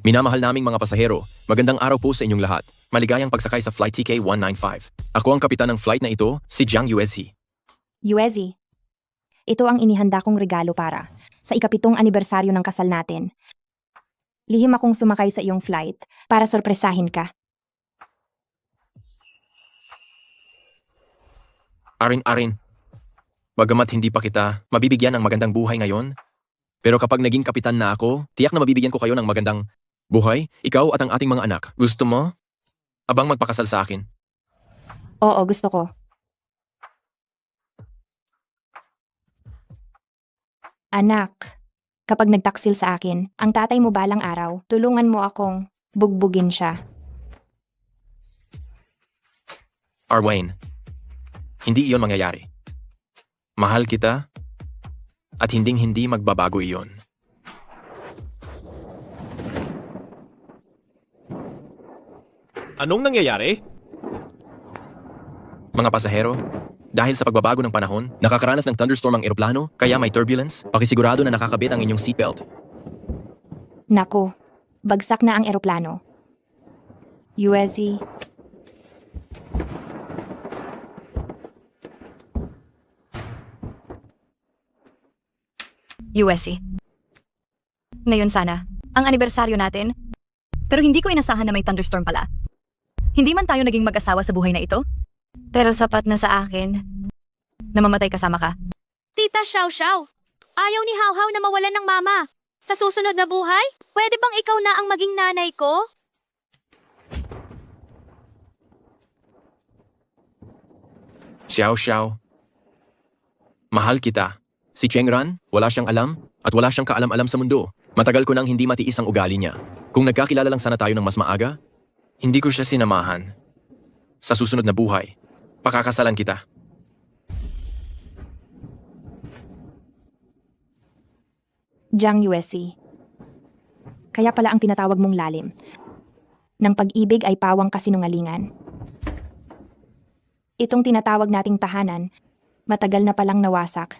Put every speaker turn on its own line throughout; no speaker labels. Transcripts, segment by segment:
Minamahal naming mga pasahero, magandang araw po sa inyong lahat. Maligayang pagsakay sa Flight TK195. Ako ang kapitan ng flight na ito, si Jiang Yuezi.
Yuezi, ito ang inihanda kong regalo para sa ika-7 anibersaryo ng kasal natin. Lihim akong sumakay sa iyong flight para sorpresahin ka.
Arin-arin. Bagamat hindi pa kita mabibigyan ng magandang buhay ngayon, pero kapag naging kapitan na ako, tiyak na mabibigyan ko kayo ng magandang buhay, ikaw at ang ating mga anak. Gusto mo? Abang magpakasal sa akin.
Oo, gusto ko. Anak, kapag nagtaksil sa akin, ang tatay mo balang araw, tulungan mo akong bugbugin siya.
Arwayne, hindi iyon mangyayari. Mahal kita at hinding-hindi magbabago iyon.
Anong nangyayari?
Mga pasahero, dahil sa pagbabago ng panahon, nakakaranas ng thunderstorm ang eroplano, kaya may turbulence, pakisigurado na nakakabit ang inyong seatbelt.
Naku, bagsak na ang eroplano. Yuezi,
USC. Ngayon sana, ang anibersaryo natin. Pero hindi ko inasahan na may thunderstorm pala. Hindi man tayo naging mag-asawa sa buhay na ito. Pero sapat na sa akin na mamatay kasama ka.
Tita Xiao Xiao, ayaw ni Hao Hao na mawalan ng mama. Sa susunod na buhay, pwede bang ikaw na ang maging nanay ko?
Xiao Xiao. Mahal kita. Si Cheng Ran, wala siyang alam at wala siyang kaalam-alam sa mundo. Matagal ko nang hindi matiis ang ugali niya. Kung nagkakilala lang sana tayo ng mas maaga, hindi ko siya sinamahan. Sa susunod na buhay, pakakasalan kita.
Jiang Yuezi. Kaya pala ang tinatawag mong lalim. Nang pag-ibig ay pawang kasinungalingan. Itong tinatawag nating tahanan, matagal na palang nawasak.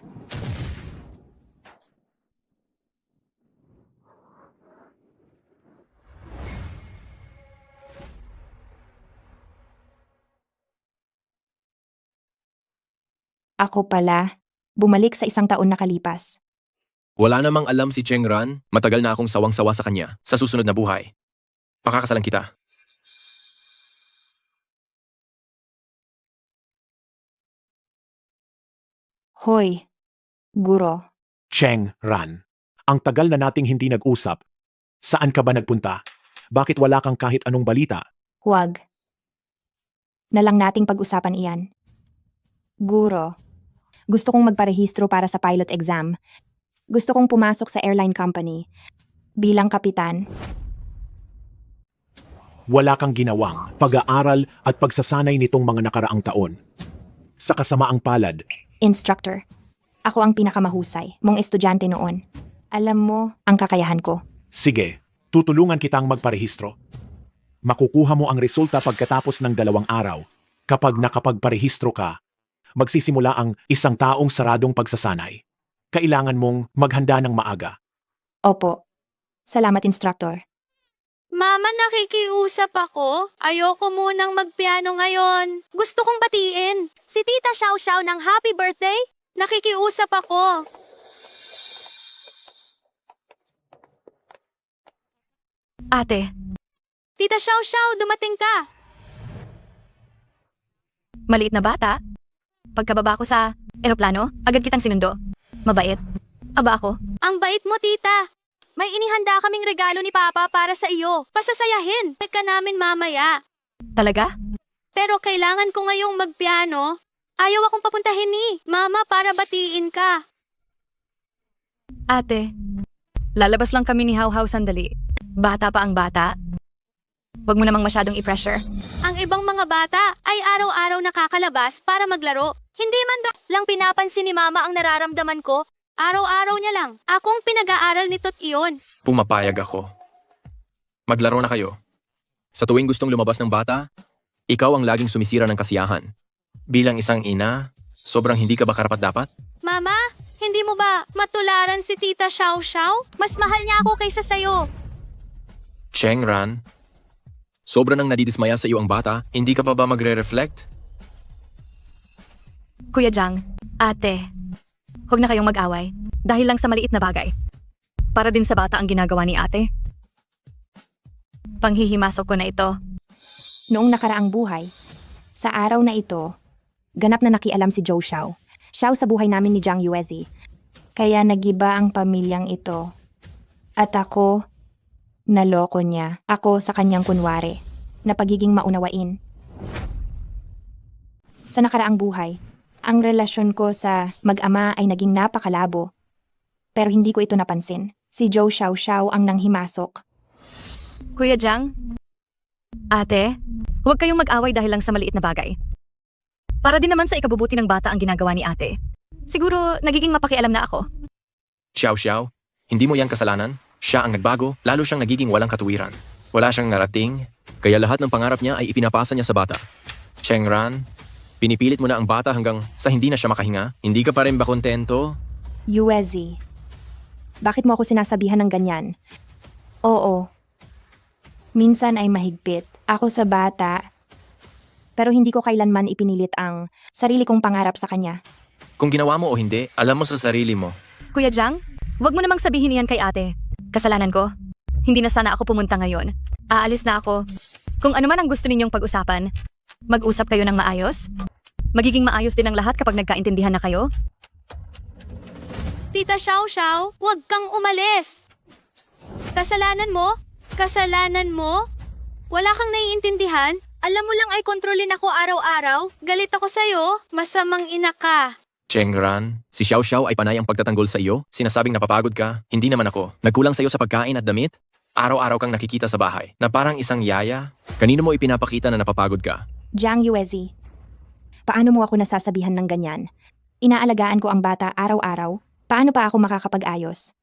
Ako pala, bumalik sa 1 taon nakalipas.
Wala namang alam si Cheng Ran, matagal na akong sawang-sawa sa kanya. Sa susunod na buhay, pakakasalan kita.
Hoy, Guro.
Cheng Ran, ang tagal na nating hindi nag-usap. Saan ka ba nagpunta? Bakit wala kang kahit anong balita?
Huwag. Na lang nating pag-usapan iyan. Guro, gusto kong magparehistro para sa pilot exam. Gusto kong pumasok sa airline company. Bilang kapitan,
Wala kang ginawang pag-aaral at pagsasanay nitong mga nakaraang taon. Sa kasamaang palad,
instructor. Ako ang pinakamahusay mong estudyante noon. Alam mo ang kakayahan ko.
sige, tutulungan kitang magparehistro. Makukuha mo ang resulta pagkatapos ng 2 araw. Kapag nakapagparehistro ka, magsisimula ang 1 taong saradong pagsasanay. Kailangan mong maghanda ng maaga.
Opo. Salamat, instructor.
Mama, nakikiusap ako. Ayoko munang magpiano ngayon. Gusto kong batiin si Tita Xiao Xiao ng happy birthday. Nakikiusap ako.
Ate,
Tita Xiao Xiao, dumating ka.
maliit na bata. Pagkababa ko sa eroplano, agad kitang sinundo. Mabait. Aba ako.
Ang bait mo, tita. May inihanda kaming regalo ni Papa para sa iyo. Pasasayahin ka namin mamaya.
Talaga?
Pero kailangan ko ngayong magpiano. Ayaw akong papuntahin ni Mama para batiin ka.
Ate, lalabas lang kami ni Hao Hao sandali. Bata pa ang bata. Huwag mo namang masyadong i-pressure.
Ang ibang mga bata ay araw-araw nakakalabas para maglaro. Hindi man lang pinapansin ni Mama ang nararamdaman ko. Araw-araw niya lang. Akong pinag-aaral nito't iyon.
Pumapayag ako. Maglaro na kayo. Sa tuwing gustong lumabas ng bata, ikaw ang laging sumisira ng kasiyahan. Bilang isang ina, sobrang hindi ka ba karapat-dapat?
Mama, hindi mo ba matularan si Tita Xiao Xiao? Mas mahal niya ako kaysa sayo.
Cheng Ran, sobra nang nadidismaya sa iyo ang bata, hindi ka pa ba magre-reflect?
Kuya Jang, ate, huwag na kayong mag-away dahil lang sa maliit na bagay. Para din sa bata ang ginagawa ni ate. Panghihimasok ko na ito.
Noong nakaraang buhay, sa araw na ito, ganap na nakialam si Zhou Xiao. Xiao sa buhay namin ni Jiang Yuezi. Kaya nagiba ang pamilyang ito. At ako, naloko niya. Ako sa kanyang kunwari, na pagiging maunawain. Sa nakaraang buhay, ang relasyon ko sa mag-ama ay naging napakalabo. Pero hindi ko ito napansin. Si Zhou Xiao ang nanghimasok.
Kuya Jang, ate, huwag kayong mag-away dahil lang sa maliit na bagay. Para din naman sa ikabubuti ng bata ang ginagawa ni ate. Siguro nagiging mapakialam na ako.
Xiao Xiao, hindi mo yan kasalanan. Siya ang nagbago, lalo siyang nagiging walang katuwiran. Wala siyang narating, kaya lahat ng pangarap niya ay ipinapasa niya sa bata. Cheng Ran, pinipilit mo na ang bata hanggang sa hindi na siya makahinga. Hindi ka pa rin ba kontento?
Yuezi, bakit mo ako sinasabihan ng ganyan? Oo. Minsan ay mahigpit. Ako sa bata. Pero hindi ko kailanman ipinilit ang sarili kong pangarap sa kanya.
Kung ginawa mo o hindi, alam mo sa sarili mo.
Kuya Jang, huwag mo namang sabihin yan kay ate. Kasalanan ko. Hindi na sana ako pumunta ngayon. Aalis na ako. Kung ano man ang gusto ninyong pag-usapan, mag-usap kayo ng maayos. Magiging maayos din ang lahat kapag nagkaintindihan na kayo.
Tita Xiao Xiao, huwag kang umalis. Kasalanan mo? Kasalanan mo? Wala kang naiintindihan? Alam mo lang ay kontrolin ako araw-araw. Galit ako sa'yo. Masamang ina ka.
Cheng Ran, si Xiao Xiao ay panay ang pagtatanggol sa iyo. Sinasabing napapagod ka, hindi naman ako. Nagkulang sa iyo sa pagkain at damit? Araw-araw kang nakikita sa bahay, na parang isang yaya. Kanino mo ipinapakita na napapagod ka?
Jiang Yuezi, paano mo ako nasasabihan ng ganyan? Inaalagaan ko ang bata araw-araw. Paano pa ako makakapag-ayos?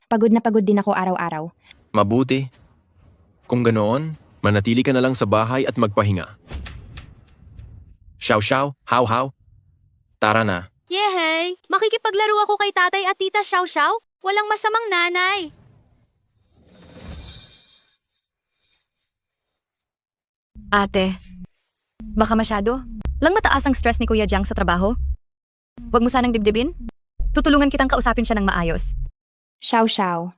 Pagod na pagod din ako araw-araw.
Mabuti. Kung ganoon, manatili ka na lang sa bahay at magpahinga. Xiao Xiao, Hao Hao, tara na.
Yehey! Makikipaglaro ako kay tatay at tita Xiao Xiao. Walang masamang nanay.
Ate, baka masyado. Lang mataas ang stress ni Kuya Jang sa trabaho. Huwag mo sanang dibdibin. Tutulungan kitang kausapin siya ng maayos.
Xiao.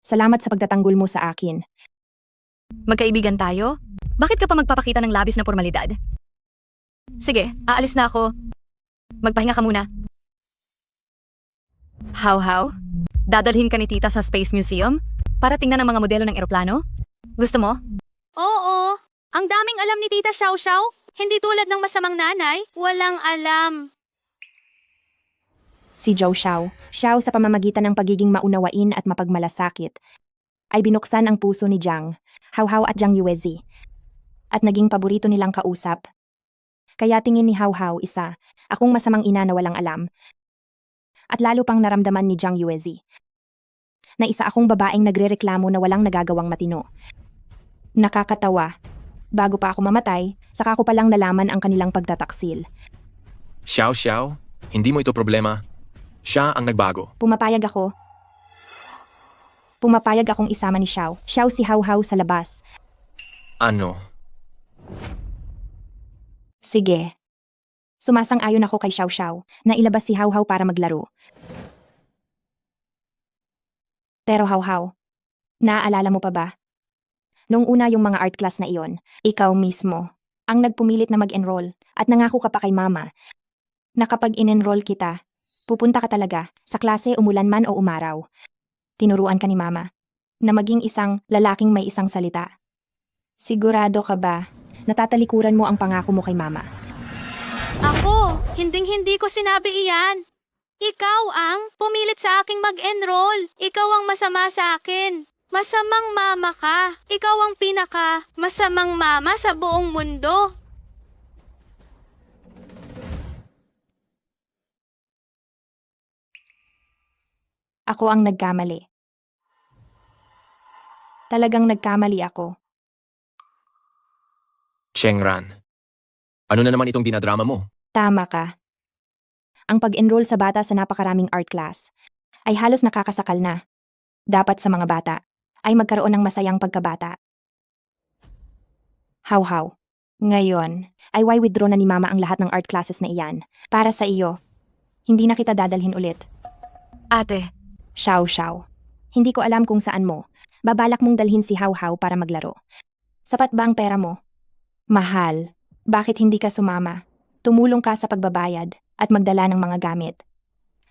Salamat sa pagtatanggol mo sa akin.
Magkaibigan tayo? Bakit ka pa magpapakita ng labis na formalidad? Sige, aalis na ako. Magpahinga ka muna. How? Dadalhin ka ni tita sa Space Museum para tingnan ang mga modelo ng eroplano? Gusto mo?
Oo. Ang daming alam ni tita Xiao Xiao. Hindi tulad ng masamang nanay. Walang alam.
Si Zhou Xiao sa pamamagitan ng pagiging maunawain at mapagmalasakit, ay binuksan ang puso ni Jiang, Hao at Jiang Yuezi. At naging paborito nilang kausap. Kaya tingin ni Hao isa, akong masamang ina na walang alam. At lalo pang naramdaman ni Jiang Yuezi na isa akong babaeng nagrereklamo na walang nagagawang matino. Nakakatawa. Bago pa ako mamatay, saka ko palang nalaman ang kanilang pagtataksil.
Xiao, hindi mo ito problema. Siya ang nagbago.
Pumapayag akong isama ni Xiao. Xiao si Hao sa labas.
Ano?
Sige. Sumasang-ayon ako kay Xiao na ilabas si Hao para maglaro. Pero Hao, naaalala mo pa ba? Noong una yung mga art class na iyon, ikaw mismo ang nagpumilit na mag-enroll at nangako ka pa kay mama na kapag in-enroll kita, pupunta ka talaga sa klase umulan man o umaraw. Tinuruan ka ni mama na maging isang lalaking may isang salita. Sigurado ka ba na tatalikuran mo ang pangako mo kay mama?
Ako, hinding-hindi ko sinabi iyan. Ikaw ang pumilit sa aking mag-enroll. Ikaw ang masama sa akin. Masamang mama ka. Ikaw ang masamang mama sa buong mundo.
Ako ang nagkamali. Talagang nagkamali ako.
Cheng Ran, ano na naman itong dinadrama mo?
Tama ka. Ang pag-enroll sa bata sa napakaraming art class ay halos nakakasakal na. Dapat sa mga bata ay magkaroon ng masayang pagkabata. How. Ngayon, ay withdraw na ni Mama ang lahat ng art classes na iyan. Para sa iyo. Hindi na kita dadalhin ulit.
Ate,
Xiao. Hindi ko alam kung saan mo. Babalak mong dalhin si How para maglaro. Sapat ba ang pera mo? Mahal. Bakit hindi ka sumama? Tumulong ka sa pagbabayad at magdala ng mga gamit.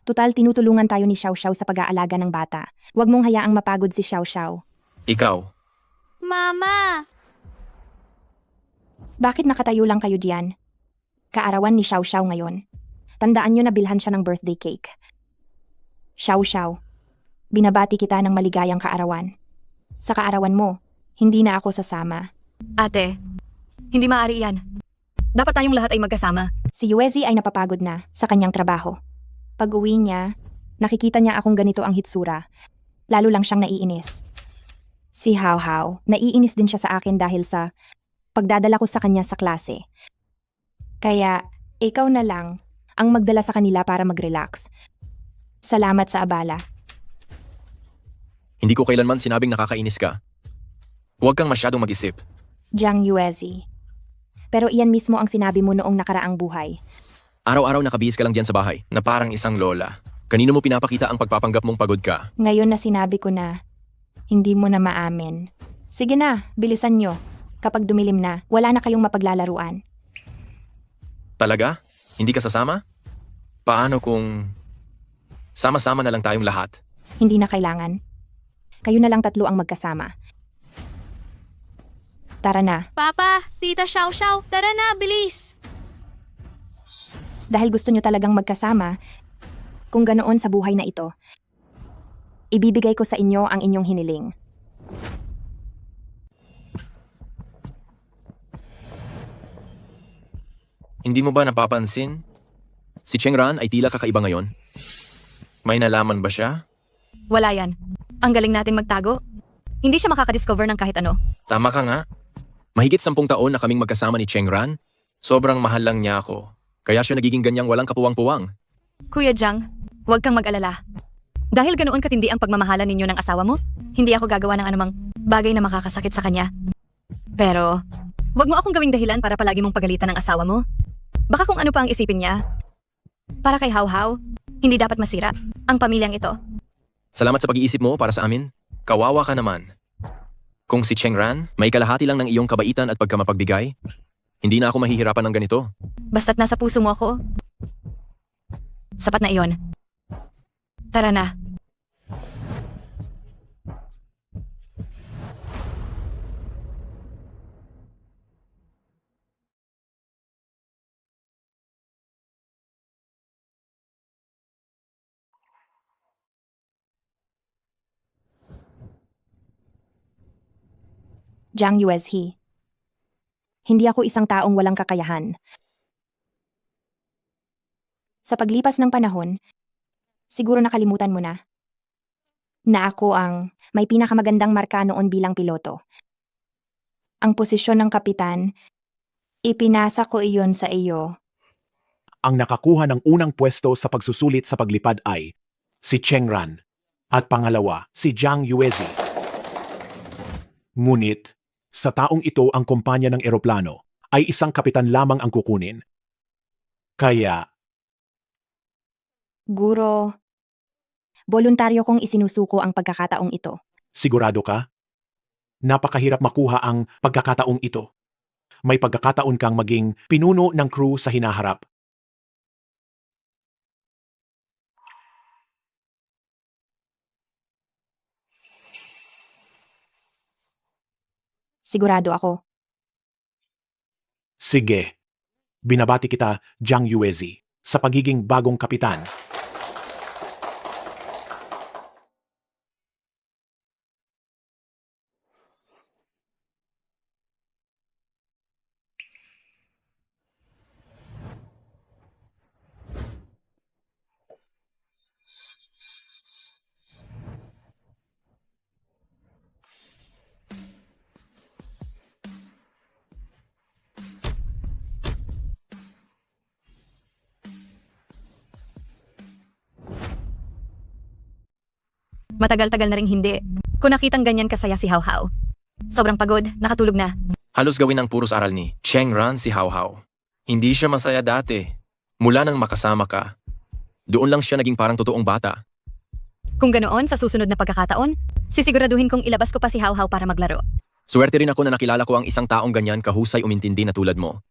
Tutal tinutulungan tayo ni Xiao sa pag-aalaga ng bata. Huwag mong hayaang mapagod si Xiao.
Ikaw,
Mama!
Bakit nakatayo lang kayo diyan? Kaarawan ni Xiao ngayon. Tandaan nyo na bilhan siya ng birthday cake. Xiao, binabati kita ng maligayang kaarawan. Sa kaarawan mo, hindi na ako sasama.
ate, hindi maaari yan. Dapat tayong lahat ay magkasama.
Si Yuezi ay napapagod na sa kanyang trabaho. Pag-uwi niya, nakikita niya akong ganito ang hitsura. Lalo lang siyang naiinis. Si How, naiinis din siya sa akin dahil sa pagdadala ko sa kanya sa klase. Kaya, ikaw na lang ang magdala sa kanila para mag-relax. Salamat sa abala.
hindi ko kailanman sinabing nakakainis ka. Huwag kang masyadong mag-isip.
Jiang Yuezi. Pero iyan mismo ang sinabi mo noong nakaraang buhay.
Araw-araw nakabihis ka lang diyan sa bahay, na parang isang lola. Kanino mo pinapakita ang pagpapanggap mong pagod ka?
Ngayon na sinabi ko na, hindi mo na maamin. Sige na, bilisan nyo. Kapag dumilim na, wala na kayong mapaglalaruan.
Talaga? Hindi ka sasama? Paano kung sama-sama na lang tayong lahat?
Hindi na kailangan. Kayo na lang tatlo ang magkasama. Tara na,
Papa, Tita Xiao, tara na, bilis!
dahil gusto nyo talagang magkasama, kung ganoon sa buhay na ito, ibibigay ko sa inyo ang inyong hiniling.
Hindi mo ba napapansin? Si Chengran ay tila kakaiba ngayon. May nalaman ba siya?
Wala yan. Ang galing nating magtago. Hindi siya makakadiscover ng kahit ano.
Tama ka nga. Mahigit 10 taon na kaming magkasama ni Chengran. Sobrang mahal lang niya ako. Kaya siya nagiging ganyang walang kapuwang-puwang.
Kuya Jiang, huwag kang mag-alala. Dahil ganoon katindi ang pagmamahala ninyo ng asawa mo, hindi ako gagawa ng anumang bagay na makakasakit sa kanya. Pero, huwag mo akong gawing dahilan para palagi mong pagalitan ng asawa mo. Baka kung ano pa ang isipin niya. Para kay How, hindi dapat masira ang pamilyang ito.
Salamat sa pag-iisip mo para sa amin. Kawawa ka naman. Kung si Chengran, may kalahati lang ng iyong kabaitan at pagkamapagbigay, hindi na ako mahihirapan ng ganito.
Basta't nasa puso mo ako, sapat na iyon. Tara na.
Jiang Yuezi. Hindi ako isang taong walang kakayahan. Sa paglipas ng panahon, siguro nakalimutan mo na ako ang may pinakamagandang marka noon bilang piloto. Ang posisyon ng kapitan, ipinasa ko iyon sa iyo.
Ang nakakuha ng unang pwesto sa pagsusulit sa paglipad ay si Chengran at pangalawa si Jiang Yuezi. Ngunit, sa taong ito ang kumpanya ng eroplano ay isang kapitan lamang ang kukunin. Kaya,
Guro, voluntaryo kong isinusuko ang pagkakataong ito.
sigurado ka? Napakahirap makuha ang pagkakataong ito. May pagkakataon kang maging pinuno ng crew sa hinaharap.
Sigurado ako.
Sige, binabati kita, Jiang Yuezi, sa pagiging bagong kapitan.
Matagal-tagal na ring hindi. Kung nakitang ganyan kasaya si How How. Sobrang pagod, nakatulog na.
Halos gawin ng puros aral ni Cheng Ran si How How. Hindi siya masaya dati. Mula nang makasama ka, doon lang siya naging parang totoong bata.
Kung ganoon, sa susunod na pagkakataon, sisiguraduhin kong ilabas ko pa si How How para maglaro.
Swerte rin ako na nakilala ko ang isang taong ganyan kahusay umintindi na tulad mo.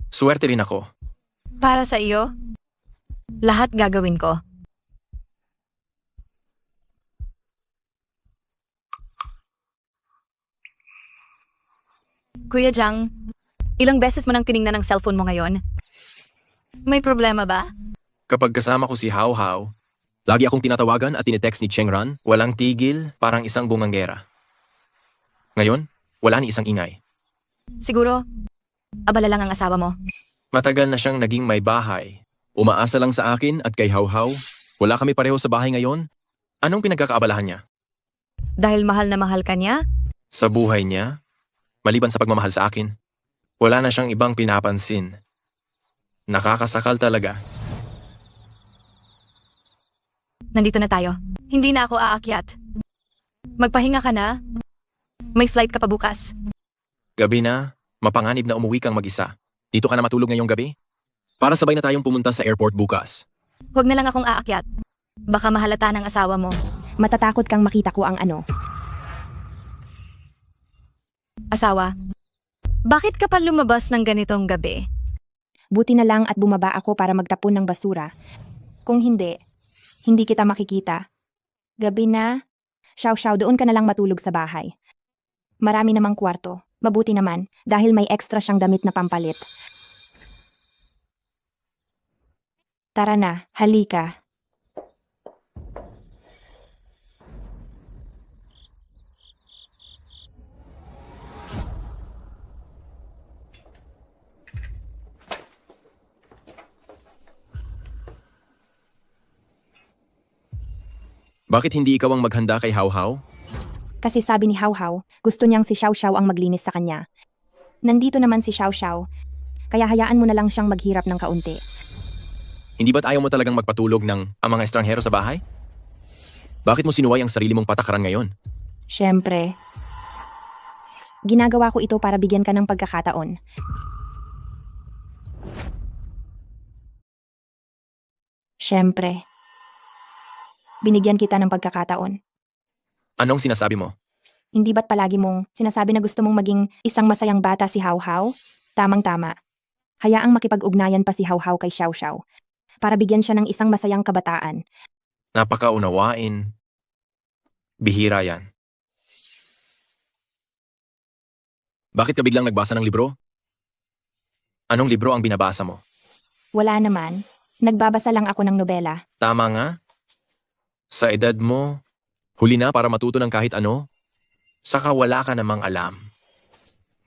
Swerte rin ako.
Para sa iyo, lahat gagawin ko. Kuya Jang, ilang beses mo nang tiningnan ang cellphone mo ngayon? May problema ba?
Kapag kasama ko si How How, lagi akong tinatawagan at tinetext ni Cheng Ran, walang tigil, parang isang bunganggera. Ngayon, wala ni isang ingay.
Siguro, abala lang ang asawa mo.
Matagal na siyang naging may bahay. Umaasa lang sa akin at kay How How. Wala kami pareho sa bahay ngayon. Anong pinagkakaabalahan niya?
Dahil mahal na mahal ka niya,
Sa buhay niya? Maliban sa pagmamahal sa akin? Wala na siyang ibang pinapansin. Nakakasakal talaga.
nandito na tayo. Hindi na ako aakyat. Magpahinga ka na. May flight ka pa bukas.
Gabi na, mapanganib na umuwi kang mag-isa. Dito ka na matulog ngayong gabi? Para sabay na tayong pumunta sa airport bukas.
Huwag na lang akong aakyat. Baka mahalata ng asawa mo.
Matatakot kang makita ko ang ano.
Asawa, bakit ka pa lumabas ng ganitong gabi?
Buti na lang at bumaba ako para magtapon ng basura. Kung hindi, hindi kita makikita. Gabi na, Xiao, doon ka na lang matulog sa bahay. Marami namang kwarto. Mabuti naman, dahil may extra siyang damit na pampalit. Tara na, halika.
Bakit hindi ikaw ang maghanda kay How How?
Kasi sabi ni How How, gusto niyang si Xiao ang maglinis sa kanya. Nandito naman si Xiao, kaya hayaan mo na lang siyang maghirap ng kaunti.
Hindi ba't ayaw mo talagang magpatulog ng ang mga estranghero sa bahay? Bakit mo sinuway ang sarili mong patakaran ngayon?
Siyempre. Ginagawa ko ito para bigyan ka ng pagkakataon. Siyempre. Binigyan kita ng pagkakataon.
Anong sinasabi mo?
Hindi ba't palagi mong sinasabi na gusto mong maging isang masayang bata si How How? Tamang-tama. Hayaang makipag-ugnayan pa si How How kay Xiao para bigyan siya ng isang masayang kabataan.
Napakaunawain. Bihira yan. Bakit ka biglang nagbasa ng libro? Anong libro ang binabasa mo?
Wala naman. Nagbabasa lang ako ng nobela.
Tama nga. Sa edad mo, huli na para matuto ng kahit ano, saka wala ka namang alam.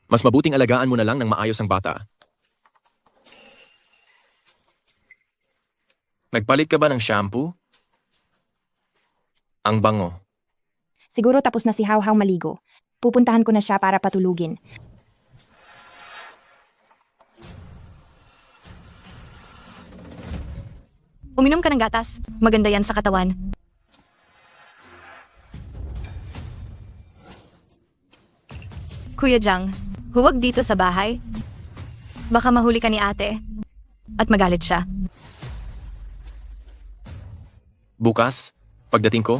Mas mabuting alagaan mo na lang ng maayos ang bata. Nagpalit ka ba ng shampoo? Ang bango.
Siguro tapos na si How How maligo. Pupuntahan ko na siya para patulugin.
Uminom ka ng gatas. Maganda yan sa katawan. Kuya Jang, huwag dito sa bahay. Baka mahuli ka ni ate. At magalit siya.
Bukas, pagdating ko,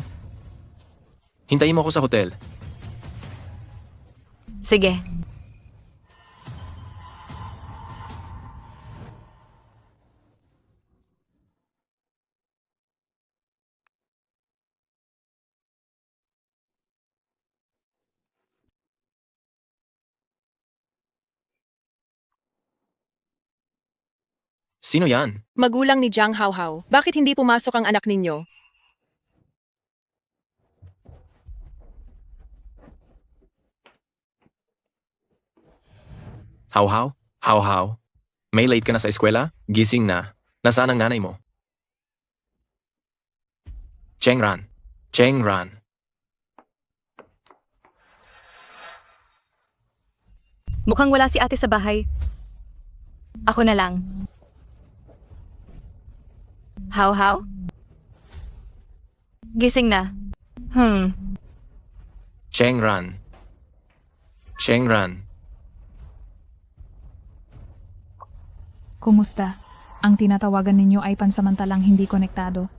hintayin mo ako sa hotel.
Sige.
Sino yan?
Magulang ni Jiang Haohao. Bakit hindi pumasok ang anak ninyo?
How how? How how? May late ka na sa eskwela? Gising na. Nasaan ang nanay mo? Cheng Ran. Cheng Ran.
Mukhang wala si ate sa bahay. Ako na lang. How? Gising na.
Chengran. Chengran.
Kumusta? Ang tinatawagan ninyo ay pansamantalang hindi konektado.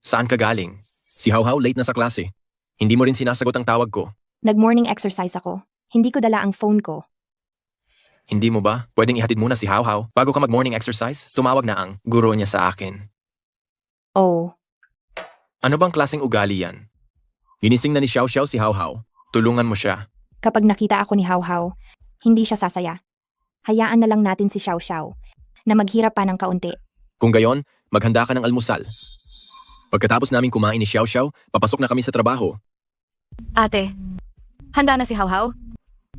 Saan ka galing? Si Hauhau late na sa klase. Hindi mo rin sinasagot ang tawag ko.
Nag-morning exercise ako. Hindi ko dala ang phone ko.
Hindi mo ba? Pwedeng ihatid muna si Hauhau bago ka mag-morning exercise? Tumawag na ang guro niya sa akin.
Oh,
Ano bang klaseng ugali yan? Ginising na ni Xiao Xiao si Hauhau. Tulungan mo siya.
kapag nakita ako ni Hao Hao, hindi siya sasaya. Hayaan na lang natin si Xiao Xiao na maghirap pa ng kaunti.
Kung gayon, maghanda ka ng almusal. Pagkatapos naming kumain ni Xiao Xiao, papasok na kami sa trabaho.
Ate, handa na si Hauhau?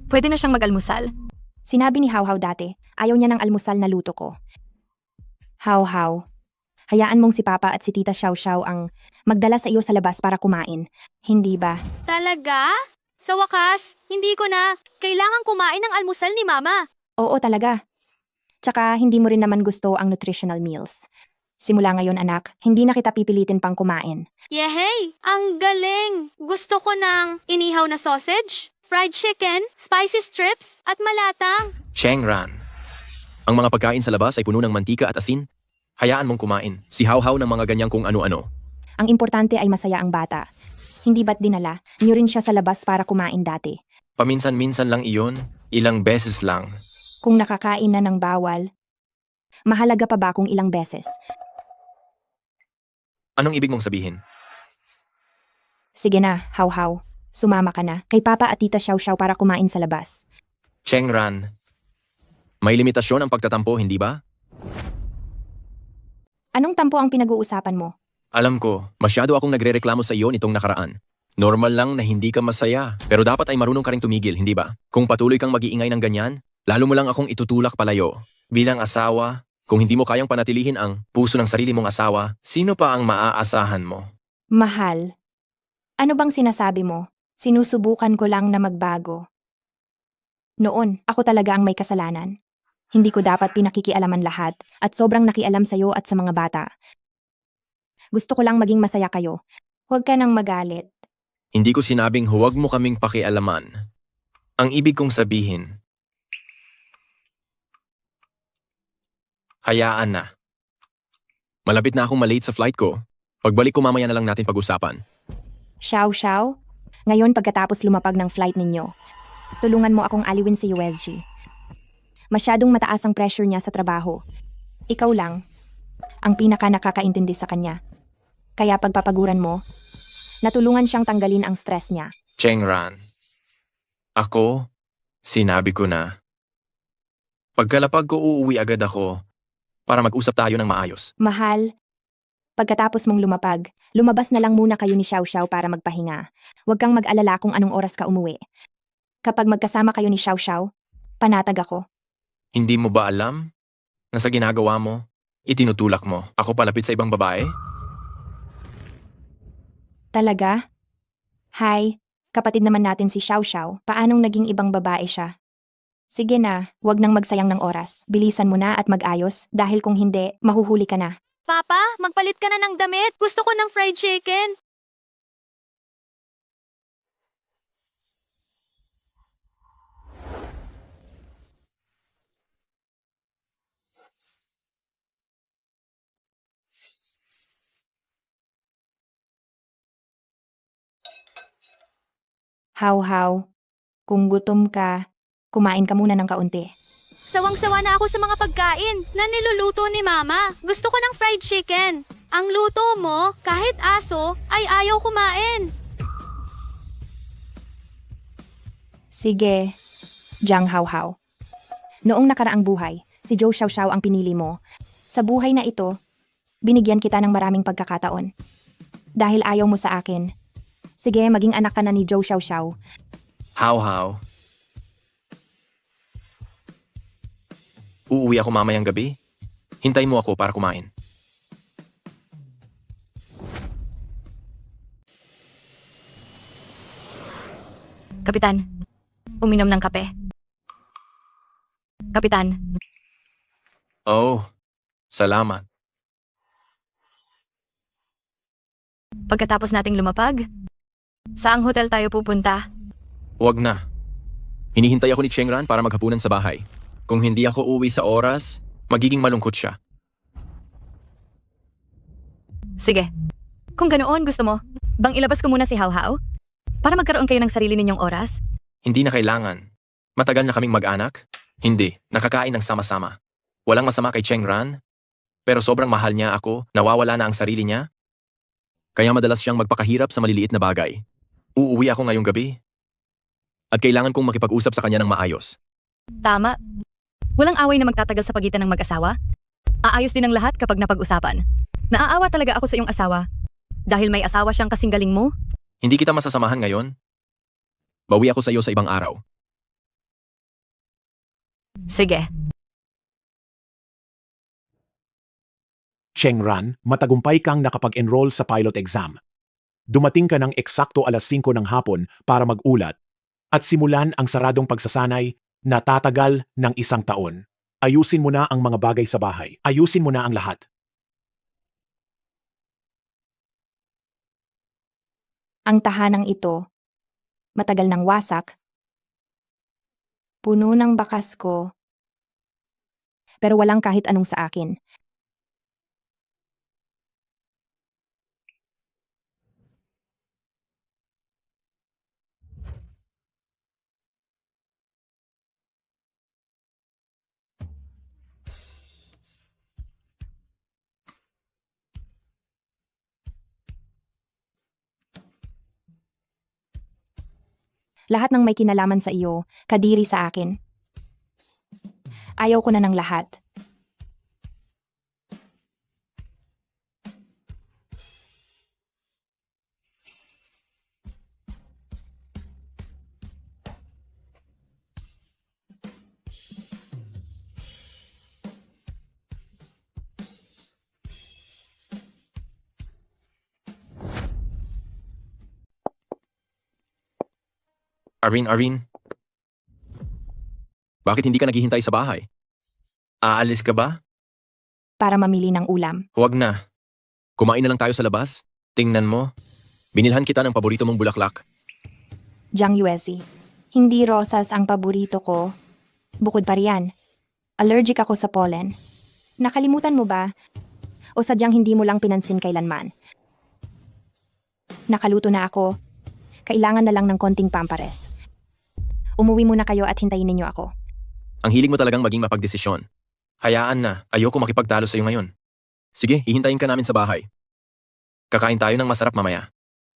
Pwede na siyang mag-almusal?
Sinabi ni Hao Hao dati, ayaw niya ng almusal na luto ko. Hao Hao, hayaan mong si Papa at si Tita Xiao Xiao ang magdala sa iyo sa labas para kumain. Hindi ba?
Talaga? Sa wakas, hindi ko na. Kailangan kumain ng almusal ni Mama.
Oo talaga. Tsaka hindi mo rin naman gusto ang nutritional meals. Simula ngayon anak, hindi na kita pipilitin pang kumain.
Yehey! Ang galing! Gusto ko ng inihaw na sausage, fried chicken, spicy strips, at malatang.
Chengran. Ang mga pagkain sa labas ay puno ng mantika at asin. Hayaan mong kumain. Si Hauhau ng mga ganyang kung ano-ano.
Ang importante ay masaya ang bata. Hindi ba't dinala? Niyo rin siya sa labas para kumain dati.
Paminsan-minsan lang iyon. Ilang beses lang.
Kung nakakain na ng bawal, mahalaga pa ba kung ilang beses?
Anong ibig mong sabihin?
Sige na, Hao Hao. Sumama ka na kay Papa at Tita Xiao Xiao para kumain sa labas.
Chengran. May limitasyon ang pagtatampo, hindi ba?
Anong tampo ang pinag-uusapan mo?
Alam ko, masyado akong nagrereklamo sa iyo nitong nakaraan. Normal lang na hindi ka masaya, pero dapat ay marunong ka ring tumigil, hindi ba? Kung patuloy kang mag-iingay ng ganyan, lalo mo lang akong itutulak palayo. Bilang asawa, kung hindi mo kayang panatilihin ang puso ng sarili mong asawa, sino pa ang maaasahan mo?
Mahal, ano bang sinasabi mo? Sinusubukan ko lang na magbago. Noon, ako talaga ang may kasalanan. Hindi ko dapat pinakikialaman lahat at sobrang nakialam sa'yo at sa mga bata. Gusto ko lang maging masaya kayo. Huwag ka nang magalit.
Hindi ko sinabing huwag mo kaming pakialaman. Ang ibig kong sabihin, hayaan na. Malapit na akong malate sa flight ko. Pagbalik ko mamaya na lang natin pag-usapan.
Xiao Xiao, ngayon pagkatapos lumapag ng flight ninyo, tulungan mo akong aliwin si USG. Masyadong mataas ang pressure niya sa trabaho. Ikaw lang ang pinaka nakakaintindi sa kanya. Kaya pagpapaguran mo, natulungan siyang tanggalin ang stress niya.
Chengran. Ako, sinabi ko na. Pagkalapag ko uuwi agad ako para mag-usap tayo ng maayos.
Mahal, pagkatapos mong lumapag, lumabas na lang muna kayo ni Xiao Xiao para magpahinga. Huwag kang mag-alala kung anong oras ka umuwi. Kapag magkasama kayo ni Xiao Xiao, panatag ako.
Hindi mo ba alam na sa ginagawa mo, itinutulak mo ako palapit sa ibang babae?
Talaga? Hi, kapatid naman natin si Xiao Xiao. Paanong naging ibang babae siya? Sige na, huwag nang magsayang ng oras. Bilisan mo na at mag-ayos dahil kung hindi, mahuhuli ka na.
Papa, magpalit ka na ng damit. Gusto ko ng fried chicken.
How, kung gutom ka, kumain ka muna ng kaunti.
Sawang-sawa na ako sa mga pagkain na niluluto ni Mama. Gusto ko ng fried chicken. Ang luto mo, kahit aso, ay ayaw kumain.
Sige, Jiang Hao. Noong nakaraang buhay, si Zhou Xiaoxiao ang pinili mo. Sa buhay na ito, binigyan kita ng maraming pagkakataon. Dahil ayaw mo sa akin, sige, maging anak ka na ni Zhou Xiaoxiao.
How? Uuwi ako mamayang gabi. Hintay mo ako para kumain.
Kapitan, uminom ng kape. Kapitan,
Oh, salamat.
pagkatapos nating lumapag, saang hotel tayo pupunta?
Huwag na. Hinihintay ako ni Chengran para maghapunan sa bahay. Kung hindi ako uwi sa oras, magiging malungkot siya.
Sige. Kung ganoon gusto mo, bang ilabas ko muna si Hao Hao? Para magkaroon kayo ng sarili ninyong oras?
Hindi na kailangan. Matagal na kaming mag-anak? Hindi. Nakakain ng sama-sama. Walang masama kay Chengran, pero sobrang mahal niya ako, nawawala na ang sarili niya. Kaya madalas siyang magpakahirap sa maliliit na bagay. Uuwi ako ngayong gabi. At kailangan kong makipag-usap sa kanya ng maayos.
Tama. Walang away na magtatagal sa pagitan ng mag-asawa. Aayos din ang lahat kapag napag-usapan. Naaawa talaga ako sa iyong asawa. Dahil may asawa siyang kasing galing mo?
Hindi kita masasamahan ngayon. Bawi ako sa iyo sa ibang araw.
Sige.
Chengran, matagumpay kang nakapag-enroll sa pilot exam. Dumating ka ng eksakto alas 5 ng hapon para mag-ulat at simulan ang saradong pagsasanay na tatagal ng 1 taon. Ayusin mo na ang mga bagay sa bahay. Ayusin mo na ang lahat.
Ang tahanang ito, matagal ng wasak, puno ng bakas ko, pero walang kahit anong sa akin. Lahat ng may kinalaman sa iyo, kadiri sa akin. Ayaw ko na ng lahat.
Arin. Bakit hindi ka naghihintay sa bahay? Aalis ka ba?
Para mamili ng ulam.
Huwag na. Kumain na lang tayo sa labas. Tingnan mo. Binilhan kita ng paborito mong bulaklak.
Jiang Yuezi. Hindi rosas ang paborito ko. Bukod pa riyan, allergic ako sa pollen. Nakalimutan mo ba? O sadyang hindi mo lang pinansin kailanman? Nakaluto na ako. Kailangan na lang ng konting pampares. Umuwi muna kayo at hintayin ninyo ako.
Ang hilig mo talagang maging mapagdesisyon. Hayaan na. Ayoko makipagtalo sa iyo ngayon. Sige, hihintayin ka namin sa bahay. Kakain tayo ng masarap mamaya.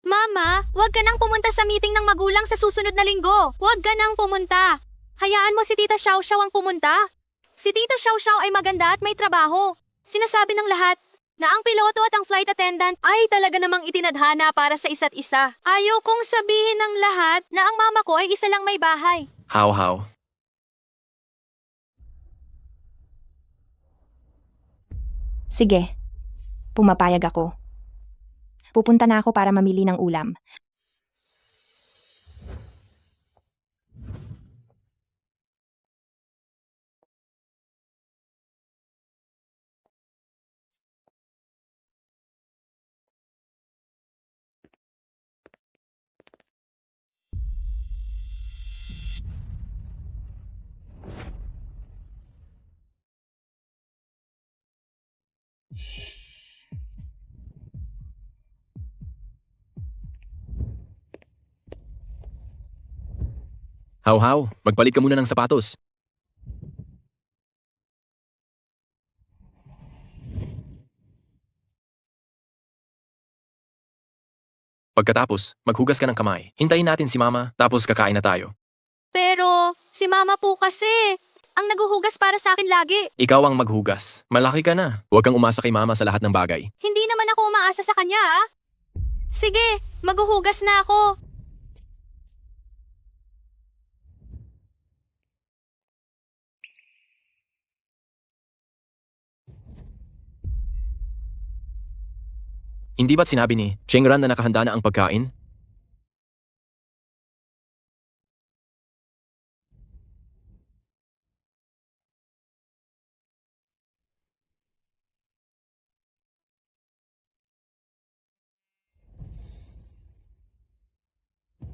Mama, huwag ka nang pumunta sa meeting ng magulang sa susunod na linggo. Huwag ka nang pumunta. Hayaan mo si Tita Xiao Xiao ang pumunta. Si Tita Xiao Xiao ay maganda at may trabaho. Sinasabi ng lahat na ang piloto at ang flight attendant ay talaga namang itinadhana para sa isa't isa. Ayaw kong sabihin ng lahat na ang mama ko ay isa lang may bahay.
How.
Sige, pumapayag ako. Pupunta na ako para mamili ng ulam.
How, magpalit ka muna ng sapatos. Pagkatapos, maghugas ka ng kamay. Hintayin natin si Mama, tapos kakain na tayo.
Pero si mama po kasi ang naguhugas para sa akin lagi.
Ikaw ang maghugas. Malaki ka na. Huwag kang umasa kay Mama sa lahat ng bagay.
Hindi naman ako umaasa sa kanya, ah. Sige, maghuhugas na ako.
Hindi ba't sinabi ni Chengran na nakahanda na ang pagkain?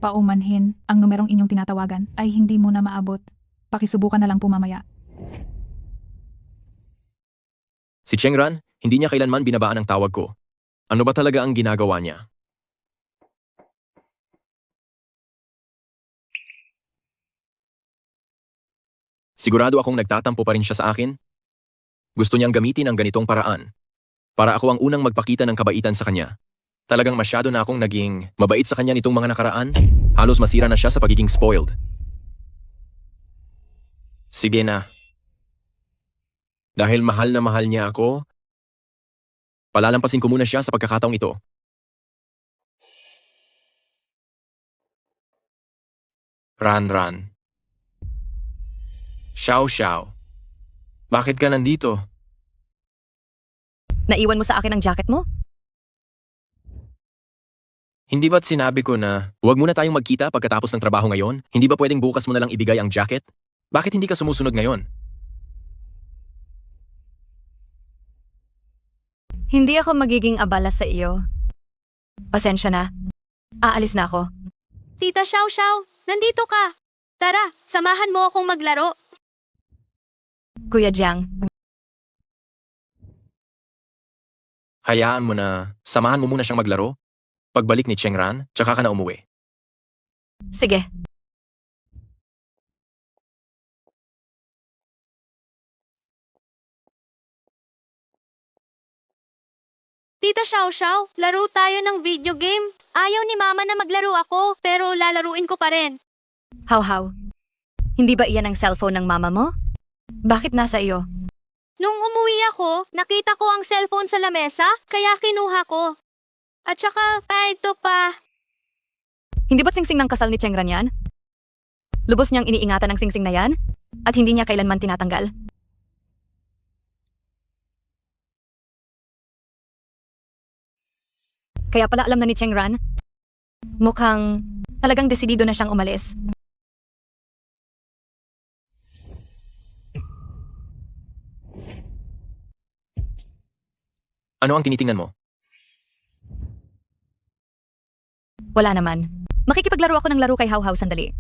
paumanhin, ang numerong inyong tinatawagan ay hindi mo na maabot. Pakisubukan na lang po mamaya.
Si Chengran, hindi niya kailanman binabaan ang tawag ko. Ano ba talaga ang ginagawa niya? Sigurado akong nagtatampo pa rin siya sa akin. Gusto niyang gamitin ang ganitong paraan. Para ako ang unang magpakita ng kabaitan sa kanya. Talagang masyado na akong naging mabait sa kanya nitong mga nakaraan. Halos masira na siya sa pagiging spoiled. Sige na. Dahil mahal na mahal niya ako, palalampasin ko muna siya sa pagkakataong ito. Ran. Xiao. Bakit ka nandito?
Naiwan mo sa akin ang jacket mo?
Hindi ba't sinabi ko na huwag muna tayong magkita pagkatapos ng trabaho ngayon? Hindi ba pwedeng bukas mo na lang ibigay ang jacket? Bakit hindi ka sumusunod ngayon?
Hindi ako magiging abala sa iyo. Pasensya na. Aalis na ako.
Tita Xiao, nandito ka. Tara, samahan mo akong maglaro.
Kuya Jiang,
Hayaan mo na samahan mo muna siyang maglaro. Pagbalik ni Chengran, tsaka ka na umuwi.
sige.
Tita Xiao, laro tayo ng video game. Ayaw ni Mama na maglaro ako, pero lalaruin ko pa rin.
How? Hindi ba iyan ang cellphone ng mama mo? Bakit nasa iyo?
Nung umuwi ako, nakita ko ang cellphone sa lamesa, kaya kinuha ko. At saka, ito pa.
Hindi ba't singsing ng kasal ni Chengran yan? Lubos niyang iniingatan ang singsing na yan? At hindi niya kailanman tinatanggal? Kaya pala alam na ni Chengran, mukhang talagang desidido na siyang umalis.
Ano ang tinitingnan mo?
Wala naman. Makikipaglaro ako ng laro kay How sandali.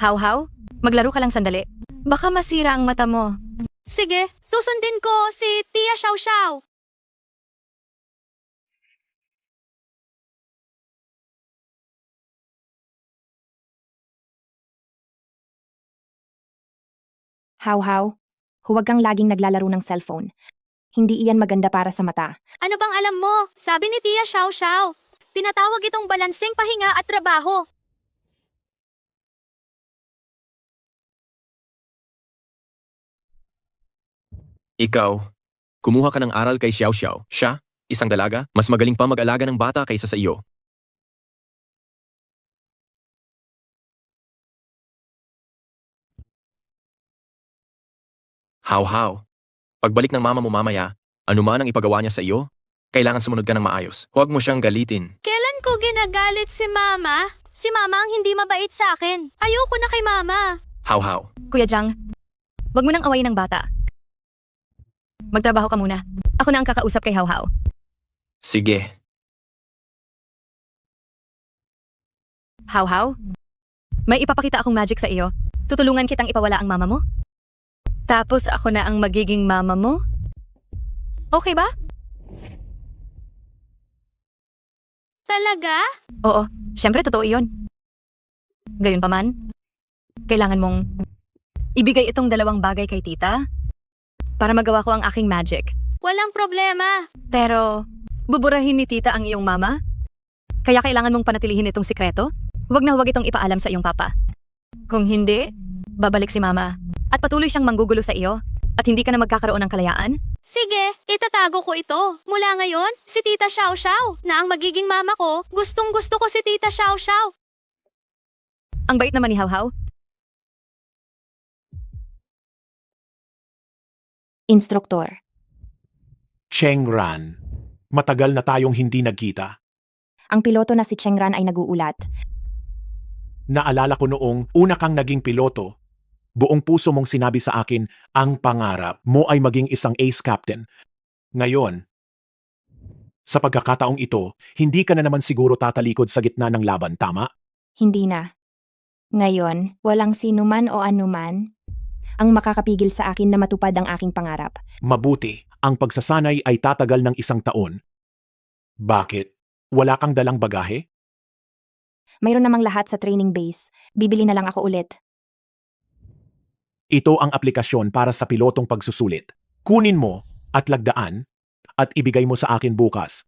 How, maglaro ka lang sandali. Baka masira ang mata mo.
Sige, susundin ko si Tia Xiao.
How, huwag kang laging naglalaro ng cellphone. Hindi iyan maganda para sa mata.
Ano bang alam mo? Sabi ni Tia Xiao. Tinatawag itong balanseng pahinga at trabaho.
Ikaw, kumuha ka ng aral kay Xiao. Siya, isang dalaga, mas magaling pa mag-alaga ng bata kaysa sa iyo. How. Pagbalik ng mama mo mamaya, anuman ang ipagawa niya sa iyo, kailangan sumunod ka ng maayos. Huwag mo siyang galitin.
Kailan ko ginagalit si Mama? Si Mama ang hindi mabait sa akin. Ayoko na kay Mama.
How.
Kuya Jiang, wag mo nang awayin ng bata. Magtrabaho ka muna. Ako na ang kakausap kay How.
Sige.
How, may ipapakita akong magic sa iyo. Tutulungan kitang ipawala ang mama mo. Tapos ako na ang magiging mama mo? Okay ba?
Talaga?
Oo, syempre totoo iyon. Gayunpaman, kailangan mong ibigay itong dalawang bagay kay tita para magawa ko ang aking magic.
Walang problema.
Pero, buburahin ni tita ang iyong mama? Kaya kailangan mong panatilihin itong sikreto? Huwag na huwag itong ipaalam sa iyong papa. Kung hindi, babalik si mama at patuloy siyang manggugulo sa iyo at hindi ka na magkakaroon ng kalayaan?
Sige, itatago ko ito. Mula ngayon, si Tita Xiao na ang magiging mama ko. Gustong gusto ko si Tita Xiao.
Ang bait naman ni How.
Instruktor.
Chengran, matagal na tayong hindi nagkita.
Ang piloto na si Chengran ay naguulat.
Naalala ko noong una kang naging piloto, buong puso mong sinabi sa akin, ang pangarap mo ay maging isang ace captain. Ngayon, sa pagkakataong ito, hindi ka na naman siguro tatalikod sa gitna ng laban, tama?
Hindi na. Ngayon, walang sinuman o anuman ang makakapigil sa akin na matupad ang aking pangarap.
Mabuti, ang pagsasanay ay tatagal ng 1 taon. Bakit? Wala kang dalang bagahe?
Mayroon namang lahat sa training base. Bibili na lang ako ulit.
Ito ang aplikasyon para sa pilotong pagsusulit. Kunin mo at lagdaan at ibigay mo sa akin bukas.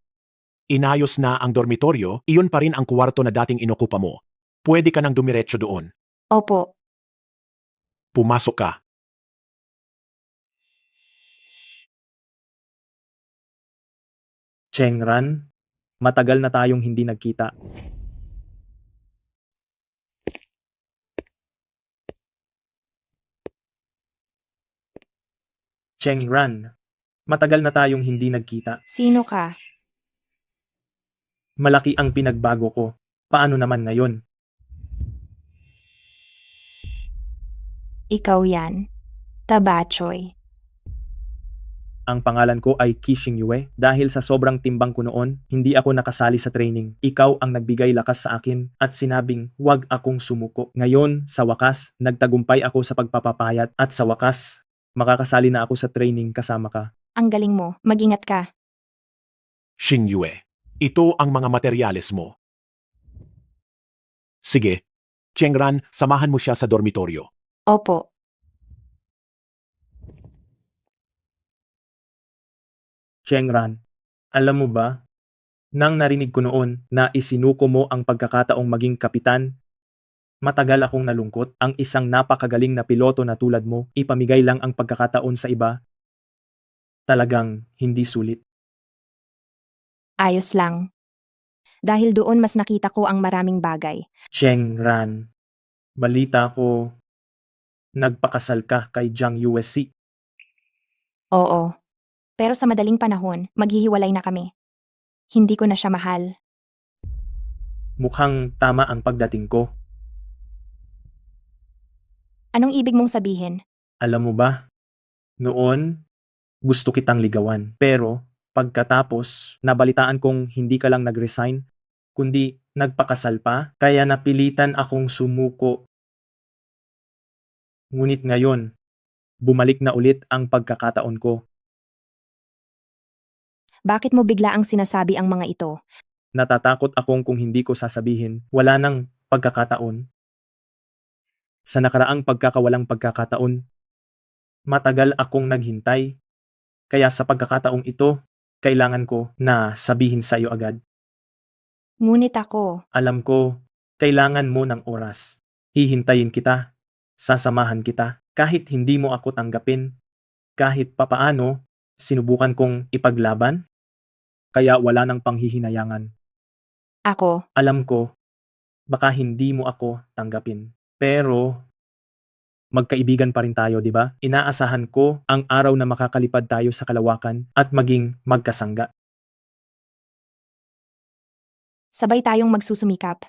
Inayos na ang dormitoryo, iyon pa rin ang kwarto na dating inokupa mo. Pwede ka nang dumiretso doon.
Opo,
Pumasok ka.
Chengran, matagal na tayong hindi nagkita. Chengran, matagal na tayong hindi nagkita.
sino ka?
Malaki ang pinagbago ko. Paano naman ngayon?
Ikaw yan. Tabachoy.
Ang pangalan ko ay Kishing Yue. Dahil sa sobrang timbang ko noon, hindi ako nakasali sa training. Ikaw ang nagbigay lakas sa akin at sinabing huwag akong sumuko. Ngayon, sa wakas, nagtagumpay ako sa pagpapapayat at sa wakas, makakasali na ako sa training kasama ka.
Ang galing mo. Mag-ingat ka.
Xingyue, ito ang mga materyales mo. Sige, Chengran, samahan mo siya sa dormitoryo.
Opo.
Chengran, alam mo ba, nang narinig ko noon na isinuko mo ang pagkakataong maging kapitan, matagal akong nalungkot. Ang isang napakagaling na piloto na tulad mo, ipamigay lang ang pagkakataon sa iba. Talagang hindi sulit.
Ayos lang. Dahil doon mas nakita ko ang maraming bagay.
Chengran, balita ko, nagpakasal ka kay Jiang USC.
Oo. Pero sa madaling panahon, maghihiwalay na kami. Hindi ko na siya mahal.
Mukhang tama ang pagdating ko.
Anong ibig mong sabihin?
Alam mo ba, noon, gusto kitang ligawan. Pero, pagkatapos, nabalitaan kong hindi ka lang nag-resign, kundi nagpakasal pa, kaya napilitan akong sumuko. Ngunit ngayon, bumalik na ulit ang pagkakataon ko.
Bakit mo bigla ang sinasabi ang mga ito?
Natatakot akong kung hindi ko sasabihin, wala nang pagkakataon. Sa nakaraang pagkakawalang pagkakataon, matagal akong naghintay. Kaya sa pagkakataong ito, kailangan ko na sabihin sa iyo agad.
Ngunit ako,
Alam ko, kailangan mo ng oras. Hihintayin kita. Sasamahan kita. Kahit hindi mo ako tanggapin. Kahit papaano, sinubukan kong ipaglaban. Kaya wala nang panghihinayangan.
ako,
Alam ko, baka hindi mo ako tanggapin. Pero, magkaibigan pa rin tayo, di ba? Inaasahan ko ang araw na makakalipad tayo sa kalawakan at maging magkasangga.
sabay tayong magsusumikap.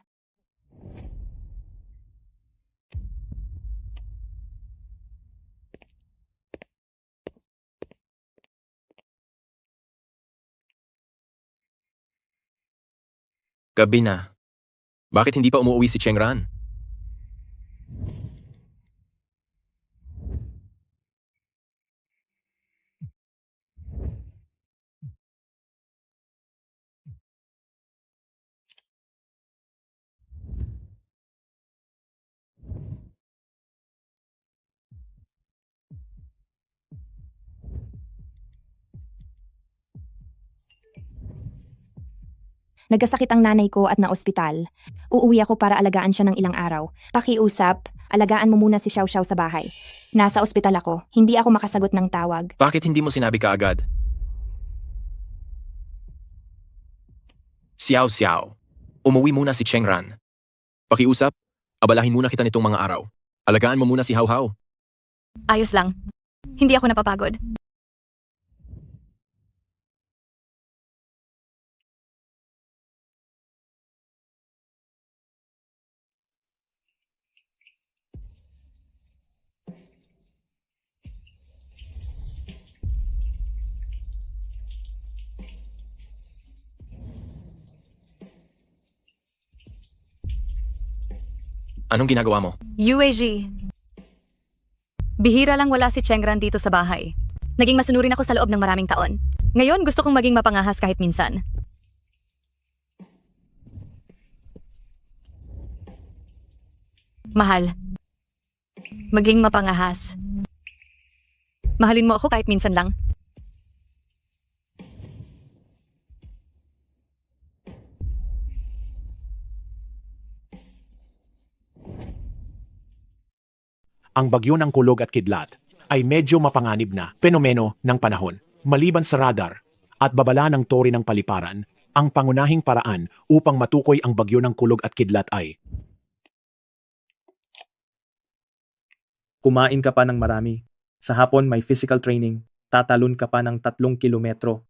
Gabi na. Bakit hindi pa umuwi si Chengran?
Nagkasakit ang nanay ko at na-ospital. Uuwi ako para alagaan siya ng ilang araw. Pakiusap, alagaan mo muna si Xiao Xiao sa bahay. Nasa ospital ako, hindi ako makasagot ng tawag.
Bakit hindi mo sinabi kaagad? Xiao Xiao, umuwi muna si Chengran. Pakiusap, abalahin muna kita nitong mga araw. Alagaan mo muna si Hao Hao.
Ayos lang. Hindi ako napapagod.
Anong ginagawa mo?
UAG. Bihira lang wala si Chengran dito sa bahay. Naging masunurin ako sa loob ng maraming taon. Ngayon gusto kong maging mapangahas kahit minsan. Mahal. Maging mapangahas. Mahalin mo ako kahit minsan lang.
Ang bagyo ng kulog at kidlat ay medyo mapanganib na fenomeno ng panahon. Maliban sa radar at babala ng tori ng paliparan, ang pangunahing paraan upang matukoy ang bagyo ng kulog at kidlat ay
Kumain ka pa ng marami. Sa hapon may physical training. Tatalon ka pa ng 3 kilometro.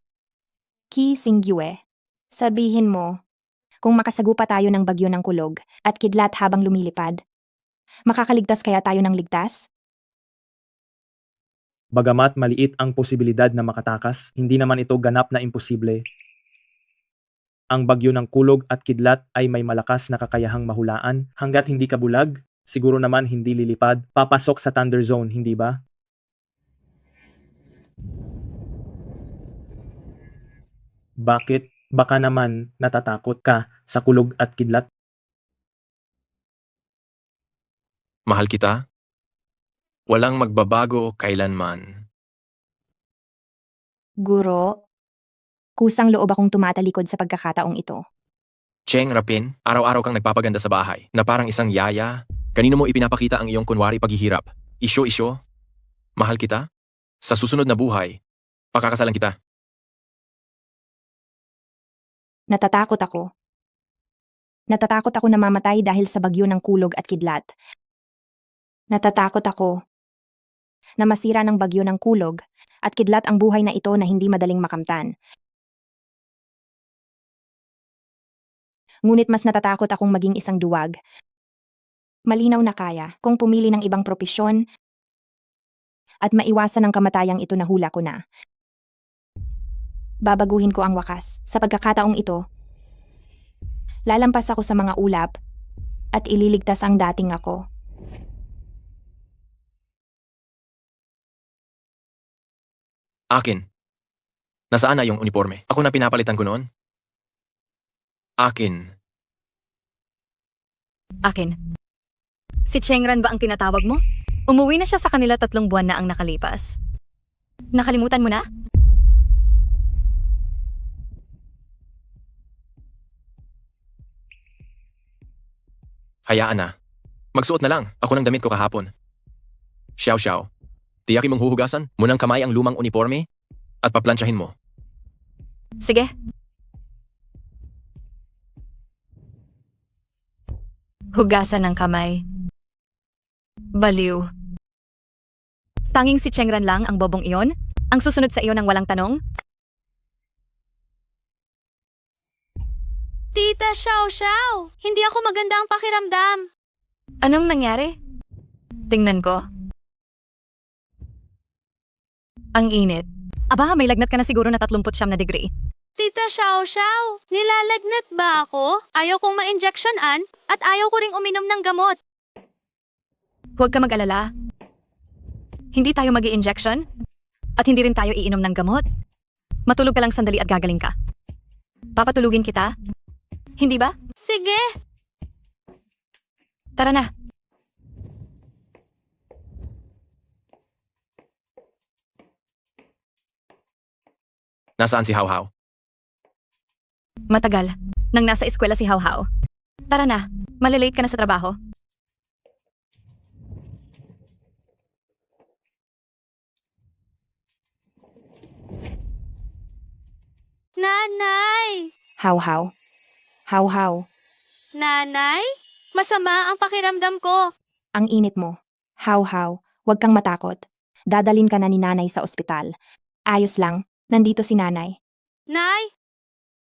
Ki Singyue. Sabihin mo, kung makasagupa tayo ng bagyo ng kulog at kidlat habang lumilipad, makakaligtas kaya tayo ng ligtas?
Bagamat maliit ang posibilidad na makatakas, hindi naman ito ganap na imposible. Ang bagyo ng kulog at kidlat ay may malakas na kakayahang mahulaan. Hanggat hindi ka bulag, siguro naman hindi lilipad, papasok sa thunder zone, hindi ba? Bakit? Baka naman natatakot ka sa kulog at kidlat?
Mahal kita? Walang magbabago kailanman.
Guro, kusang loob akong tumatalikod sa pagkakataong ito.
Cheng Rapin, araw-araw kang nagpapaganda sa bahay na parang isang yaya. Kanino mo ipinapakita ang iyong kunwari paghihirap? Isyo-isyo? Mahal kita? Sa susunod na buhay, pakakasalan kita.
Natatakot ako. Natatakot ako na mamatay dahil sa bagyo ng kulog at kidlat. Natatakot ako na masira ng bagyo ng kulog at kidlat ang buhay na ito na hindi madaling makamtan. Ngunit mas natatakot akong maging isang duwag. Malinaw na kaya kung pumili ng ibang propesyon at maiwasan ang kamatayang ito na hula ko na. Babaguhin ko ang wakas. Sa pagkakataong ito, lalampas ako sa mga ulap at ililigtas ang dating ako.
Akin. Nasaan na yung uniforme? Ako na pinapalitan ko noon? Akin.
Akin. Si Chengran ba ang tinatawag mo? Umuwi na siya sa kanila 3 buwan na ang nakalipas. Nakalimutan mo na?
Hayaan na. Magsuot na lang. Ako ng damit ko kahapon. Xiao. Tiyakin mong huhugasan mo ng kamay ang lumang uniforme at paplansyahin mo.
Sige. Hugasan ng kamay. Baliw. Tanging si Chengran lang ang bobong iyon? Ang susunod sa iyo ng walang tanong?
Tita Xiao, hindi ako maganda ang pakiramdam.
Anong nangyari? Tingnan ko. Ang init. Aba, may lagnat ka na siguro na 39 na degree.
Tita Xiao, nilalagnat ba ako? Ayaw kong ma-injectionan at ayaw ko ring uminom ng gamot.
Huwag ka mag-alala. Hindi tayo mag-i-injection at hindi rin tayo iinom ng gamot. Matulog ka lang sandali at gagaling ka. Papatulugin kita? Hindi ba?
Sige,
Tara na.
Nasaan si Hao?
Matagal. Nang nasa eskwela si Hao. Tara na. Malilate ka na sa trabaho.
Nanay!
How.
Nanay? Masama ang pakiramdam ko.
Ang init mo. How, huwag kang matakot. Dadalin ka na ni nanay sa ospital. Ayos lang, nandito si nanay.
Nay!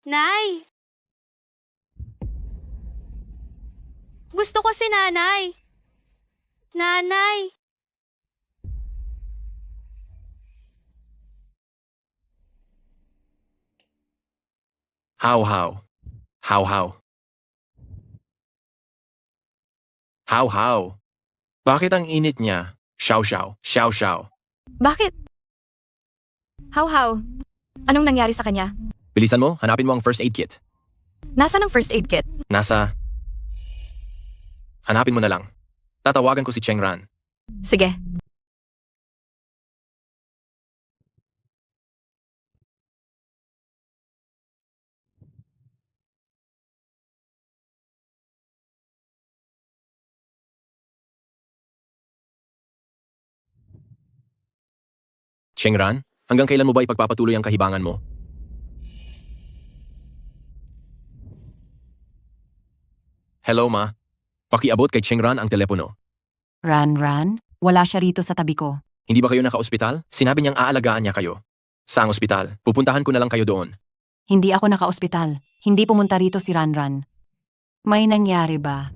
Nay! Gusto ko si nanay. Nanay!
Hao. How? Bakit ang init niya? Xiao.
Bakit? How? Anong nangyari sa kanya?
Bilisan mo, hanapin mo ang first aid kit.
Nasaan ang first aid kit?
Nasa... Hanapin mo na lang. Tatawagan ko si Cheng Ran.
Sige.
Cheng Ran, hanggang kailan mo ba ipagpapatuloy ang kahibangan mo? Hello, ma. Pakiabot kay Cheng Ran ang telepono.
Ran, wala siya rito sa tabi ko.
Hindi ba kayo naka-ospital? Sinabi niyang aalagaan niya kayo. Saang ospital? Pupuntahan ko na lang kayo doon.
Hindi ako naka-ospital. Hindi pumunta rito si Ran. May nangyari ba?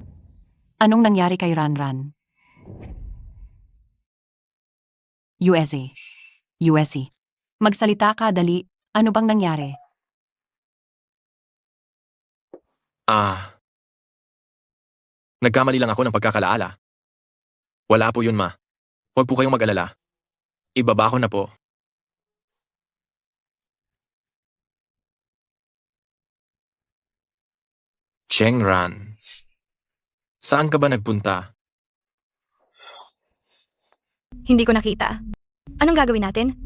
Anong nangyari kay Ran? USA. Magsalita ka, dali. Ano bang nangyari?
Nagkamali lang ako ng pagkakalaala. Wala po yun, ma. Huwag po kayong mag-alala. Ibaba ko na po. Cheng Ran. Saan ka ba nagpunta?
Hindi ko nakita. Anong gagawin natin?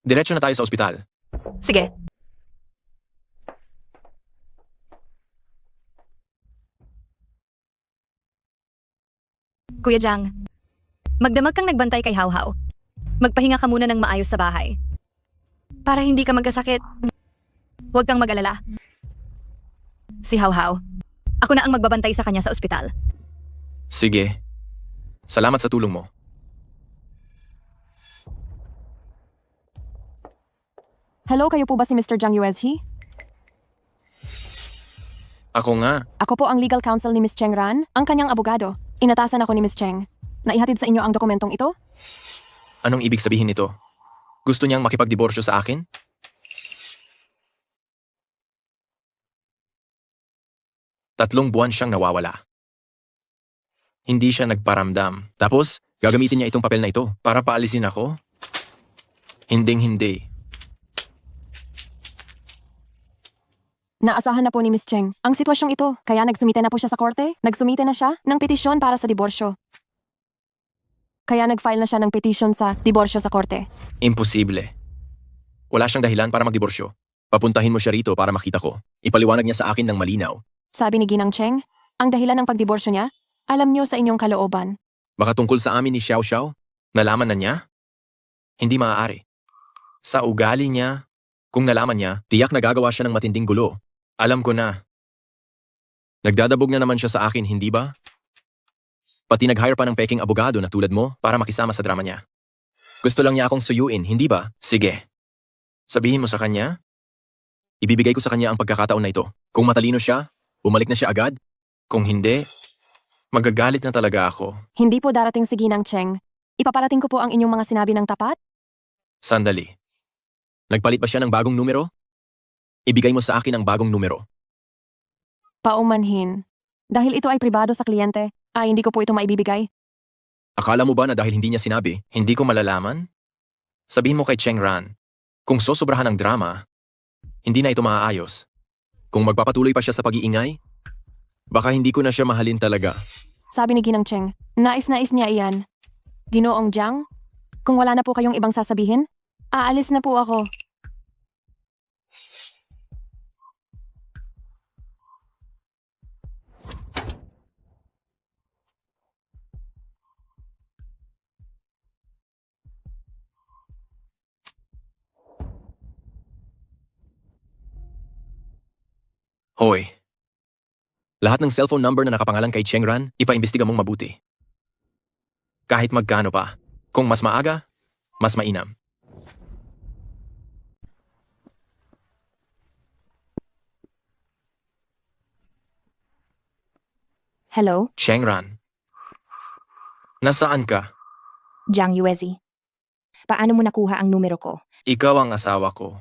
Diretso na tayo sa ospital.
Sige. Kuya Jang, magdamag kang nagbantay kay Hawhaw. Magpahinga ka muna ng maayos sa bahay. Para hindi ka magkasakit. Huwag kang mag-alala. Si Hawhaw, ako na ang magbabantay sa kanya sa ospital.
Sige. Salamat sa tulong mo.
Hello, kayo po ba si Mr. Zhang Yuezhi?
Ako nga.
Ako po ang legal counsel ni Miss Cheng Ran, ang kanyang abogado. Inatasan ako ni Miss Cheng. Naihatid sa inyo ang dokumentong ito?
Anong ibig sabihin nito? Gusto niyang makipagdiborsyo sa akin? Tatlong buwan siyang nawawala. Hindi siya nagparamdam. Tapos, gagamitin niya itong papel na ito para paalisin ako? Hinding-hindi.
Naasahan na po ni Miss Cheng ang sitwasyong ito, kaya nagsumite na po siya sa korte. Nagsumite na siya ng petisyon para sa diborsyo. Kaya nag-file na siya ng petisyon sa diborsyo sa korte.
Imposible. Wala siyang dahilan para magdiborsyo. Papuntahin mo siya rito para makita ko. Ipaliwanag niya sa akin ng malinaw.
Sabi ni Ginang Cheng, ang dahilan ng pagdiborsyo niya, alam niyo sa inyong kalooban.
Baka tungkol sa amin ni Xiao, nalaman na niya? Hindi maaari. Sa ugali niya, kung nalaman niya, tiyak nagagawa siya ng matinding gulo. Alam ko na. Nagdadabog na naman siya sa akin, hindi ba? Pati nag-hire pa ng peking abogado na tulad mo para makisama sa drama niya. Gusto lang niya akong suyuin, hindi ba? Sige. Sabihin mo sa kanya. Ibibigay ko sa kanya ang pagkakataon na ito. Kung matalino siya, bumalik na siya agad. Kung hindi, magagalit na talaga ako.
Hindi po darating si Ginang Cheng. Ipaparating ko po ang inyong mga sinabi ng tapat?
Sandali. Nagpalit ba siya ng bagong numero? Ibigay mo sa akin ang bagong numero.
Paumanhin. Dahil ito ay pribado sa kliyente, hindi ko po ito maibibigay.
Akala mo ba na dahil hindi niya sinabi, hindi ko malalaman? Sabihin mo kay Cheng Ran, kung sosobrahan ang drama, hindi na ito maaayos. Kung magpapatuloy pa siya sa pag-iingay, baka hindi ko na siya mahalin talaga.
Sabi ni Ginang Cheng, nais-nais niya iyan. Ginoong Jiang, kung wala na po kayong ibang sasabihin, aalis na po ako.
Hoy. Lahat ng cellphone number na nakapangalan kay Cheng Ran, ipaimbestiga mong mabuti. Kahit magkano pa. Kung mas maaga, mas mainam.
Hello,
Cheng Ran. Nasaan ka?
Zhang Yuezhi. Paano mo nakuha ang numero ko?
Ikaw ang asawa ko.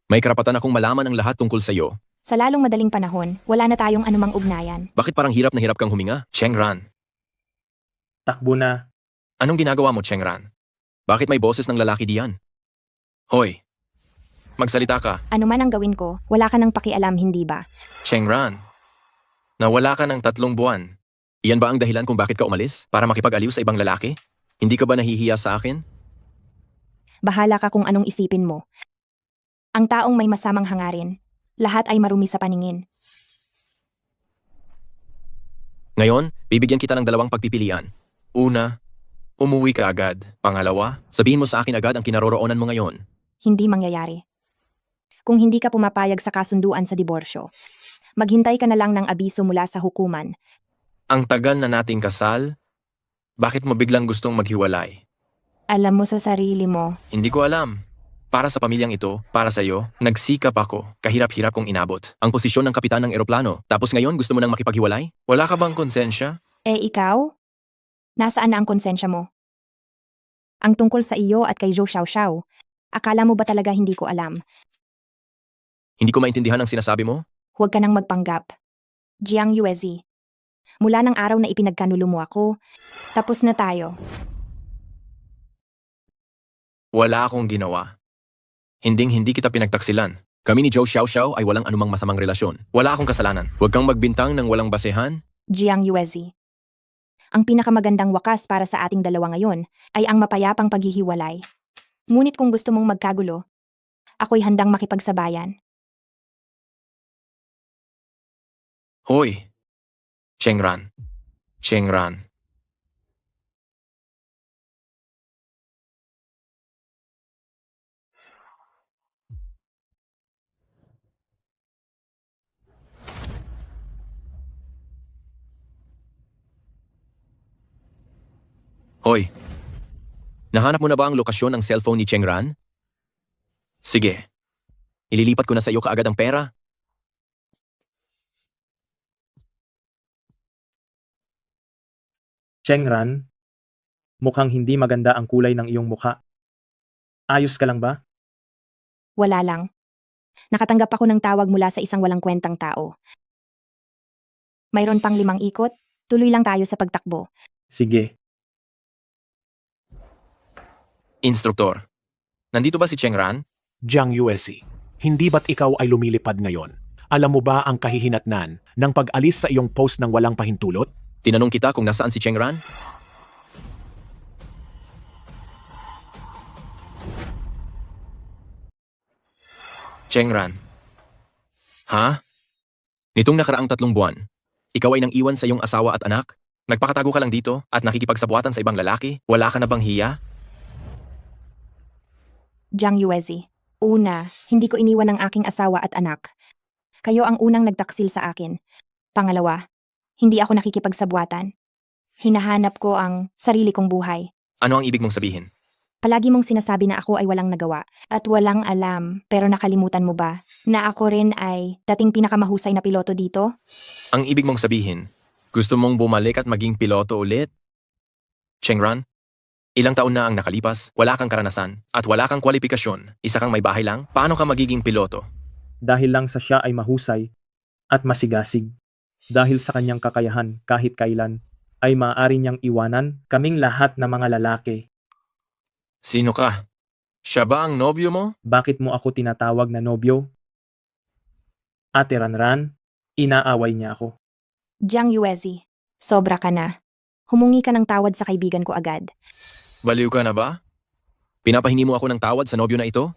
May karapatan akong malaman ang lahat tungkol sa'yo.
Sa lalong madaling panahon, wala na tayong anumang ugnayan.
Bakit parang hirap na hirap kang huminga? Chengran,
Takbo na.
anong ginagawa mo, Chengran? Bakit may boses ng lalaki diyan? Hoy, magsalita ka,
Ano man ang gawin ko, wala ka nang pakialam, hindi ba?
Chengran. Nawala ka ng 3 buwan. Iyan ba ang dahilan kung bakit ka umalis? Para makipag-aliw sa ibang lalaki? Hindi ka ba nahihiya sa akin?
Bahala ka kung anong isipin mo. Ang taong may masamang hangarin, lahat ay marumi sa paningin.
Ngayon, bibigyan kita ng 2 pagpipilian. Una, umuwi ka agad. Pangalawa, sabihin mo sa akin agad ang kinaroroonan mo ngayon.
Hindi mangyayari. Kung hindi ka pumapayag sa kasunduan sa diborsyo, maghintay ka na lang ng abiso mula sa hukuman.
Ang tagal na nating kasal, bakit mo biglang gustong maghiwalay?
Alam mo sa sarili mo,
Hindi ko alam. Para sa pamilyang ito, para sa iyo, nagsikap ako. Kahirap-hirap kong inabot. Ang posisyon ng kapitan ng eroplano. Tapos ngayon gusto mo nang makipaghiwalay? Wala ka bang konsensya?
ikaw? Nasaan na ang konsensya mo? Ang tungkol sa iyo at kay Zhou Xiaoxiao, akala mo ba talaga hindi ko alam?
Hindi ko maintindihan ang sinasabi mo?
Huwag ka nang magpanggap. Jiang Yuezi, mula ng araw na ipinagkanulo mo ako, tapos na tayo.
Wala akong ginawa. Hinding-hindi kita pinagtaksilan. Kami ni Zhou Xiaoxiao ay walang anumang masamang relasyon. Wala akong kasalanan. Huwag kang magbintang ng walang basehan.
Jiang Yuezi, ang pinakamagandang wakas para sa ating dalawa ngayon ay ang mapayapang paghihiwalay. Ngunit kung gusto mong magkagulo, ako'y handang makipagsabayan.
Hoy! Chengran. Chengran. Hoy! Nahanap mo na ba ang lokasyon ng cellphone ni Chengran? Sige. Ililipat ko na sa iyo kaagad ang pera.
Chengran, mukhang hindi maganda ang kulay ng iyong mukha. Ayos ka lang ba?
Wala lang. Nakatanggap ako ng tawag mula sa isang walang kwentang tao. Mayroon pang 5 ikot, tuloy lang tayo sa pagtakbo.
Sige.
Instruktor. Nandito ba si Chengran?
Jiang Yuezi, hindi ba't ikaw ay lumilipad ngayon? Alam mo ba ang kahihinatnan ng pag-alis sa iyong post ng walang pahintulot?
Tinanong kita kung nasaan si Chengran? Chengran. Ha? Nitong nakaraang 3 buwan, ikaw ay nang iwan sa iyong asawa at anak? Nagpakatago ka lang dito at nakikipagsabwatan sa ibang lalaki? Wala ka na bang hiya?
Jiang Yuezi, una, hindi ko iniwan ang aking asawa at anak. Kayo ang unang nagtaksil sa akin. Pangalawa, hindi ako nakikipagsabwatan. Hinahanap ko ang sarili kong buhay.
Ano ang ibig mong sabihin?
Palagi mong sinasabi na ako ay walang nagawa at walang alam, pero nakalimutan mo ba na ako rin ay dating pinakamahusay na piloto dito?
Ang ibig mong sabihin, gusto mong bumalik at maging piloto ulit? Chengran, ilang taon na ang nakalipas, wala kang karanasan, at wala kang kwalifikasyon, isa kang may bahay lang, paano ka magiging piloto?
Dahil lang sa siya ay mahusay at masigasig. Dahil sa kanyang kakayahan kahit kailan, ay maaari niyang iwanan kaming lahat na mga lalaki.
Sino ka? Siya ba ang nobyo mo?
Bakit mo ako tinatawag na nobyo? Ate Ranran, inaaway niya ako.
Jiang Yuezi, sobra ka na. Humungi ka ng tawad sa kaibigan ko agad.
Baliw ka na ba? Pinapahingi mo ako ng tawad sa nobyo na ito?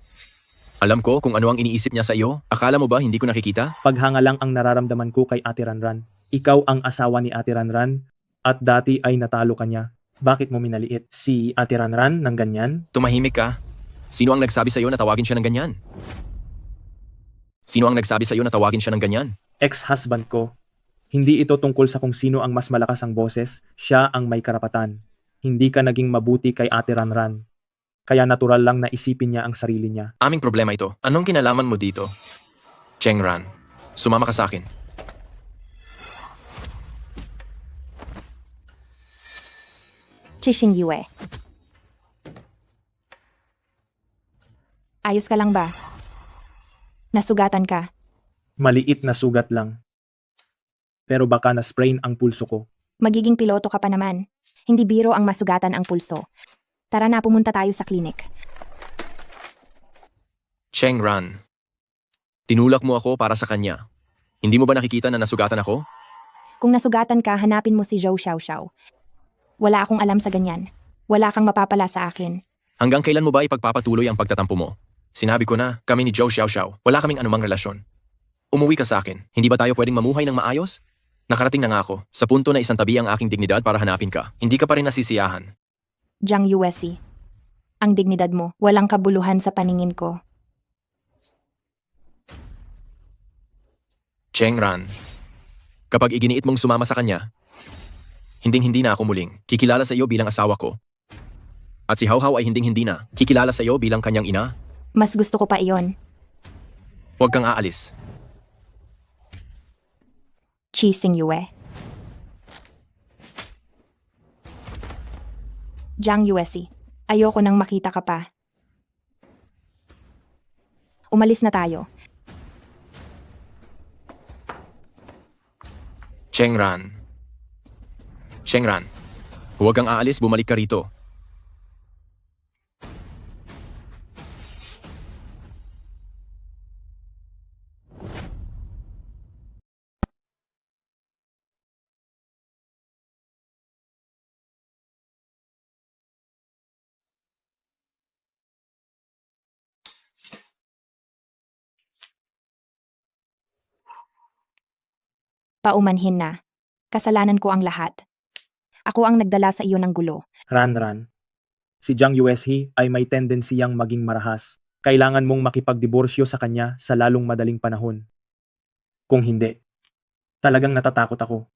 Alam ko kung ano ang iniisip niya sa iyo. Akala mo ba hindi ko nakikita?
Paghanga lang ang nararamdaman ko kay Ate Ranran. Ikaw ang asawa ni Ate Ranran at dati ay natalo ka niya. Bakit mo minaliit si Ate Ranran ng ganyan?
Tumahimik ka. Sino ang nagsabi sa iyo na tawagin siya ng ganyan? Sino ang nagsabi sa iyo na tawagin siya ng ganyan?
Ex-husband ko. Hindi ito tungkol sa kung sino ang mas malakas ang boses, siya ang may karapatan. Hindi ka naging mabuti kay Ate Ranran. Kaya natural lang na isipin niya ang sarili niya.
Aming problema ito. Anong kinalaman mo dito? Chengran, sumama ka sa akin.
Chixing Yue. Ayos ka lang ba? Nasugatan ka.
Maliit na sugat lang. Pero baka na-sprain ang pulso ko.
Magiging piloto ka pa naman. Hindi biro ang masugatan ang pulso. Tara na, pumunta tayo sa klinik.
Cheng Ran. Tinulak mo ako para sa kanya. Hindi mo ba nakikita na nasugatan ako?
Kung nasugatan ka, hanapin mo si Zhou Xiaoxiao. Wala akong alam sa ganyan. Wala kang mapapala sa akin.
Hanggang kailan mo ba ipagpapatuloy ang pagtatampo mo? Sinabi ko na, kami ni Zhou Xiaoxiao, wala kaming anumang relasyon. Umuwi ka sa akin. Hindi ba tayo pwedeng mamuhay ng maayos? Nakarating na nga ako, sa punto na isang tabi ang aking dignidad para hanapin ka. Hindi ka pa rin nasisiyahan.
Jiang Yuesi. Ang dignidad mo, walang kabuluhan sa paningin ko.
Cheng Ran. Kapag iginiit mong sumama sa kanya, hinding-hindi na ako muling kikilala sa iyo bilang asawa ko. At si Hao Hao ay hinding-hindi na kikilala sa iyo bilang kanyang ina.
Mas gusto ko pa iyon.
Huwag kang aalis.
Chi Sing Yue. Jiang Yuesi. Ayoko nang makita ka pa. Umalis na tayo.
Cheng Ran. Cheng Ran. Huwag kang aalis, bumalik ka rito.
Paumanhin na. Kasalanan ko ang lahat. Ako ang nagdala sa iyo ng gulo.
Ran. Si Jiang Yueshi ay may tendensiyang maging marahas. Kailangan mong makipagdiborsyo sa kanya sa lalong madaling panahon. Kung hindi, talagang natatakot ako.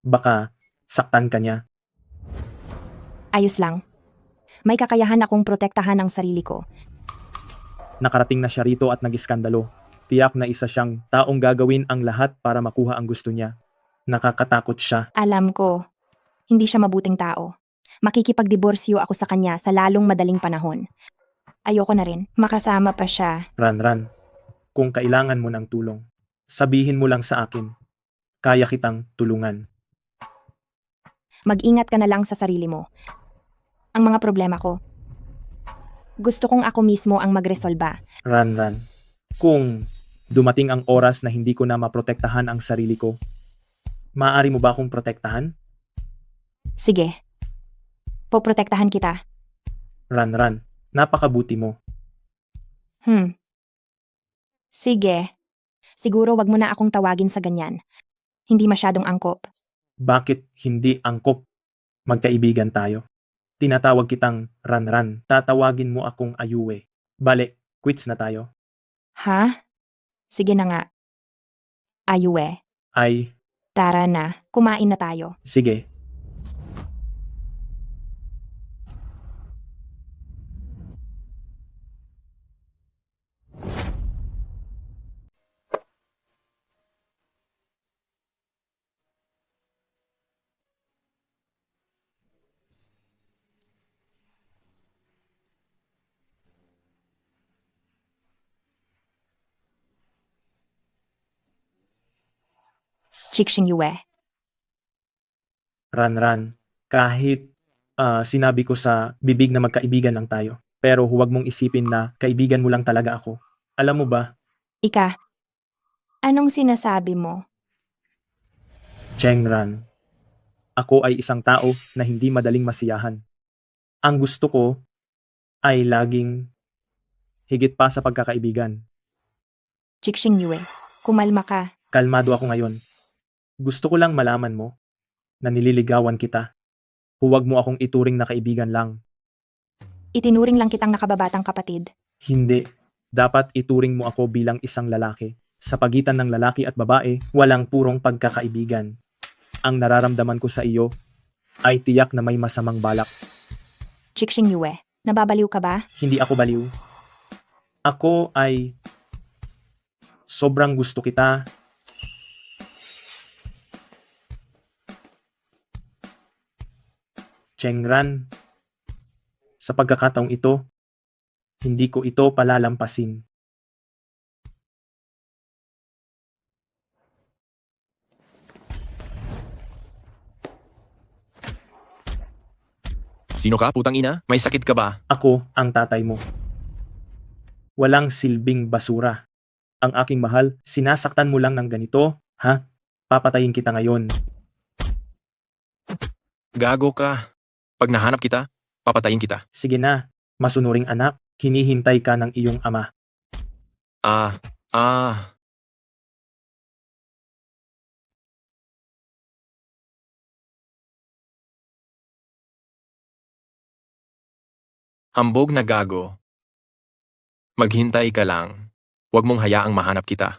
Baka saktan ka niya.
Ayos lang. May kakayahan akong protektahan ang sarili ko.
Nakarating na siya rito at nag-iskandalo. Tiyak na isa siyang taong gagawin ang lahat para makuha ang gusto niya. Nakakatakot siya.
Alam ko, hindi siya mabuting tao. Makikipagdiborsyo ako sa kanya sa lalong madaling panahon. Ayoko na rin, makasama pa siya.
Ran. Kung kailangan mo ng tulong, sabihin mo lang sa akin. Kaya kitang tulungan.
Mag-ingat ka na lang sa sarili mo. Ang mga problema ko, gusto kong ako mismo ang magresolba.
Ran. Kung dumating ang oras na hindi ko na maprotektahan ang sarili ko, maaari mo ba akong protektahan?
Sige. Poprotektahan kita.
Ran. Napakabuti mo.
Sige. Siguro wag mo na akong tawagin sa ganyan. Hindi masyadong angkop.
Bakit hindi angkop? Magkaibigan tayo. Tinatawag kitang Ran. Tatawagin mo akong Ayue. Bale, quits na tayo.
Ha? Sige na nga. Ayue.
Ay,
Tara na. Kumain na tayo.
sige.
Chixing Yue.
Ran. Kahit sinabi ko sa bibig na magkaibigan lang tayo, pero huwag mong isipin na kaibigan mo lang talaga ako. Alam mo ba,
Ika. Anong sinasabi mo?
Cheng Ran, ako ay isang tao na hindi madaling masiyahan. Ang gusto ko ay laging higit pa sa pagkakaibigan.
Chixing Yue. Kumalma ka.
Kalmado ako ngayon. Gusto ko lang malaman mo na nililigawan kita. Huwag mo akong ituring na kaibigan lang.
Itinuring lang kitang nakababatang kapatid.
Hindi. Dapat ituring mo ako bilang isang lalaki. Sa pagitan ng lalaki at babae, walang purong pagkakaibigan. Ang nararamdaman ko sa iyo ay tiyak na may masamang balak.
Chixing Yue. Nababaliw ka ba?
Hindi ako baliw. Ako ay sobrang gusto kita. Cheng Ran, sa pagkakataong ito, hindi ko ito palalampasin.
Sino ka, putang ina? May sakit ka ba?
Ako ang tatay mo. Walang silbing basura. Ang aking mahal, sinasaktan mo lang ng ganito, ha? Papatayin kita ngayon.
Gago ka. Pag nahanap kita, papatayin kita.
Sige na, masunuring anak, hinihintay ka ng iyong ama.
Ah. Hambog na gago. Maghintay ka lang. Huwag mong hayaang mahanap kita.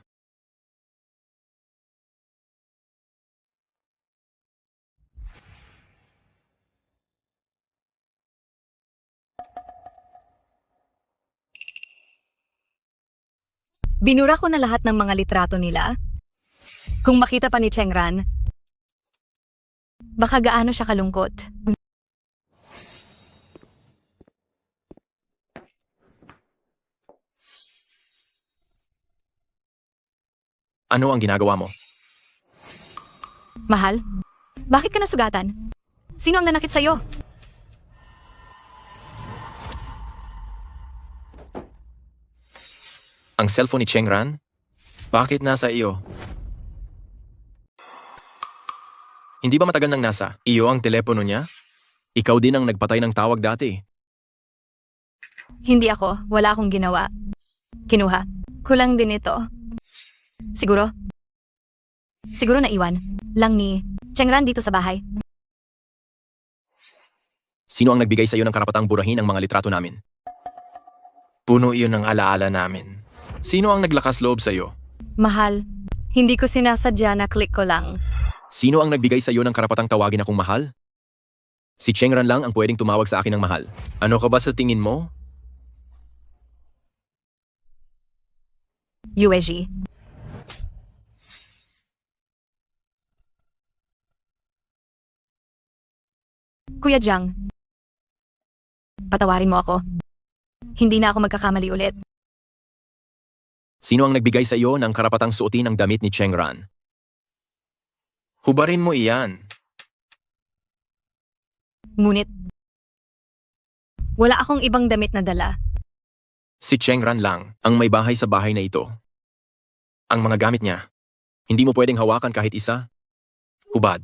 Binura ko na lahat ng mga litrato nila. Kung makita pa ni Chengran, baka gaano siya kalungkot.
Ano ang ginagawa mo?
Mahal, bakit ka nasugatan? Sino ang nanakit sa'yo?
Ang cellphone ni Chengran? Bakit nasa iyo? Hindi ba matagal nang nasa iyo ang telepono niya? Ikaw din ang nagpatay ng tawag dati.
Hindi ako, wala akong ginawa. Kinuha. Kulang din ito. Siguro naiwan lang ni Chengran dito sa bahay.
Sino ang nagbigay sa iyo ng karapatang burahin ang mga litrato namin? Puno iyon ng alaala namin. Sino ang naglakas loob sa iyo?
Mahal, hindi ko sinasadya na click ko lang.
Sino ang nagbigay sa iyo ng karapatang tawagin akong mahal? Si Chengran lang ang pwedeng tumawag sa akin ng mahal. Ano ka ba sa tingin mo?
USG. Kuya Jiang, patawarin mo ako. Hindi na ako magkakamali ulit.
Sino ang nagbigay sa iyo ng karapatang suotin ang damit ni Chengran? Hubarin mo iyan.
Ngunit, wala akong ibang damit na dala.
Si Chengran lang ang may bahay sa bahay na ito. Ang mga gamit niya, hindi mo pwedeng hawakan kahit isa. Hubad.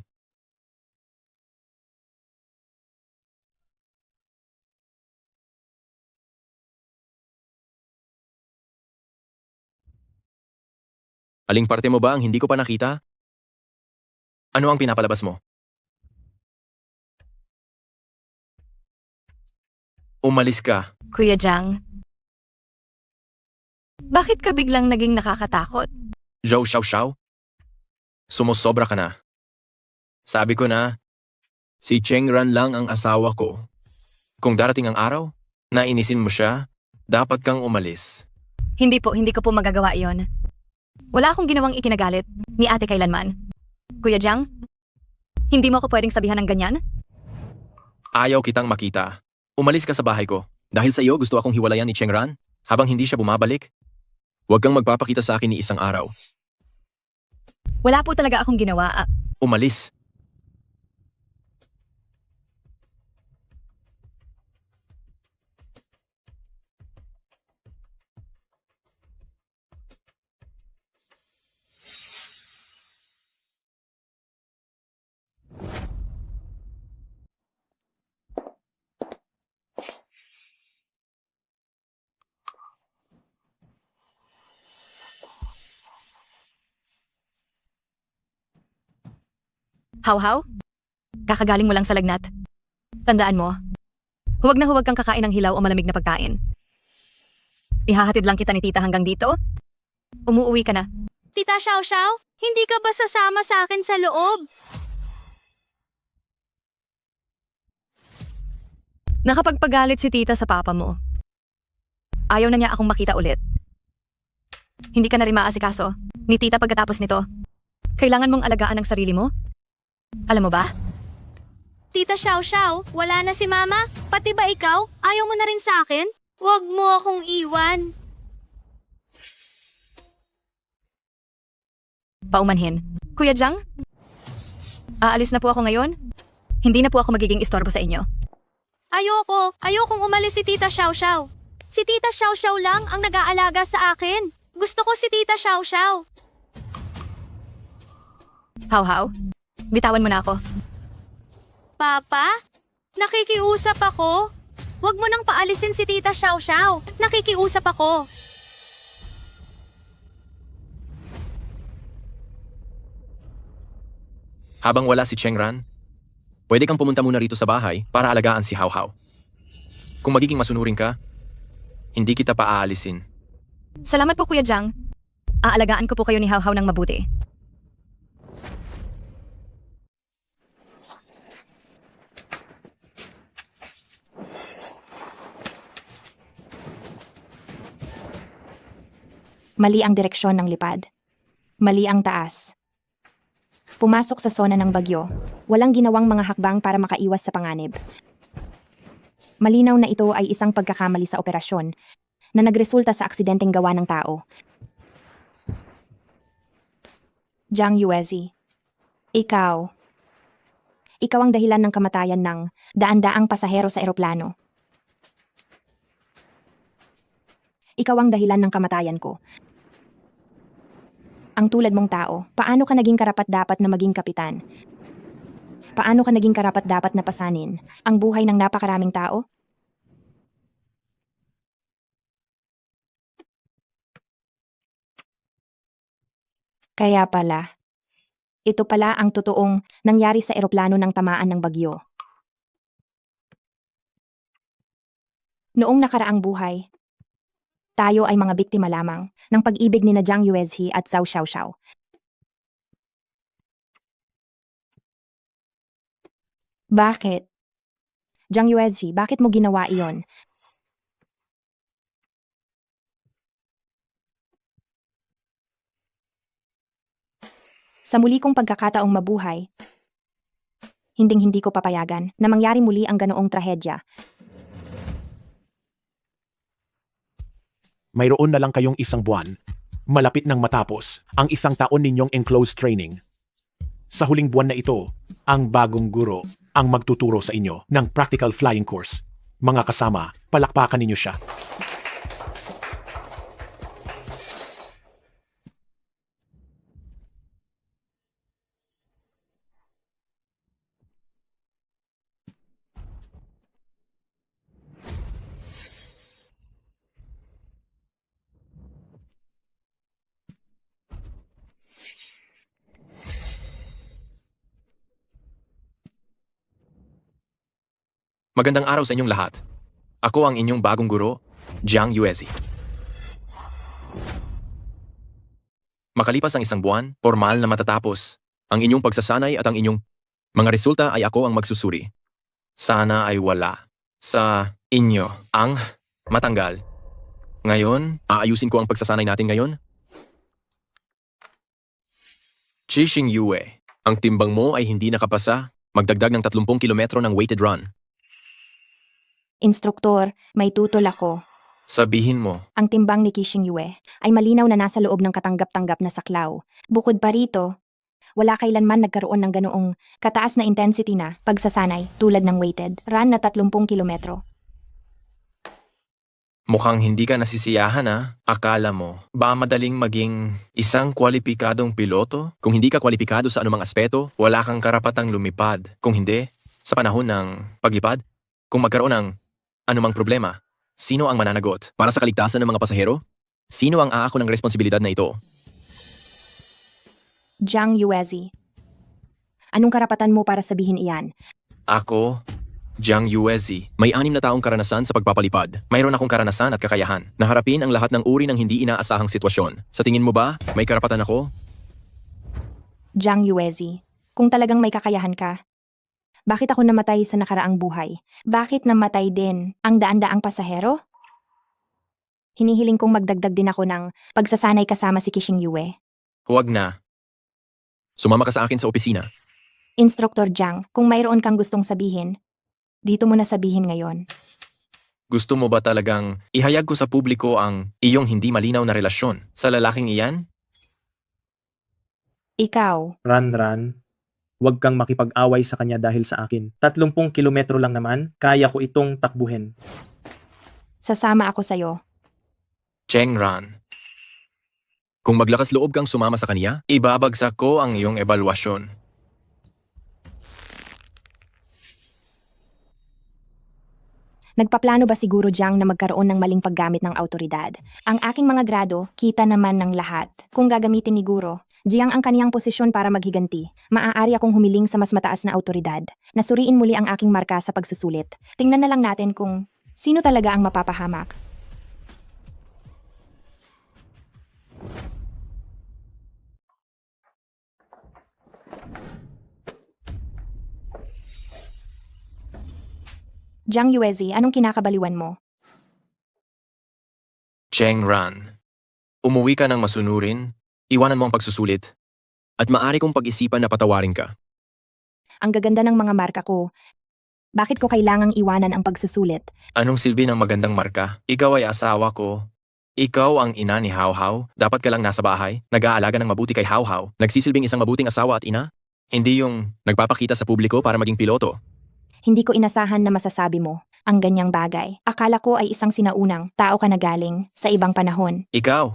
Aling parte mo ba ang hindi ko pa nakita? Ano ang pinapalabas mo? Umalis ka.
Kuya Jiang, bakit ka biglang naging nakakatakot?
Zhou Xiao Xiao? Sumusobra ka na. Sabi ko na, si Chengran lang ang asawa ko. Kung darating ang araw, nainisin mo siya, dapat kang umalis.
Hindi ko po magagawa iyon. Wala akong ginawang ikinagalit ni ate kailanman. Kuya Jiang, hindi mo ako pwedeng sabihan ng ganyan?
Ayaw kitang makita. Umalis ka sa bahay ko. Dahil sa iyo gusto akong hiwalayan ni Chengran habang hindi siya bumabalik. Huwag kang magpapakita sa akin ni isang araw.
Wala po talaga akong ginawa.
Umalis.
How? Kakagaling mo lang sa lagnat. Tandaan mo, huwag na huwag kang kakain ng hilaw o malamig na pagkain. Ihahatid lang kita ni tita hanggang dito. Umuuwi ka na.
Tita Xiao Xiao, hindi ka ba sasama sa akin sa loob?
Nakapagpagalit si tita sa papa mo. Ayaw na niya akong makita ulit. Hindi ka na rin maasikaso ni tita pagkatapos nito. Kailangan mong alagaan ang sarili mo. Alam mo ba?
Tita Xiao Xiao, wala na si Mama? Pati ba ikaw? Ayaw mo na rin sa akin? Huwag mo akong iwan.
Paumanhin. Kuya Jiang? Aalis na po ako ngayon. Hindi na po ako magiging istorbo sa inyo.
Ayokong umalis si Tita Xiao Xiao. Si Tita Xiao Xiao lang ang nag-aalaga sa akin. Gusto ko si Tita Xiao Xiao.
How? Bitawan mo na ako.
Papa? Nakikiusap ako. Huwag mo nang paalisin si Tita Xiao Xiao. Nakikiusap ako.
Habang wala si Chengran, pwede kang pumunta muna rito sa bahay para alagaan si Hao Hao. Kung magiging masunurin ka, hindi kita paaalisin.
Salamat po Kuya Jiang. Aalagaan ko po kayo ni How ng mabuti.
Mali ang direksyon ng lipad. Mali ang taas. Pumasok sa zona ng bagyo. Walang ginawang mga hakbang para makaiwas sa panganib. Malinaw na ito ay isang pagkakamali sa operasyon na nagresulta sa aksidenteng gawa ng tao. Jiang Yuezi, ikaw ang dahilan ng kamatayan ng daan-daang pasahero sa eroplano. Ikaw ang dahilan ng kamatayan ko. Ang tulad mong tao, paano ka naging karapat-dapat na maging kapitan? Paano ka naging karapat-dapat na pasanin ang buhay ng napakaraming tao? Kaya pala, ito pala ang totoong nangyari sa eroplano ng tamaan ng bagyo. Noong nakaraang buhay, tayo ay mga biktima lamang ng pag-ibig ni na Jiang Yuezhi at Zhao Xiaoxiao. Bakit? Jiang Yuezhi, bakit mo ginawa iyon? Sa muli kong pagkakataong mabuhay, hinding-hindi ko papayagan na mangyari muli ang ganoong trahedya.
Mayroon na lang kayong isang buwan. Malapit nang matapos ang isang taon ninyong enclosed training. Sa huling buwan na ito, ang bagong guro ang magtuturo sa inyo ng practical flying course. Mga kasama, palakpakan ninyo siya.
Magandang araw sa inyong lahat. Ako ang inyong bagong guro, Jiang Yuezi. Makalipas ang isang buwan, formal na matatapos ang inyong pagsasanay at ang inyong mga resulta ay ako ang magsusuri. Sana ay wala sa inyo ang matanggal. Ngayon, aayusin ko ang pagsasanay natin ngayon. Chixing Yue, ang timbang mo ay hindi nakapasa. Magdagdag ng 30 kilometro ng weighted run.
Instruktor, may tutol ako.
Sabihin mo,
Ang timbang ni Qixing Yue ay malinaw na nasa loob ng katanggap-tanggap na saklaw. Bukod pa rito, wala kailanman nagkaroon ng ganoong kataas na intensity na pagsasanay tulad ng weighted run na 30 kilometro.
mukhang hindi ka nasisiyahan ha. Akala mo, ba madaling maging isang kwalipikadong piloto? Kung hindi ka kwalipikado sa anumang aspeto, wala kang karapatang lumipad. Kung hindi, sa panahon ng paglipad, kung magkaroon ng anumang problema, sino ang mananagot? Para sa kaligtasan ng mga pasahero? Sino ang aako ng responsibilidad na ito?
Jiang Yuezi, anong karapatan mo para sabihin iyan?
Ako, Jiang Yuezi, may 6 na taong karanasan sa pagpapalipad. Mayroon akong karanasan at kakayahan na harapin ang lahat ng uri ng hindi inaasahang sitwasyon. Sa tingin mo ba, may karapatan ako?
Jiang Yuezi, kung talagang may kakayahan ka, bakit ako namatay sa nakaraang buhay? Bakit namatay din ang daan-daang pasahero? Hinihiling kong magdagdag din ako ng pagsasanay kasama si Qixing Yue.
Huwag na. Sumama ka sa akin sa opisina.
Instruktor Jiang, kung mayroon kang gustong sabihin, dito mo na sabihin ngayon.
Gusto mo ba talagang ihayag ko sa publiko ang iyong hindi malinaw na relasyon sa lalaking iyan?
Ikaw,
Ran, Huwag kang makipag-away sa kanya dahil sa akin. 30 kilometro lang naman, kaya ko itong takbuhin.
Sasama ako sa'yo.
Chengran. Kung maglakas loob kang sumama sa kanya, ibabagsak ko ang iyong ebalwasyon.
Nagpaplano ba siguro Jiang na magkaroon ng maling paggamit ng autoridad? Ang aking mga grado, kita naman ng lahat. Kung gagamitin ni Guro, Jiang ang kaniyang posisyon para maghiganti. Maaari akong humiling sa mas mataas na autoridad. Nasuriin muli ang aking marka sa pagsusulit. Tingnan na lang natin kung sino talaga ang mapapahamak. Jiang Yuezi, anong kinakabaliwan mo?
Chengran. Umuwi ka ng masunurin, iwanan mo ang pagsusulit, at maaari kong pag-isipan na patawarin ka.
Ang gaganda ng mga marka ko. Bakit ko kailangang iwanan ang pagsusulit?
Anong silbi ng magandang marka? Ikaw ay asawa ko. Ikaw ang ina ni Hao Hao. Dapat ka lang nasa bahay, nag-aalaga ng mabuti kay Hao Hao. Nagsisilbing isang mabuting asawa at ina? Hindi yung nagpapakita sa publiko para maging piloto.
Hindi ko inasahan na masasabi mo ang ganyang bagay. Akala ko ay isang sinaunang tao ka na galing sa ibang panahon.
Ikaw.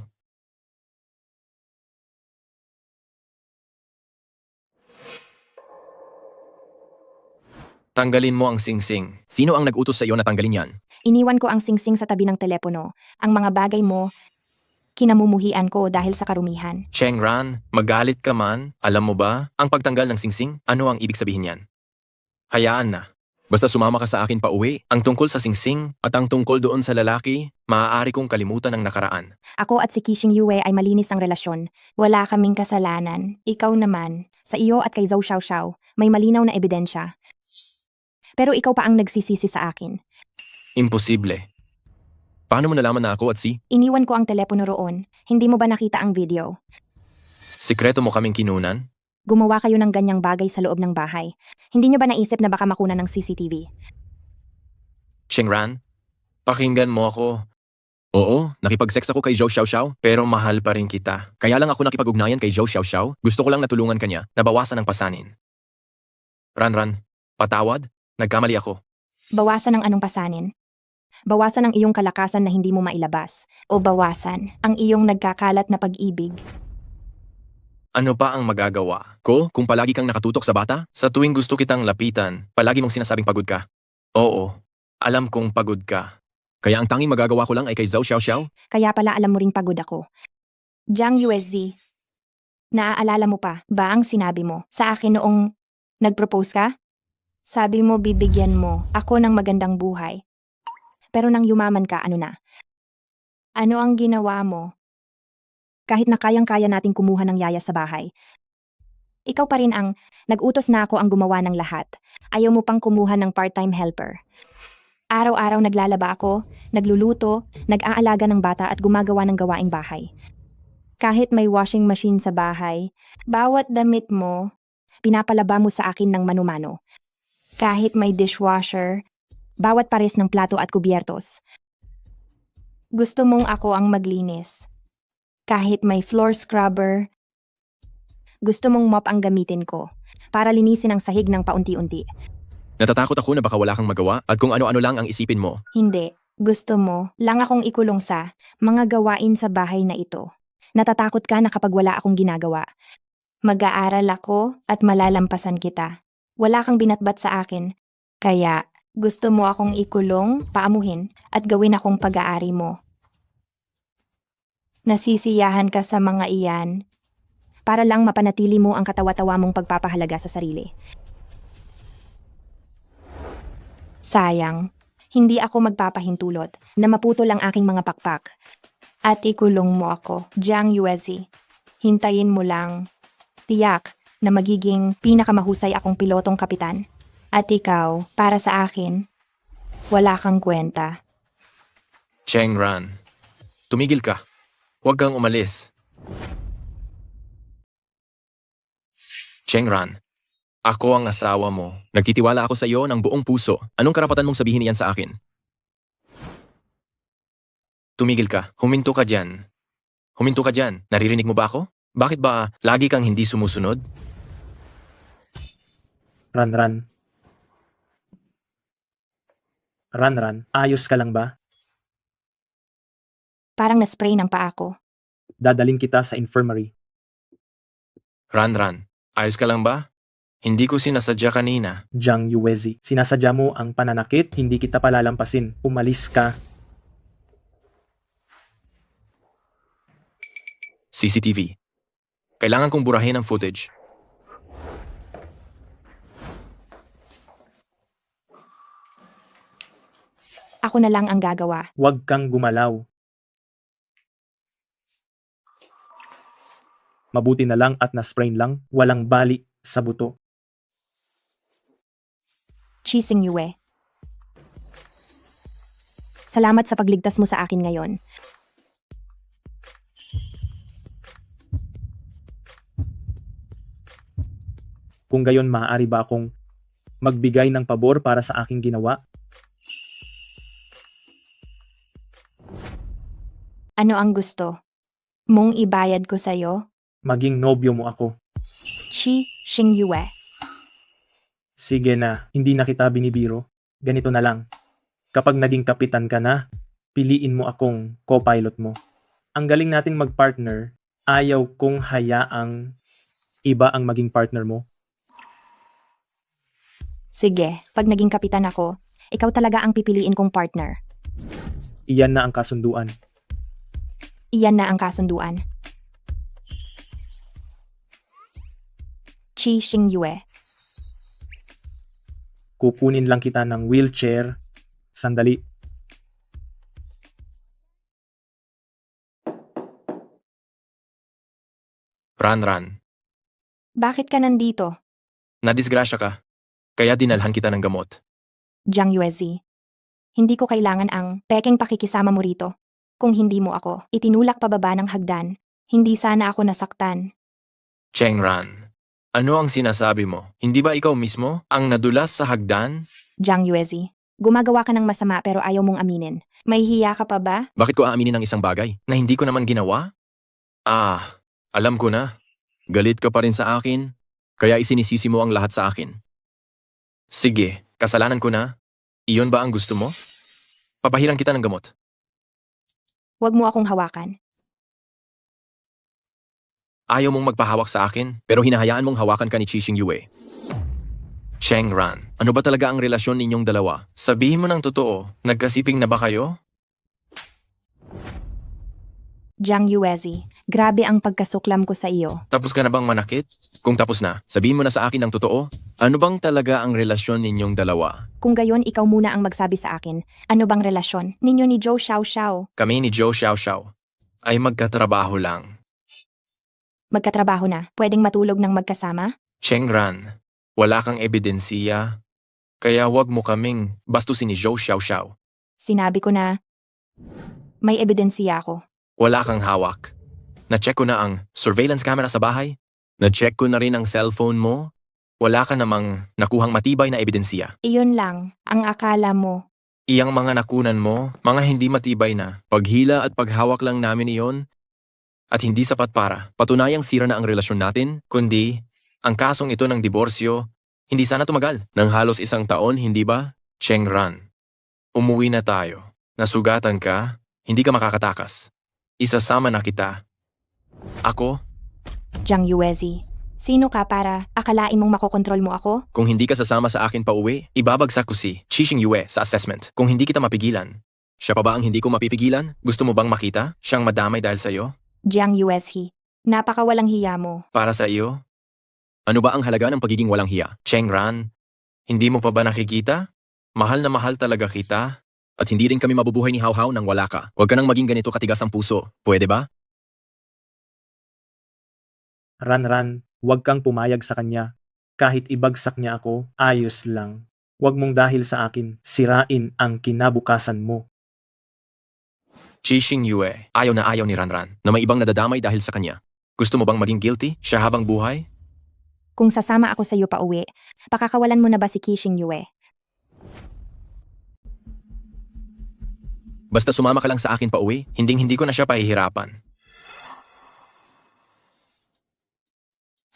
Tanggalin mo ang singsing. Sino ang nag-utos sa iyo na tanggalin yan?
Iniwan ko ang singsing sa tabi ng telepono. Ang mga bagay mo, kinamumuhian ko dahil sa karumihan.
Chengran, magalit ka man. Alam mo ba, ang pagtanggal ng singsing, ano ang ibig sabihin yan? Hayaan na. Basta sumama ka sa akin pa uwi, ang tungkol sa singsing at ang tungkol doon sa lalaki, maaari kong kalimutan ang nakaraan.
Ako at si Kishing Yue ay malinis ang relasyon. Wala kaming kasalanan. Ikaw naman, sa iyo at kay Zhou Xiaoxiao, may malinaw na ebidensya. Pero ikaw pa ang nagsisisi sa akin.
Imposible. Paano mo nalaman na ako at si?
Iniwan ko ang telepono roon. Hindi mo ba nakita ang video?
Sikreto mo kaming kinunan?
Gumawa kayo ng ganyang bagay sa loob ng bahay. Hindi nyo ba naisip na baka makuna ng CCTV?
Chengran, pakinggan mo ako. Oo, nakipag-sex ako kay Zhou Xiaoxiao, pero mahal pa rin kita. Kaya lang ako nakipag-ugnayan kay Zhou Xiaoxiao, gusto ko lang natulungan kanya, nabawasan ang pasanin. Ranran, patawad, nagkamali ako.
Bawasan ang anong pasanin? Bawasan ang iyong kalakasan na hindi mo mailabas. O bawasan ang iyong nagkakalat na pag-ibig.
Ano pa ang magagawa ko kung palagi kang nakatutok sa bata? Sa tuwing gusto kitang lapitan, palagi mong sinasabing pagod ka. Oo, alam kong pagod ka. Kaya ang tanging magagawa ko lang ay kay Zhou Xiaoxiao?
Kaya pala alam mo ring pagod ako. Jiang Yuezi, naaalala mo pa ba ang sinabi mo sa akin noong nag-propose ka? Sabi mo bibigyan mo ako ng magandang buhay. Pero nang yumaman ka, ano na? Ano ang ginawa mo? Kahit na kayang-kaya nating kumuha ng yaya sa bahay. Ikaw pa rin ang nag-utos na ako ang gumawa ng lahat. Ayaw mo pang kumuha ng part-time helper. Araw-araw naglalaba ako, nagluluto, nag-aalaga ng bata at gumagawa ng gawaing bahay. Kahit may washing machine sa bahay, bawat damit mo, pinapalaba mo sa akin ng mano-mano. Kahit may dishwasher, bawat pares ng plato at kubyertos. Gusto mong ako ang maglinis. Kahit may floor scrubber, gusto mong mop ang gamitin ko para linisin ang sahig ng paunti-unti.
Natatakot ako na baka wala kang magawa at kung ano-ano lang ang isipin mo.
Hindi. Gusto mo lang akong ikulong sa mga gawain sa bahay na ito. Natatakot ka na kapag wala akong ginagawa. Mag-aaral ako at malalampasan kita. Wala kang binatbat sa akin. Kaya gusto mo akong ikulong, paamuhin at gawin akong pag-aari mo. Nasisiyahan ka sa mga iyan para lang mapanatili mo ang katawa-tawa mong pagpapahalaga sa sarili. Sayang, hindi ako magpapahintulot na maputol ang aking mga pakpak at ikulong mo ako, Jiang Yuezi. Hintayin mo lang. Tiyak na magiging pinakamahusay akong pilotong kapitan. At ikaw, para sa akin, wala kang kwenta.
Chengran, tumigil ka. Huwag kang umalis. Chengran, ako ang asawa mo. Nagtitiwala ako sa iyo ng buong puso. Anong karapatan mong sabihin niyan sa akin? Tumigil ka. Huminto ka dyan. Huminto ka dyan. Naririnig mo ba ako? Bakit ba lagi kang hindi sumusunod?
Ranran. Ranran, ayos ka lang ba?
Parang na-spray ng paa ko.
Dadalin kita sa infirmary.
Ranran, ayos ka lang ba? Hindi ko sinasadya kanina.
Jiang Yuezi, sinasadya mo ang pananakit, hindi kita palalampasin. Umalis ka.
CCTV. Kailangan kong burahin ang footage.
Ako na lang ang gagawa.
Huwag kang gumalaw. Mabuti na lang at na-sprain lang, walang bali sa buto.
Chising Yue. Salamat sa pagligtas mo sa akin ngayon.
Kung gayon maaari ba akong magbigay ng pabor para sa aking ginawa?
Ano ang gusto? Mong ibayad ko sa'yo?
Maging nobyo mo ako.
Chi Xing Yue.
Sige na, hindi na kita binibiro. Ganito na lang. Kapag naging kapitan ka na, piliin mo akong co-pilot mo. Ang galing nating mag-partner, ayaw kong hayaang iba ang maging partner mo.
Sige, pag naging kapitan ako, ikaw talaga ang pipiliin kong partner.
Iyan na ang kasunduan.
Iyan na ang kasunduan. Chi Xing Yue.
Kukunin lang kita ng wheelchair. Sandali.
Ranran,
Bakit ka nandito?
nadisgrasya ka. Kaya dinalhan kita ng gamot.
Jiang Yuezi. Hindi ko kailangan ang pekeng pakikisama mo rito. Kung hindi mo ako itinulak pababa ng hagdan, hindi sana ako nasaktan.
Chengran, ano ang sinasabi mo? Hindi ba ikaw mismo ang nadulas sa hagdan?
Jiang Yuezi. Gumagawa ka ng masama pero ayaw mong aminin. May hiya ka pa ba?
Bakit ko aaminin ng isang bagay na hindi ko naman ginawa? Alam ko na. Galit ka pa rin sa akin, kaya isinisisi mo ang lahat sa akin. Sige, kasalanan ko na. Iyon ba ang gusto mo? Papahiran kita ng gamot.
Huwag mo akong hawakan.
Ayaw mong magpahawak sa akin, pero hinahayaan mong hawakan ka ni Chixing Yue. Chengran, ano ba talaga ang relasyon ninyong dalawa? Sabihin mo ng totoo, nagkasiping na ba kayo?
Jiang Yuezi. Grabe ang pagkasuklam ko sa iyo.
Tapos ka na bang manakit? Kung tapos na, sabihin mo na sa akin ng totoo. Ano bang talaga ang relasyon ninyong dalawa?
Kung gayon, ikaw muna ang magsabi sa akin. Ano bang relasyon ninyo ni Zhou Xiaoxiao?
Kami ni Zhou Xiaoxiao ay magkatrabaho lang.
Magkatrabaho na. Pwedeng matulog ng magkasama?
Chengran, wala kang ebidensiya. Kaya wag mo kaming bastusin ni Zhou Xiaoxiao.
Sinabi ko na may ebidensya ako.
Wala kang hawak. Na-check ko na ang surveillance camera sa bahay. Na-check ko na rin ang cellphone mo. Wala ka namang nakuhang matibay na ebidensya.
Iyon lang ang akala mo.
Iyang mga nakunan mo, mga hindi matibay na. Paghila at paghawak lang namin iyon. At hindi sapat para patunayang sira na ang relasyon natin, kundi ang kasong ito ng diborsyo, hindi sana tumagal. Nang halos 1 taon, hindi ba? Chengran, umuwi na tayo. Nasugatan ka, hindi ka makakatakas. Isasama na kita. Ako,
Jiang Yuezi. Sino ka para akalain mong makokontrol mo ako?
kung hindi ka sasama sa akin pa uwi, ibabagsak ko si Chixing Yue sa assessment. Kung hindi kita mapigilan, siya pa ba ang hindi ko mapipigilan? Gusto mo bang makita? Siyang madamay dahil sa'yo?
Jiang Yuezi. Napakawalang hiya mo.
Para sa iyo? Ano ba ang halaga ng pagiging walang hiya? Chengran, hindi mo pa ba nakikita? Mahal na mahal talaga kita. At hindi rin kami mabubuhay ni Hao Hao nang wala ka. Huwag ka nang maging ganito katigas ang puso. Pwede ba?
Ranran, huwag kang pumayag sa kanya. Kahit ibagsak niya ako, ayos lang. Huwag mong dahil sa akin, sirain ang kinabukasan mo.
Chixing Yue, ayaw na ayaw ni Ranran na may ibang nadadamay dahil sa kanya. Gusto mo bang maging guilty siya habang buhay?
Kung sasama ako sa iyo pa uwi, pakakawalan mo na ba si Qixing Yue?
Basta sumama ka lang sa akin pa uwi, hindi ko na siya pahihirapan.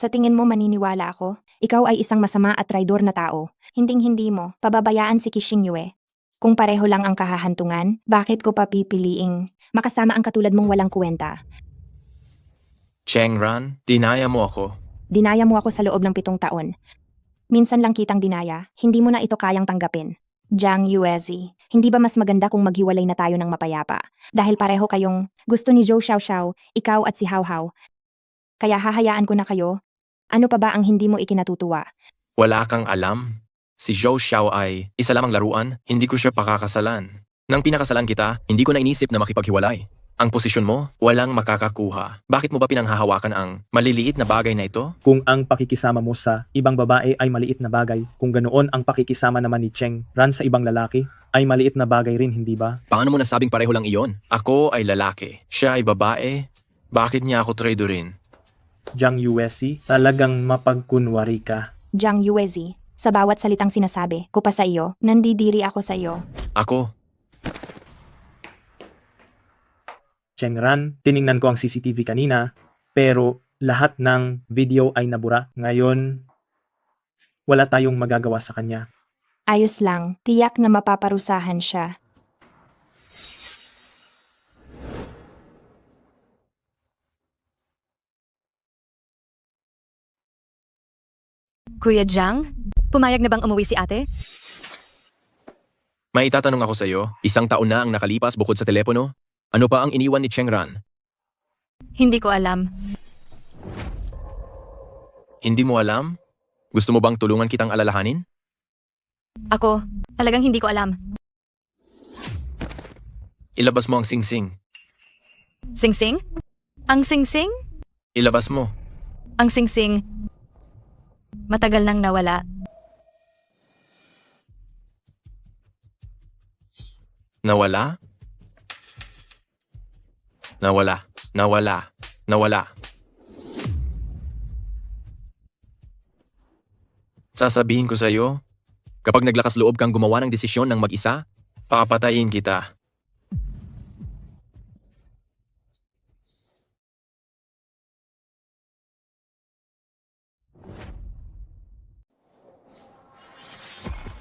Sa tingin mo maniniwala ako? Ikaw ay isang masama at traidor na tao. Hinding-hindi mo pababayaan si Kishing Yue. Kung pareho lang ang kahahantungan, bakit ko pa pipiliing makasama ang katulad mong walang kuwenta?
Cheng Ran, dinaya mo ako.
Dinaya mo ako sa loob ng 7 taon. Minsan lang kitang dinaya, hindi mo na ito kayang tanggapin. Jiang Yuezi, hindi ba mas maganda kung maghiwalay na tayo ng mapayapa? Dahil pareho kayong gusto ni Zhou Xiaoxiao, ikaw at si Hao Hao. Kaya hahayaan ko na kayo. Ano pa ba ang hindi mo ikinatutuwa?
Wala kang alam. Si Zhou Xiao ay isa lamang laruan, hindi ko siya pakakasalan. Nang pinakasalan kita, hindi ko na inisip na makipaghiwalay. Ang posisyon mo, walang makakakuha. Bakit mo ba pinanghahawakan ang maliliit na bagay na ito?
Kung ang pakikisama mo sa ibang babae ay maliit na bagay, kung ganoon ang pakikisama naman ni Cheng Ran sa ibang lalaki, ay maliit na bagay rin, hindi ba?
Paano mo nasabing pareho lang iyon? Ako ay lalaki, siya ay babae. Bakit niya ako traidorin?
Jiang Yuesi, talagang mapagkunwari ka.
Jiang Yuezi, sa bawat salitang sinasabi ko pa sa iyo, nandidiri ako sa iyo.
Ako,
Cheng Ran, tiningnan ko ang CCTV kanina, pero lahat ng video ay nabura. Ngayon, wala tayong magagawa sa kanya.
Ayos lang, tiyak na mapaparusahan siya.
Kuya Jiang, pumayag na bang umuwi si ate?
may itatanong ako sa iyo. 1 taon na ang nakalipas bukod sa telepono. Ano pa ang iniwan ni Cheng Ran?
Hindi ko alam.
Hindi mo alam? Gusto mo bang tulungan kitang alalahanin?
Ako, talagang hindi ko alam.
Ilabas mo ang singsing.
Singsing? Ang singsing?
Ilabas mo.
Ang singsing. Matagal nang nawala.
Nawala? Nawala. Nawala. Nawala. Sasabihin ko sa iyo, kapag naglakas loob kang gumawa ng desisyon ng mag-isa, papatayin kita.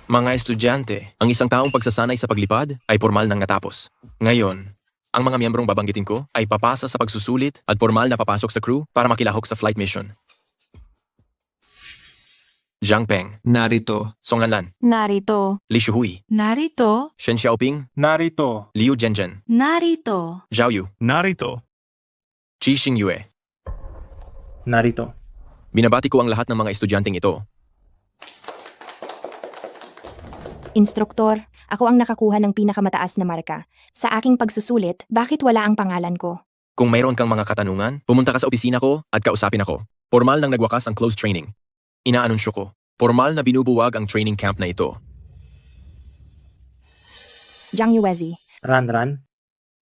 Mga estudyante, ang isang taong pagsasanay sa paglipad ay formal nang natapos. Ngayon, ang mga miyembrong babanggitin ko ay papasa sa pagsusulit at formal na papasok sa crew para makilahok sa flight mission. Zhang Peng,
Narito.
Song Lanlan,
Narito.
Li Shuhui,
Narito.
Shen Xiaoping,
Narito.
Liu Zhenzhen,
Narito.
Zhao Yu,
Narito.
Qi Xingyue.
Narito.
Binabati ko ang lahat ng mga estudyanteng ito.
Instruktor, ako ang nakakuha ng pinakamataas na marka. Sa aking pagsusulit, bakit wala ang pangalan ko?
Kung mayroon kang mga katanungan, pumunta ka sa opisina ko at kausapin ako. Formal nang nagwakas ang closed training. Inaanunsyo ko, formal na binubuwag ang training camp na ito.
Jiang Yuezi,
Ran,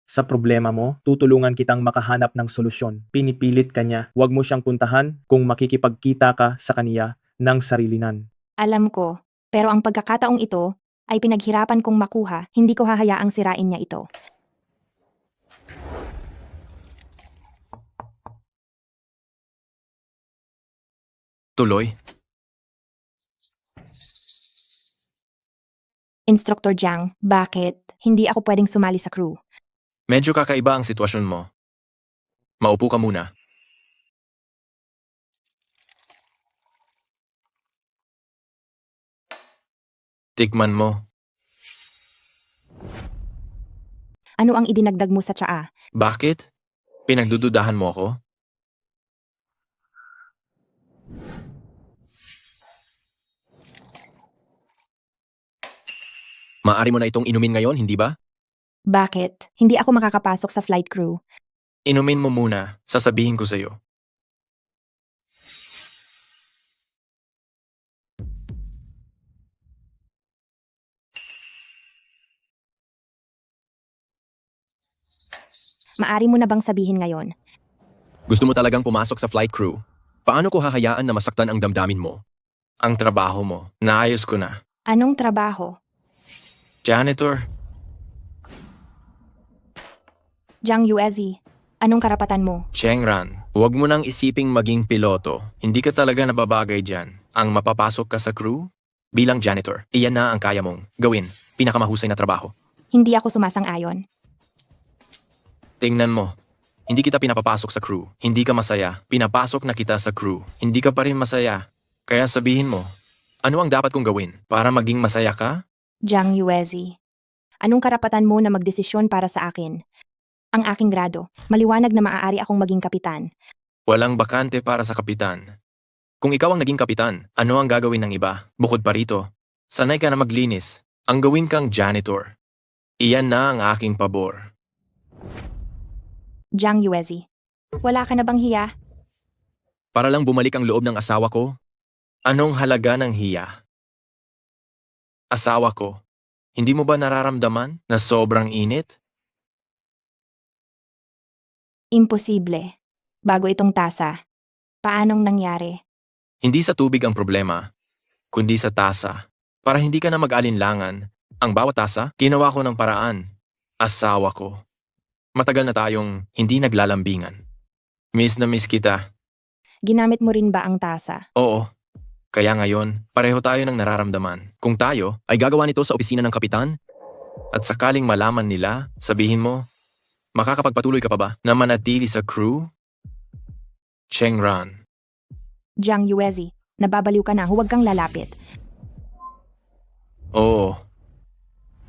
sa problema mo, tutulungan kitang makahanap ng solusyon. Pinipilit ka niya, huwag mo siyang puntahan kung makikipagkita ka sa kaniya ng sarilinan.
alam ko, pero ang pagkakataong ito ay pinaghirapan kong makuha, hindi ko hahayaang sirain niya ito.
Tuloy,
Instruktor Jiang, bakit hindi ako pwedeng sumali sa crew?
medyo kakaiba ang sitwasyon mo. Maupo ka muna. Tikman mo.
Ano ang idinagdag mo sa tsaa?
Bakit? Pinagdududahan mo ako? Maari mo na itong inumin ngayon, hindi ba?
Bakit hindi ako makakapasok sa flight crew?
Inumin mo muna, sasabihin ko sa'yo.
Maari mo na bang sabihin ngayon?
Gusto mo talagang pumasok sa flight crew? Paano ko hahayaan na masaktan ang damdamin mo? Ang trabaho mo, naayos ko na.
Anong trabaho?
Janitor,
Jiang Yuezi, Anong karapatan mo?
Chengran, huwag mo nang isiping maging piloto. Hindi ka talaga nababagay dyan. Ang mapapasok ka sa crew? Bilang janitor, iyan na ang kaya mong gawin. Pinakamahusay na trabaho.
Hindi ako sumasang-ayon.
Tingnan mo. Hindi kita pinapapasok sa crew. Hindi ka masaya. Pinapasok na kita sa crew. Hindi ka pa rin masaya. Kaya sabihin mo, ano ang dapat kong gawin para maging masaya ka?
Jiang Yuezi, anong karapatan mo na magdesisyon para sa akin? Ang aking grado, maliwanag na maaari akong maging kapitan.
Walang bakante para sa kapitan. Kung ikaw ang naging kapitan, ano ang gagawin ng iba? Bukod pa rito, sanay ka na maglinis. Ang gawin kang janitor. Iyan na ang aking pabor.
Jiang Yuezi, wala ka na bang hiya?
Para lang bumalik ang loob ng asawa ko? Anong halaga ng hiya? Asawa ko, hindi mo ba nararamdaman na sobrang init?
Imposible. Bago itong tasa. Paanong nangyari?
Hindi sa tubig ang problema, kundi sa tasa. Para hindi ka na mag-alinlangan, ang bawat tasa, ginawa ko ng paraan. Asawa ko. Matagal na tayong hindi naglalambingan. Miss na miss kita.
Ginamit mo rin ba ang tasa?
Oo. Kaya ngayon, pareho tayo ng nararamdaman. Kung tayo ay gagawa nito sa opisina ng kapitan, at sakaling malaman nila, sabihin mo, makakapagpatuloy ka pa ba na manatili sa crew? Chengran.
Jiang Yuezi, nababaliw ka na, huwag kang lalapit.
Oo.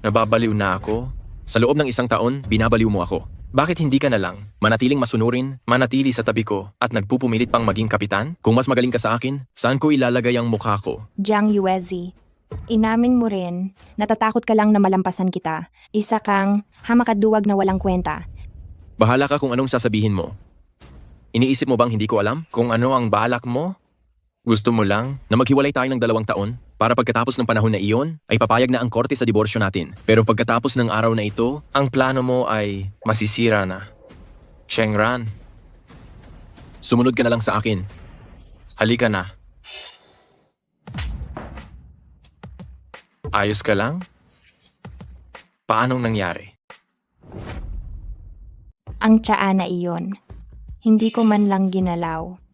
Nababaliw na ako. Sa loob ng 1 taon, binabaliw mo ako. Bakit hindi ka na lang manatiling masunurin, manatili sa tabi ko at nagpupumilit pang maging kapitan? Kung mas magaling ka sa akin, saan ko ilalagay ang mukha ko?
Jiang Yuezi, inamin mo rin, natatakot ka lang na malampasan kita. Isa kang hamakaduwag na walang kwenta.
Bahala ka kung anong sasabihin mo. Iniisip mo bang hindi ko alam kung ano ang balak mo? Gusto mo lang na maghiwalay tayo ng 2 taon para pagkatapos ng panahon na iyon ay papayag na ang korte sa diborsyo natin. Pero pagkatapos ng araw na ito, ang plano mo ay masisira na. Chengran, sumunod ka na lang sa akin. Halika na. Ayos ka lang? Paanong nangyari?
Ang tsaa na iyon. Hindi ko man lang ginalaw.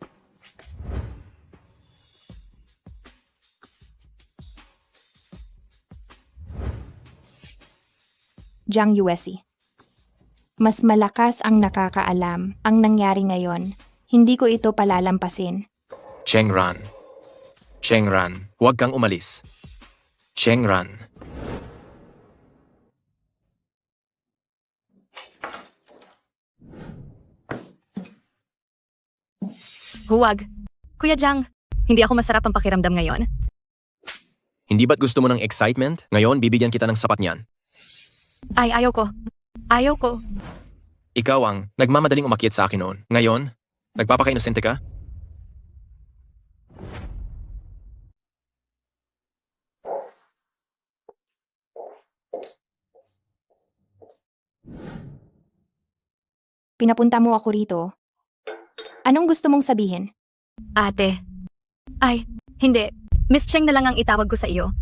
Jiang Yuezi, mas malakas ang nakakaalam ang nangyari ngayon. Hindi ko ito palalampasin.
Chengran. Chengran, huwag kang umalis. Chengran.
Huwag. Kuya Jiang, hindi ako masarap ang pakiramdam ngayon.
Hindi ba't gusto mo ng excitement? Ngayon, bibigyan kita ng sapat niyan.
Ay, ayaw ko. Ayaw ko.
Ikaw ang nagmamadaling umakyat sa akin noon. Ngayon, nagpapaka-inosente ka?
Pinapunta mo ako rito. Anong gusto mong sabihin?
Ate. Ay, hindi. Miss Cheng na lang ang itawag ko sa iyo.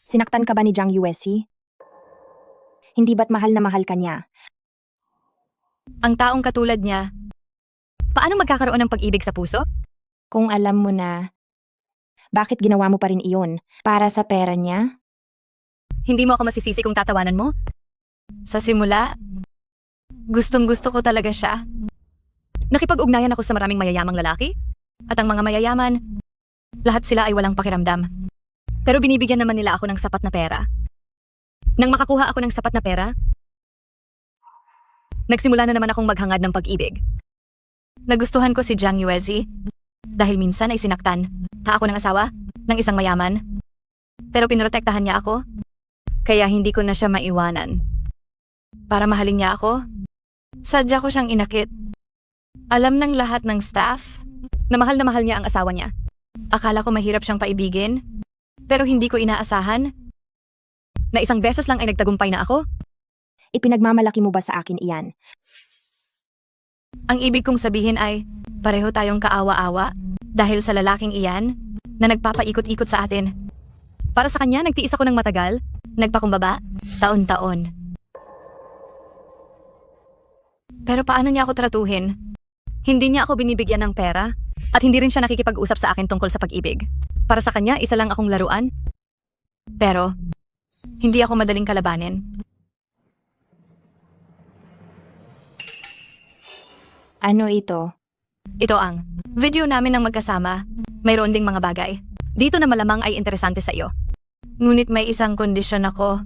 Sinaktan ka ba ni Jiang Yuezi? Hindi ba't mahal na mahal ka niya?
Ang taong katulad niya, paano magkakaroon ng pag-ibig sa puso?
Kung alam mo na, bakit ginawa mo pa rin iyon? Para sa pera niya?
Hindi mo ako masisisi kung tatawanan mo? Sa simula, gustong-gusto ko talaga siya. Nakipag-ugnayan ako sa maraming mayayamang lalaki. At ang mga mayayaman, lahat sila ay walang pakiramdam. Pero binibigyan naman nila ako ng sapat na pera. Nang makakuha ako ng sapat na pera, nagsimula na naman akong maghangad ng pag-ibig. Nagustuhan ko si Jiang Yuezi dahil minsan ay sinaktan. Ako ng asawa ng isang mayaman. Pero pinrotektahan niya ako, kaya hindi ko na siya maiwanan. Para mahalin niya ako, sadya ko siyang inakit. Alam ng lahat ng staff na mahal niya ang asawa niya. Akala ko mahirap siyang paibigin, pero hindi ko inaasahan na isang beses lang ay nagtagumpay na ako.
Ipinagmamalaki mo ba sa akin iyan?
Ang ibig kong sabihin ay pareho tayong kaawa-awa dahil sa lalaking iyan na nagpapaikot-ikot sa atin. Para sa kanya, nagtiis ako ng matagal, nagpakumbaba, taon-taon. Pero paano niya ako tratuhin? Hindi niya ako binibigyan ng pera at hindi rin siya nakikipag-usap sa akin tungkol sa pag-ibig. Para sa kanya, isa lang akong laruan. Pero, hindi ako madaling kalabanin.
Ano ito?
Ito ang video namin ng magkasama. Mayroon ding mga bagay. Dito na malamang ay interesante sa iyo. Ngunit may isang kondisyon ako.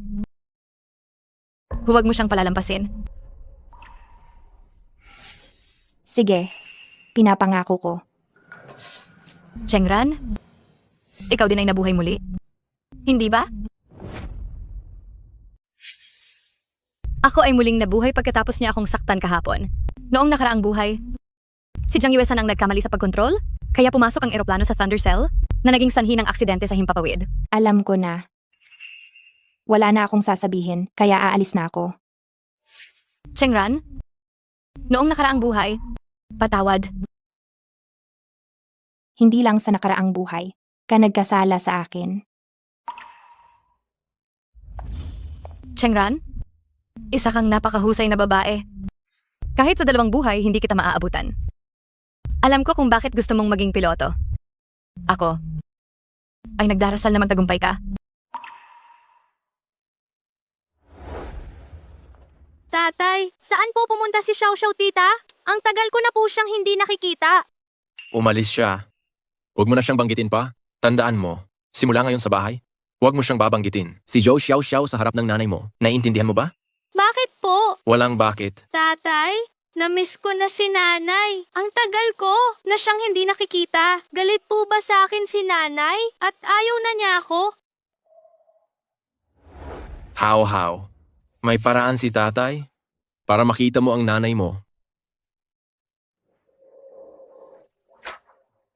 Huwag mo siyang palalampasin.
Sige, pinapangako ko.
Chengran, ikaw din ay nabuhay muli. Hindi ba? Ako ay muling nabuhay pagkatapos niya akong saktan kahapon. Noong nakaraang buhay, si Jiang Yuesan ang nagkamali sa pagkontrol, kaya pumasok ang eroplano sa Thunder Cell na naging sanhi ng aksidente sa Himpapawid.
Alam ko na. Wala na akong sasabihin, kaya aalis na ako.
Chengran, noong nakaraang buhay, patawad.
Hindi lang sa nakaraang buhay, ka nagkasala sa akin.
Chengran, isa kang napakahusay na babae. Kahit sa 2 buhay, hindi kita maaabutan. Alam ko kung bakit gusto mong maging piloto. Ako ay nagdarasal na magtagumpay ka.
Tatay, saan po pumunta si Xiao Xiao, tita? Ang tagal ko na po siyang hindi nakikita.
Umalis siya. Huwag mo na siyang banggitin pa. Tandaan mo, simula ngayon sa bahay, huwag mo siyang babanggitin. Si Zhou Xiao Xiao sa harap ng nanay mo. Naiintindihan mo ba?
Bakit po?
Walang bakit.
Tatay, na-miss ko na si nanay. Ang tagal ko na siyang hindi nakikita. Galit po ba sa akin si nanay? At ayaw na niya ako?
How? May paraan si tatay para makita mo ang nanay mo.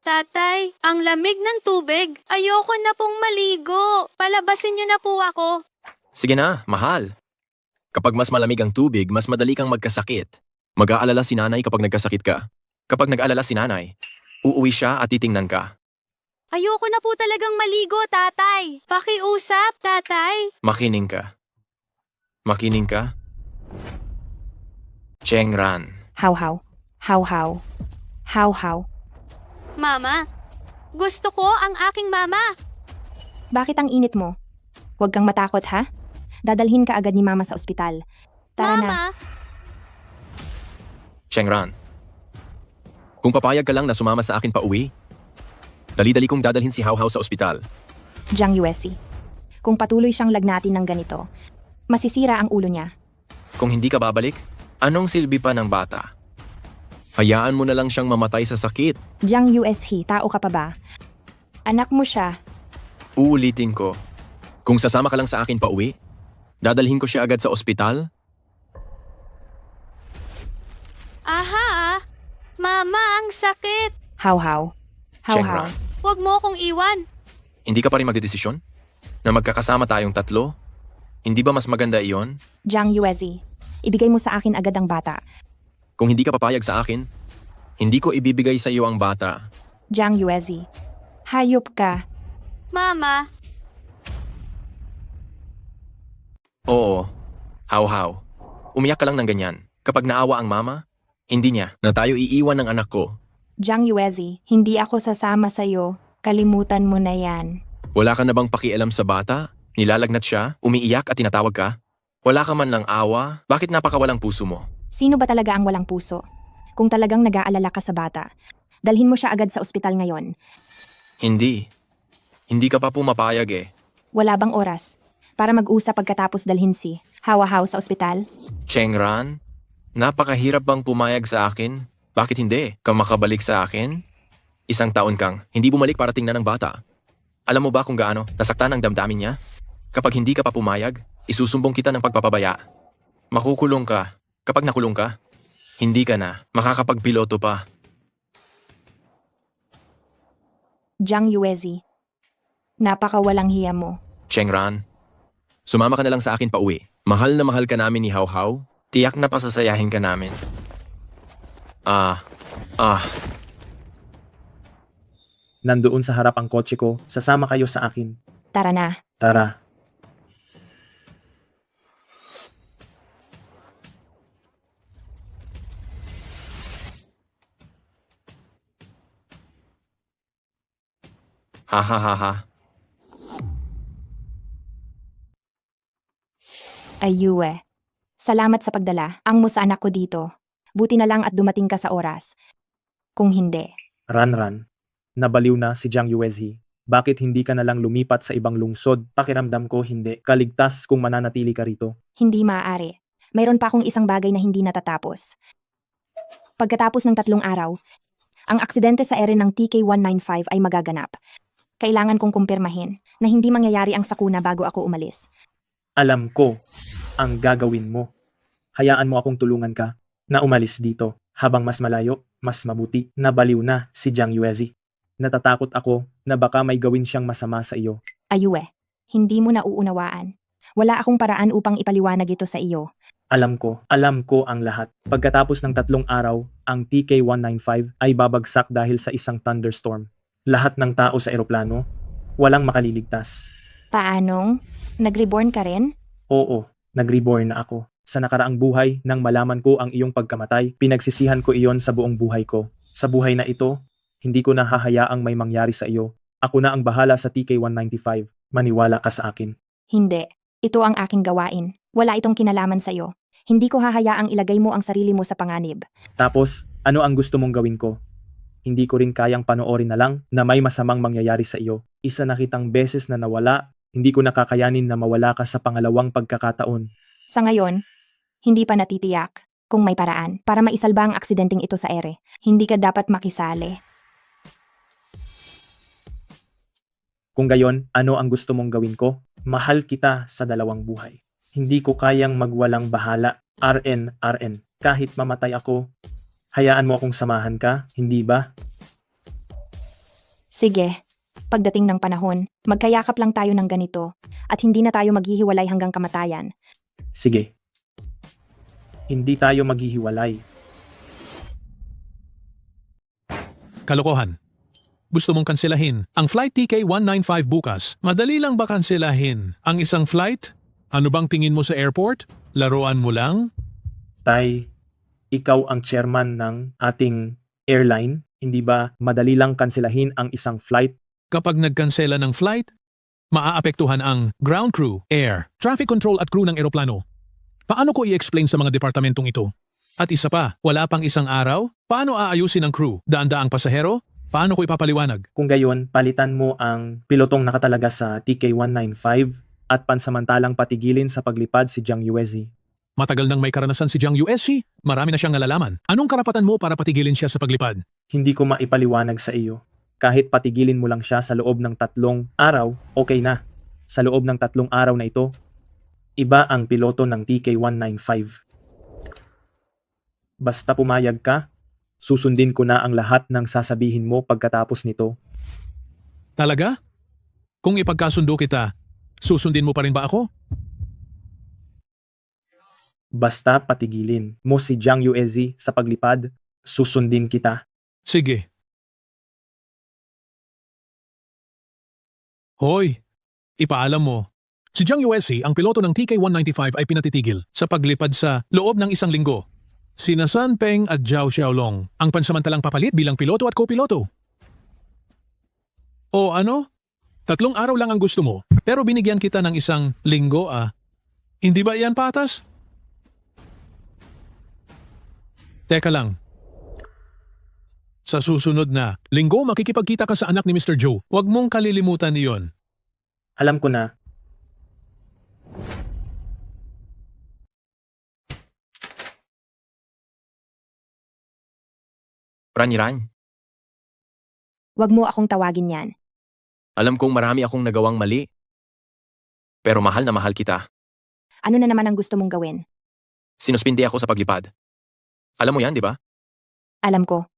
Tatay, ang lamig ng tubig. Ayoko na pong maligo. Palabasin niyo na po ako.
Sige na, mahal. Kapag mas malamig ang tubig, mas madali kang magkasakit. Mag-aalala si nanay kapag nagkasakit ka. Kapag nag-aalala si nanay, uuwi siya at titingnan ka.
Ayoko na po talagang maligo, tatay. Pakiusap, tatay.
Makining ka. Makining ka? Chengran.
How.
Mama, gusto ko ang aking mama.
Bakit ang init mo? Huwag kang matakot ha? Dadalhin ka agad ni mama sa ospital. Tara na.
Mama,
Chengran. Kung papayag ka lang na sumama sa akin pa uwi, dali-dali kong dadalhin si How sa ospital.
Jiang Yuesi. Kung patuloy siyang lagnatin ng ganito, masisira ang ulo niya.
Kung hindi ka babalik, anong silbi pa ng bata? Hayaan mo na lang siyang mamatay sa sakit.
Jiang Yuesi, tao ka pa ba? Anak mo siya.
Uulitin ko. Kung sasama ka lang sa akin pa uwi, dadalhin ko siya agad sa ospital.
aha. Mama, ang sakit.
How.
Chengran.
Huwag mo akong iwan.
Hindi ka pa rin magdedesisyon? Na magkakasama tayong 3? Hindi ba mas maganda iyon?
Jiang Yuesi, ibigay mo sa akin agad ang bata.
Kung hindi ka papayag sa akin, hindi ko ibibigay sa iyo ang bata.
Jiang Yuesi, hayop ka.
Mama,
Oo. How. Umiyak ka lang ng ganyan. Kapag naawa ang mama, hindi niya na tayo iiwan ng anak ko.
Jiang Yuesi, hindi ako sasama sa'yo. Kalimutan mo na yan.
Wala ka na bang pakialam sa bata? Nilalagnat siya, umiiyak at tinatawag ka? Wala ka man lang awa? Bakit napakawalang puso mo?
Sino ba talaga ang walang puso? Kung talagang nag-aalala ka sa bata, dalhin mo siya agad sa ospital ngayon.
Hindi. Hindi ka pa pumapayag eh.
Wala bang oras para mag-usap pagkatapos dalhin si How sa ospital?
Chengran, napakahirap bang pumayag sa akin? Bakit hindi? Ka makabalik sa akin? 1 taon kang hindi bumalik para tingnan ng bata. Alam mo ba kung gaano nasaktan ang damdamin niya? Kapag hindi ka pa pumayag, isusumbong kita ng pagpapabaya. Makukulong ka. Kapag nakulong ka, hindi ka na makakapagpiloto pa.
Jiang Yuesi, napakawalang hiya mo.
Chengran, sumama ka na lang sa akin pa uwi. Mahal na mahal ka namin ni How. Tiyak na pasasayahin ka namin.
Nandoon sa harap ang kotse ko, sasama kayo sa akin.
Tara na.
Tara.
Ha ha ha ha.
Ayue. Salamat sa pagdala. Ang mo sa anak ko dito. Buti na lang at dumating ka sa oras. Kung hindi,
Ranran. Nabaliw na si Jiang Yuezhi. Bakit hindi ka na lang lumipat sa ibang lungsod? Pakiramdam ko hindi. Kaligtas kung mananatili ka rito.
hindi maaari. Mayroon pa akong isang bagay na hindi natatapos. Pagkatapos ng 3 araw, ang aksidente sa ere ng TK-195 ay magaganap. Kailangan kong kumpirmahin na hindi mangyayari ang sakuna bago ako umalis.
Alam ko ang gagawin mo. Hayaan mo akong tulungan ka na umalis dito. Habang mas malayo, mas mabuti. Nabaliw na si Jiang Yuezhi. Natatakot ako na baka may gawin siyang masama sa iyo.
Ayue, hindi mo nauunawaan. Wala akong paraan upang ipaliwanag ito sa iyo.
Alam ko ang lahat. Pagkatapos ng 3 araw, ang TK-195 ay babagsak dahil sa isang thunderstorm. Lahat ng tao sa eroplano, walang makaliligtas.
Paanong? Nag-reborn ka rin?
Oo, nag-reborn na ako. Sa nakaraang buhay, nang malaman ko ang iyong pagkamatay, pinagsisihan ko iyon sa buong buhay ko. Sa buhay na ito, hindi ko na hahayaang may mangyari sa iyo. Ako na ang bahala sa TK-195. Maniwala ka sa akin.
Hindi. Ito ang aking gawain. Wala itong kinalaman sa iyo. Hindi ko hahayaang ilagay mo ang sarili mo sa panganib.
Tapos, ano ang gusto mong gawin ko? Hindi ko rin kayang panoorin na lang na may masamang mangyayari sa iyo. Isa na kitang beses na nawala, hindi ko nakakayanin na mawala ka sa pangalawang pagkakataon.
Sa ngayon, hindi pa natitiyak kung may paraan para maisalba ang aksidenteng ito sa ere. Hindi ka dapat makisali.
Kung gayon, ano ang gusto mong gawin ko? Mahal kita sa 2 buhay. Hindi ko kayang magwalang bahala. RN. Kahit mamatay ako, hayaan mo akong samahan ka, hindi ba?
Sige, pagdating ng panahon, magkayakap lang tayo ng ganito at hindi na tayo maghihiwalay hanggang kamatayan.
Sige. Hindi tayo maghihiwalay.
Kalokohan. Gusto mong kanselahin ang flight TK-195 bukas. Madali lang ba kanselahin ang isang flight? Ano bang tingin mo sa airport? Laruan mo lang?
Tay, ikaw ang chairman ng ating airline. Hindi ba madali lang kanselahin ang isang flight?
Kapag nagkansela ng flight, maaapektuhan ang ground crew, air, traffic control at crew ng eroplano. Paano ko i-explain sa mga departamentong ito? At isa pa, wala pang isang araw? Paano aayusin ang crew? Daan-daang pasahero? Paano ko ipapaliwanag?
Kung gayon, palitan mo ang pilotong nakatalaga sa TK-195 at pansamantalang patigilin sa paglipad si Jiang Yuezhi.
Matagal nang may karanasan si Jiang Yuezhi. Marami na siyang nalalaman. Anong karapatan mo para patigilin siya sa paglipad?
Hindi ko maipaliwanag sa iyo. Kahit patigilin mo lang siya sa loob ng 3 araw, okay na. Sa loob ng 3 araw na ito, iba ang piloto ng TK-195. Basta pumayag ka, susundin ko na ang lahat ng sasabihin mo pagkatapos nito.
Talaga? Kung ipagkasundo kita, susundin mo pa rin ba ako?
Basta patigilin mo si Jiang Yuezhi sa paglipad, susundin kita.
Sige. Hoy, ipaalam mo. Si Jiang Yuezhi, ang piloto ng TK-195 ay pinatitigil sa paglipad sa loob ng 1 linggo. Sina San Peng at Zhao Xiaolong ang pansamantalang papalit bilang piloto at kopiloto. O ano? 3 araw lang ang gusto mo, pero binigyan kita ng 1 linggo Hindi ba iyan patas? Teka lang. Sa susunod na linggo makikipagkita ka sa anak ni Mr. Zhou. Huwag mong kalilimutan iyon.
Alam ko na.
Ranyiran,
Huwag mo akong tawagin yan.
alam kong marami akong nagawang mali. Pero mahal na mahal kita.
Ano na naman ang gusto mong gawin?
Sinuspindi ako sa paglipad. Alam mo yan, di ba?
Alam ko.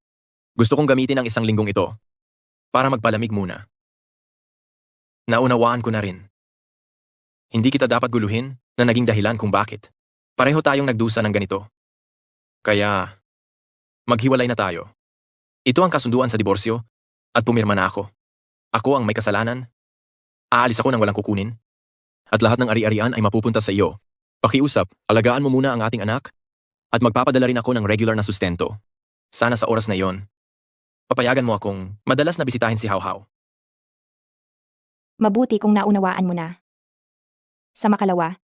Gusto kong gamitin ang 1 linggong ito para magpalamig muna. Naunawaan ko na rin. Hindi kita dapat guluhin na naging dahilan kung bakit. Pareho tayong nagdusa ng ganito. Kaya, maghiwalay na tayo. Ito ang kasunduan sa diborsyo at pumirma na ako. Ako ang may kasalanan. Aalis ako nang walang kukunin. At lahat ng ari-arian ay mapupunta sa iyo. Pakiusap, alagaan mo muna ang ating anak at magpapadala rin ako ng regular na sustento. Sana sa oras na yon, papayagan mo akong madalas na bisitahin si Hawhaw.
Mabuti kung naunawaan mo na. Sa makalawa,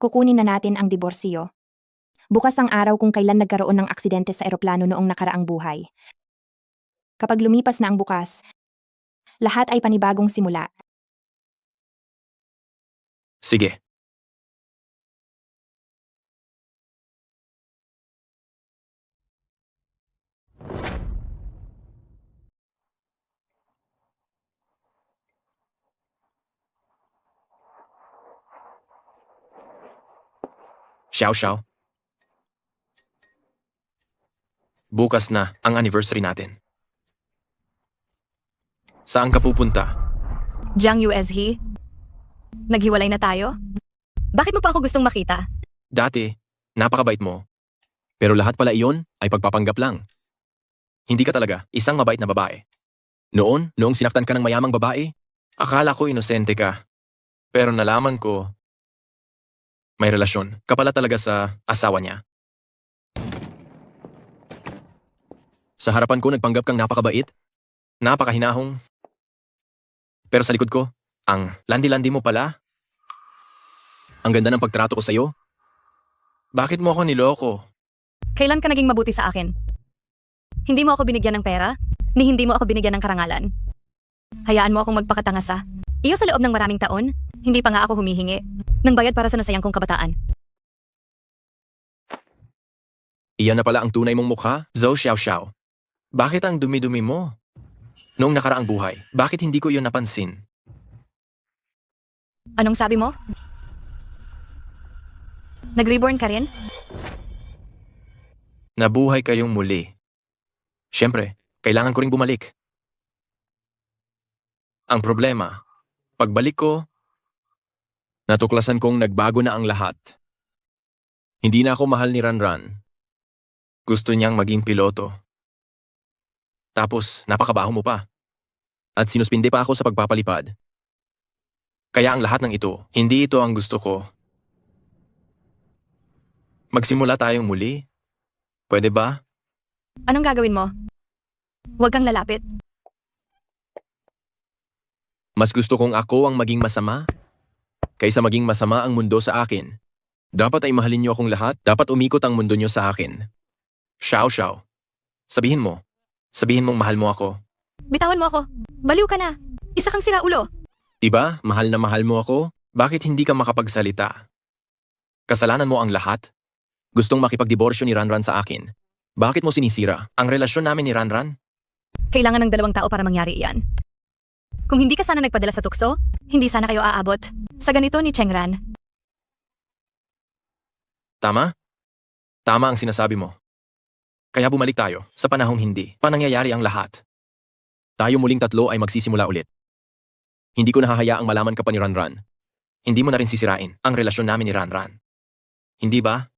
kukunin na natin ang diborsyo. Bukas ang araw kung kailan nagkaroon ng aksidente sa eroplano noong nakaraang buhay. Kapag lumipas na ang bukas, lahat ay panibagong simula.
Sige. Xiao Xiao. Bukas na ang anniversary natin. Saan ka pupunta?
Jiang USH? Naghiwalay na tayo? Bakit mo pa ako gustong makita?
Dati, napakabait mo. Pero lahat pala iyon ay pagpapanggap lang. Hindi ka talaga isang mabait na babae. Noong sinaktan ka ng mayamang babae, akala ko inosente ka. Pero nalaman ko, may relasyon ka pala talaga sa asawa niya. Sa harapan ko nagpanggap kang napakabait, napakahinahong. Pero sa likod ko, ang landi-landi mo pala. Ang ganda ng pagtrato ko sa'yo. Bakit mo ako niloko?
Kailan ka naging mabuti sa akin? Hindi mo ako binigyan ng pera, ni hindi mo ako binigyan ng karangalan. Hayaan mo akong magpakatanga sa iyo sa loob ng maraming taon, hindi pa nga ako humihingi ng bayad para sa nasayang kong kabataan.
Iyan na pala ang tunay mong mukha, Zhou Xiaoxiao. Bakit ang dumi-dumi mo? Noong nakaraang buhay, bakit hindi ko iyon napansin?
Anong sabi mo? Nag-reborn ka rin?
Nabuhay kayong muli. Siyempre, kailangan ko ring bumalik. Ang problema, pagbalik ko, natuklasan kong nagbago na ang lahat. Hindi na ako mahal ni Ranran. Gusto niyang maging piloto. Tapos, napakabaho mo pa. At sinuspinde pa ako sa pagpapalipad. Kaya ang lahat ng ito, hindi ito ang gusto ko. Magsimula tayong muli. Pwede ba?
Anong gagawin mo? Huwag kang lalapit.
Mas gusto kong ako ang maging masama kaysa maging masama ang mundo sa akin. Dapat ay mahalin niyo akong lahat. Dapat umikot ang mundo niyo sa akin. Xiao Xiao. Sabihin mo. Sabihin mong mahal mo ako.
Bitawan mo ako. Baliw ka na. Isa kang siraulo.
Diba? Mahal na mahal mo ako? Bakit hindi ka makapagsalita? Kasalanan mo ang lahat? Gustong makipagdiborsyo ni Ranran sa akin. Bakit mo sinisira ang relasyon namin ni Ranran?
Kailangan ng dalawang tao para mangyari iyan. Kung hindi ka sana nagpadala sa tukso, hindi sana kayo aabot sa ganito ni Chengran.
Tama? Tama ang sinasabi mo. Kaya bumalik tayo sa panahong hindi pa nangyayari ang lahat. Tayo muling tatlo ay magsisimula ulit. Hindi ko nahahayaang malaman ka pa ni Ranran. Hindi mo na rin sisirain ang relasyon namin ni Ranran. Hindi ba?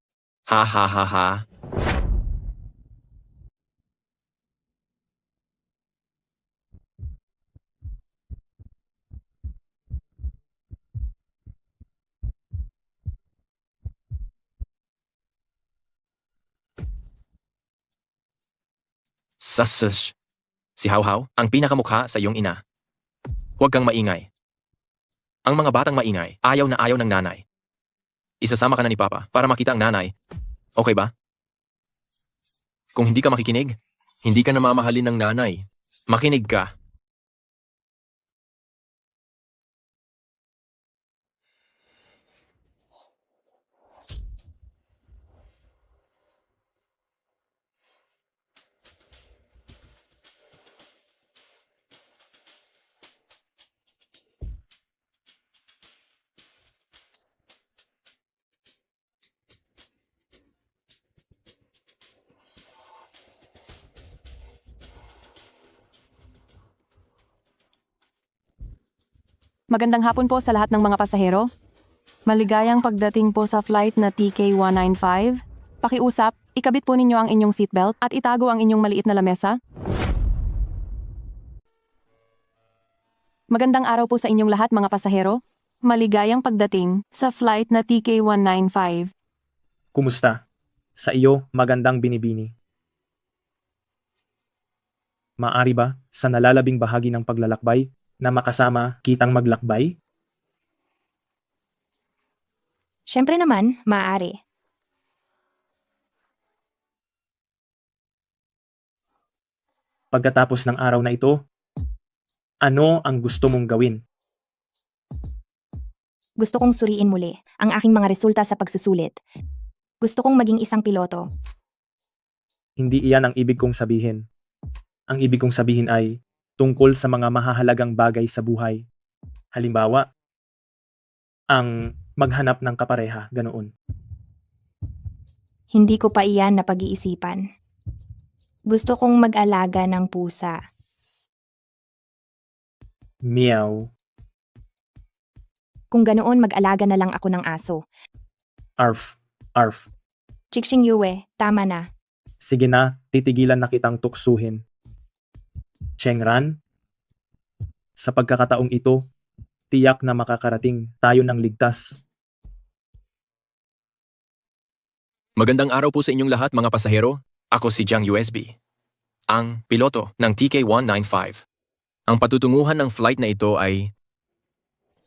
Ha ha ha ha. Sasus. Si Hawhaw, ang pinakamukha sa iyong ina. Huwag kang maingay. Ang mga batang maingay, ayaw na ayaw ng nanay. Isasama ka na ni Papa para makita ang nanay. Okay ba? Kung hindi ka makikinig, hindi ka na mamahalin ng nanay. Makinig ka.
Magandang hapon po sa lahat ng mga pasahero. Maligayang pagdating po sa flight na TK195. Pakiusap, ikabit po ninyo ang inyong seatbelt at itago ang inyong maliit na lamesa. Magandang araw po sa inyong lahat mga pasahero. Maligayang pagdating sa flight na TK195.
Kumusta? Sa iyo, magandang binibini. Maari ba, sa nalalabing bahagi ng paglalakbay, na makasama kitang maglakbay?
Siyempre naman, maaari.
Pagkatapos ng araw na ito, ano ang gusto mong gawin?
Gusto kong suriin muli ang aking mga resulta sa pagsusulit. Gusto kong maging isang piloto.
Hindi iyan ang ibig kong sabihin. Ang ibig kong sabihin ay tungkol sa mga mahahalagang bagay sa buhay. Halimbawa, ang maghanap ng kapareha, ganoon.
Hindi ko pa iyan na pag-iisipan. Gusto kong mag-alaga ng pusa.
Meow.
Kung ganoon, mag-alaga na lang ako ng aso.
Arf. Arf.
Chikshing Yue, tama na.
Sige na, titigilan na kitang tuksuhin. Chengran, sa pagkakataong ito, tiyak na makakarating tayo ng ligtas.
Magandang araw po sa inyong lahat mga pasahero. Ako si Jiang USB, ang piloto ng TK195. Ang patutunguhan ng flight na ito ay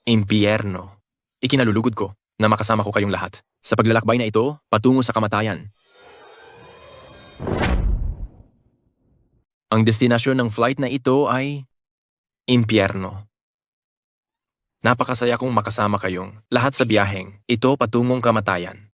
impyerno. Ikinalulugod ko na makasama ko kayong lahat sa paglalakbay na ito patungo sa kamatayan. Ang destinasyon ng flight na ito ay impyerno. Napakasaya kong makasama kayong lahat sa biyaheng ito patungong kamatayan.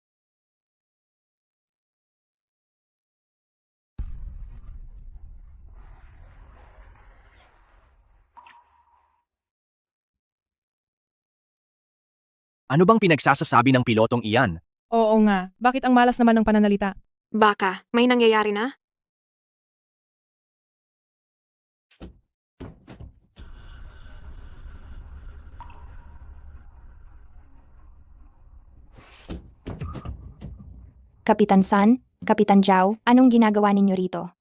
Ano bang pinagsasasabi ng pilotong iyan?
Oo nga, bakit ang malas naman ng pananalita?
Baka, may nangyayari na?
Kapitan San, Kapitan Zhao, anong ginagawa ninyo rito?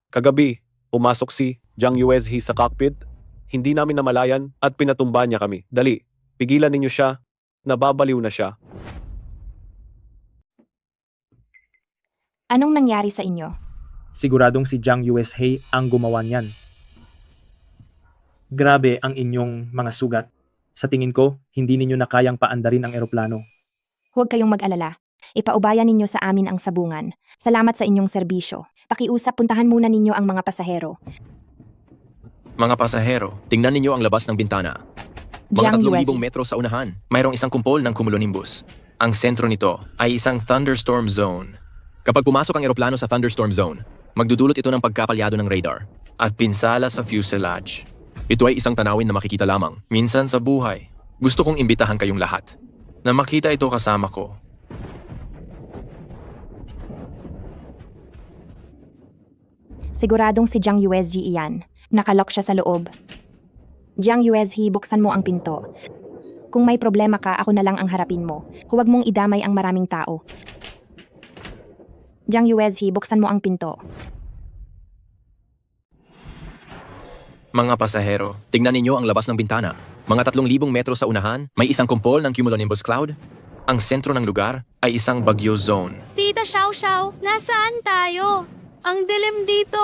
Kagabi, pumasok si Jiang Yuezhi sa cockpit. Hindi namin namalayan at pinatumba niya kami. Dali, pigilan ninyo siya. Nababaliw na siya.
Anong nangyari sa inyo?
Siguradong si Jiang USA ang gumawa niyan. Grabe ang inyong mga sugat. Sa tingin ko, hindi ninyo na kayang paandarin ang eroplano.
Huwag kayong mag-alala. Ipaubayan ninyo sa amin ang sabungan. Salamat sa inyong serbisyo. Pakiusap, puntahan muna ninyo ang mga pasahero.
Mga pasahero, tingnan ninyo ang labas ng bintana.
Jiang
Mga 3,000
Yuezhi.
metro sa unahan, mayroong isang kumpol ng cumulonimbus. Ang sentro nito ay isang thunderstorm zone. Kapag pumasok ang eroplano sa thunderstorm zone, magdudulot ito ng pagkapalyado ng radar at pinsala sa fuselage. Ito ay isang tanawin na makikita lamang, minsan sa buhay. Gusto kong imbitahan kayong lahat na makita ito kasama ko.
Siguradong si Jiang Yuezhi iyan. Nakalock siya sa loob. Jiang Yuezhi, buksan mo ang pinto. Kung may problema ka, ako na lang ang harapin mo. Huwag mong idamay ang maraming tao. Jiang Yuezhi, buksan mo ang pinto.
Mga pasahero, tingnan ninyo ang labas ng bintana. Mga 3,000 metro sa unahan, may isang kumpol ng cumulonimbus cloud. Ang sentro ng lugar ay isang bagyo zone.
Tita Xiao Xiao, nasaan tayo? Ang dilim dito.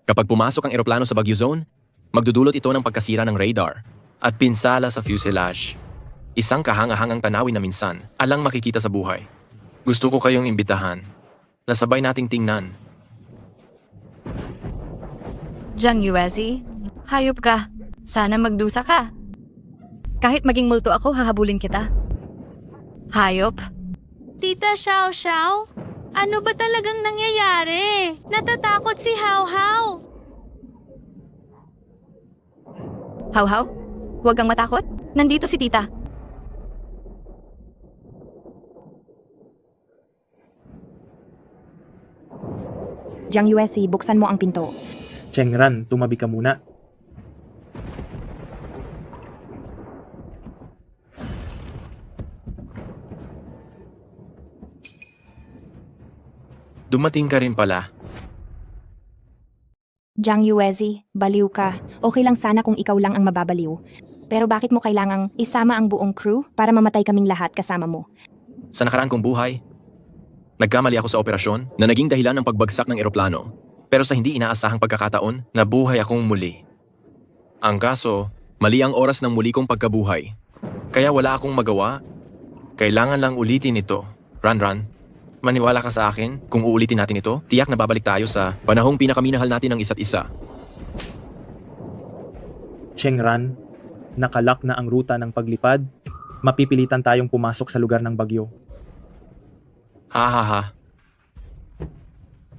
Kapag pumasok ang eroplano sa bagyo zone, magdudulot ito ng pagkasira ng radar at pinsala sa fuselage. Isang kahangahangang tanawin na minsan alang makikita sa buhay. Gusto ko kayong imbitahan na sabay nating tingnan.
Jiang Yuezi, hayop ka. Sana magdusa ka. Kahit maging multo ako, hahabulin kita. Hayop?
Tita Xiao Xiao, ano ba talagang nangyayari? Natatakot si Hao Hao.
Haw-haw? Huwag kang matakot. Nandito si tita.
Jiang Yuezhi, buksan mo ang pinto.
Chengran, tumabi ka muna.
Dumating ka rin pala.
Jiang Yuezi, baliw ka. Okay lang sana kung ikaw lang ang mababaliw. Pero bakit mo kailangang isama ang buong crew para mamatay kaming lahat kasama mo?
Sa nakaraan kong buhay, nagkamali ako sa operasyon na naging dahilan ng pagbagsak ng eroplano. Pero sa hindi inaasahang pagkakataon, nabuhay akong muli. Ang kaso, mali ang oras ng muli kong pagkabuhay. Kaya wala akong magawa. Kailangan lang ulitin ito. Ran, maniwala ka sa akin, kung uulitin natin ito, tiyak na babalik tayo sa panahong pinakaminahal natin ng isa't isa.
Chengran, nakalak na ang ruta ng paglipad. Mapipilitan tayong pumasok sa lugar ng bagyo.
Ha.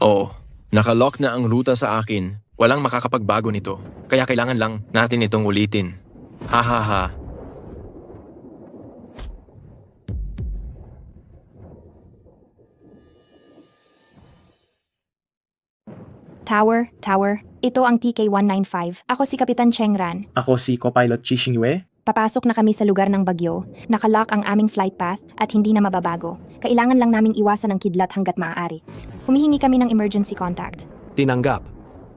Oo, nakalock na ang ruta sa akin. Walang makakapagbago nito. Kaya kailangan lang natin itong ulitin. Ha.
Tower. Ito ang TK-195. Ako si Kapitan Chengran.
Ako si Copilot Chi Xingyue.
Papasok na kami sa lugar ng bagyo. Nakalock ang aming flight path at hindi na mababago. Kailangan lang naming iwasan ang kidlat hanggat maaari. Humihingi kami ng emergency contact.
Tinanggap.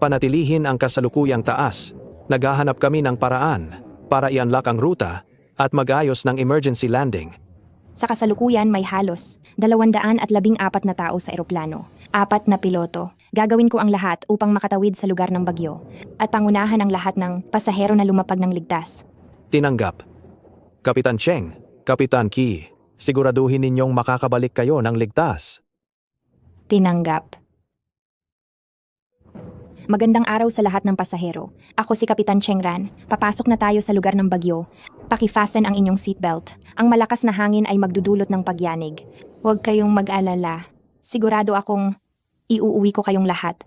Panatilihin ang kasalukuyang taas. Naghahanap kami ng paraan para i-unlock ang ruta at mag-ayos ng emergency landing.
Sa kasalukuyan may halos 214 na tao sa eroplano. 4 na piloto. Gagawin ko ang lahat upang makatawid sa lugar ng bagyo at pangunahan ang lahat ng pasahero na lumapag ng ligtas.
Tinanggap. Kapitan Cheng, Kapitan Ki, siguraduhin ninyong makakabalik kayo ng ligtas.
Tinanggap. Magandang araw sa lahat ng pasahero. Ako si Kapitan Chengran. Papasok na tayo sa lugar ng bagyo. Pakifasten ang inyong seatbelt. Ang malakas na hangin ay magdudulot ng pagyanig. Huwag kayong mag-alala. Sigurado akong iuuwi ko kayong lahat.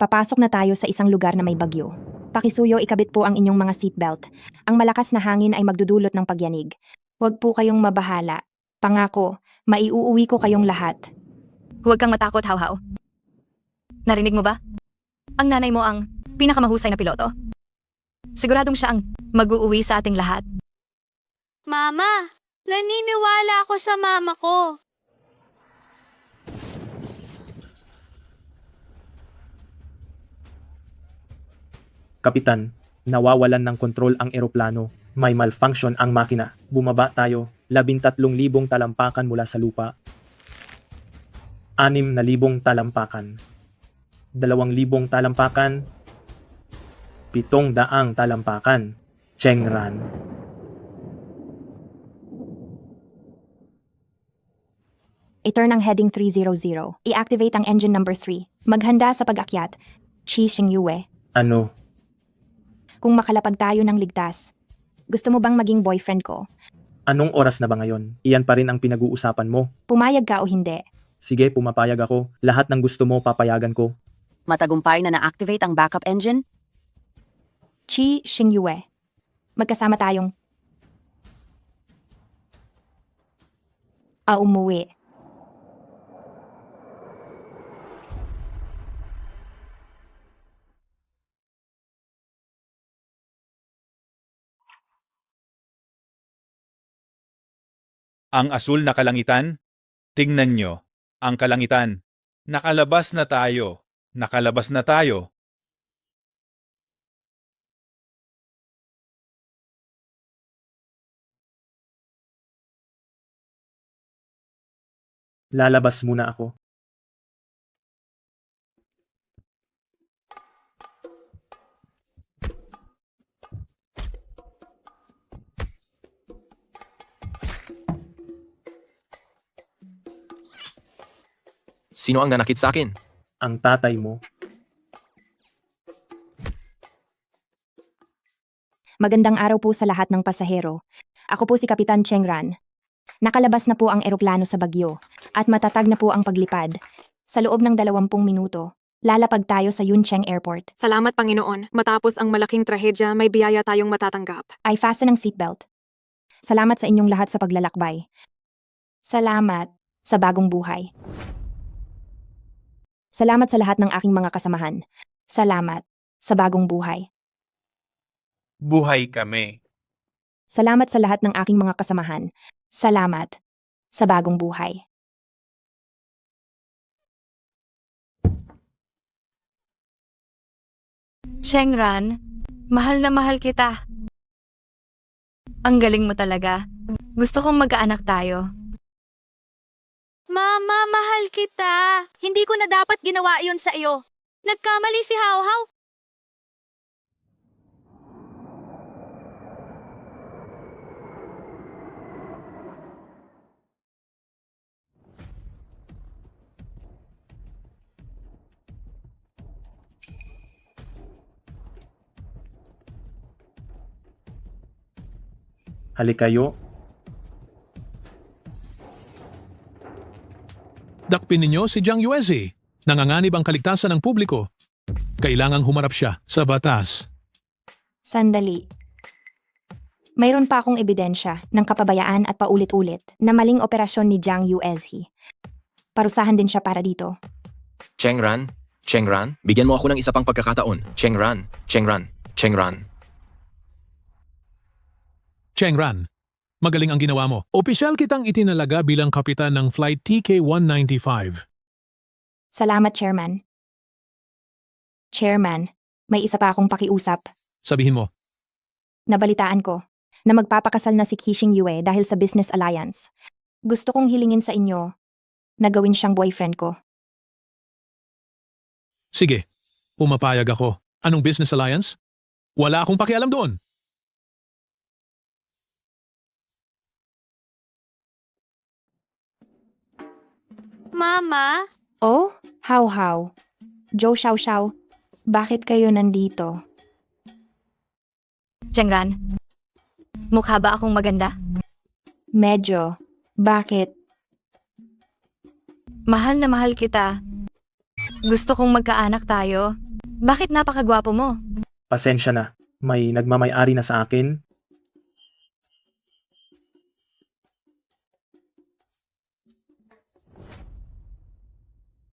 Papasok na tayo sa isang lugar na may bagyo. Pakisuyo, ikabit po ang inyong mga seatbelt. Ang malakas na hangin ay magdudulot ng pagyanig. Huwag po kayong mabahala. Pangako, maiuuwi ko kayong lahat.
Huwag kang matakot, Hawhaw. Narinig mo ba? Ang nanay mo ang pinakamahusay na piloto. Siguradong siya ang mag-uuwi sa ating lahat.
Mama, naniniwala ako sa mama ko.
Kapitan, nawawalan ng kontrol ang eroplano. May malfunction ang makina. Bumaba tayo. 13,000 talampakan mula sa lupa. 6,000 talampakan. 2,000 talampakan. 700 talampakan. Chengran.
I-turn ang heading 300. I-activate ang engine number 3. Maghanda sa pag-akyat. Chi Xingyue.
Ano?
Kung makalapag tayo ng ligtas. Gusto mo bang maging boyfriend ko?
Anong oras na ba ngayon? Iyan pa rin ang pinag-uusapan mo.
Pumayag ka o hindi?
Sige, pumapayag ako. Lahat ng gusto mo, papayagan ko.
Matagumpay na na-activate ang backup engine?
Chi Xingyue. Magkasama tayong umuwi.
Ang asul na kalangitan? Tingnan nyo, ang kalangitan. Nakalabas na tayo. Nakalabas na tayo.
Lalabas muna ako.
Sino ang nanakit sa akin?
Ang tatay mo.
Magandang araw po sa lahat ng pasahero. Ako po si Kapitan Chengran. Nakalabas na po ang eroplano sa bagyo at matatag na po ang paglipad. Sa loob ng 20 minuto, lalapag tayo sa Yuncheng Airport.
Salamat, Panginoon. Matapos ang malaking trahedya, may biyaya tayong matatanggap.
Ay fasten ang seatbelt. Salamat sa inyong lahat sa paglalakbay. Salamat sa bagong buhay. Salamat sa lahat ng aking mga kasamahan. Salamat sa bagong buhay.
Buhay kami.
Salamat sa lahat ng aking mga kasamahan. Salamat sa bagong buhay.
Shengran, mahal na mahal kita. Ang galing mo talaga. Gusto kong magkaanak tayo.
Mama, mahal kita. Hindi ko na dapat ginawa yun sa iyo. Nagkamali si Hawhaw.
Halikayo.
Dakpin ninyo si Jiang Yuezi. Nanganganib ang kaligtasan ng publiko. Kailangang humarap siya sa batas.
Sandali. Mayroon pa akong ebidensya ng kapabayaan at paulit-ulit na maling operasyon ni Jiang Yuezi. Parusahan din siya para dito.
Chengran, bigyan mo ako ng isa pang pagkakataon. Chengran.
Chengran, magaling ang ginawa mo. Opisyal kitang itinalaga bilang kapitan ng Flight TK-195.
Salamat, Chairman. Chairman, may isa pa akong pakiusap.
Sabihin mo,
Nabalitaan ko na magpapakasal na si Kixing Yue dahil sa business alliance. Gusto kong hilingin sa inyo na gawin siyang boyfriend ko.
sige, pumapayag ako. Anong business alliance? Wala akong pakialam doon.
Mama?
Oh, Hawhaw. Joe Xiao, bakit kayo nandito?
Chengran, mukha ba akong maganda?
Medyo. Bakit?
Mahal na mahal kita. Gusto kong magkaanak tayo. Bakit napakagwapo mo?
Pasensya na. May nagmamay-ari na sa akin.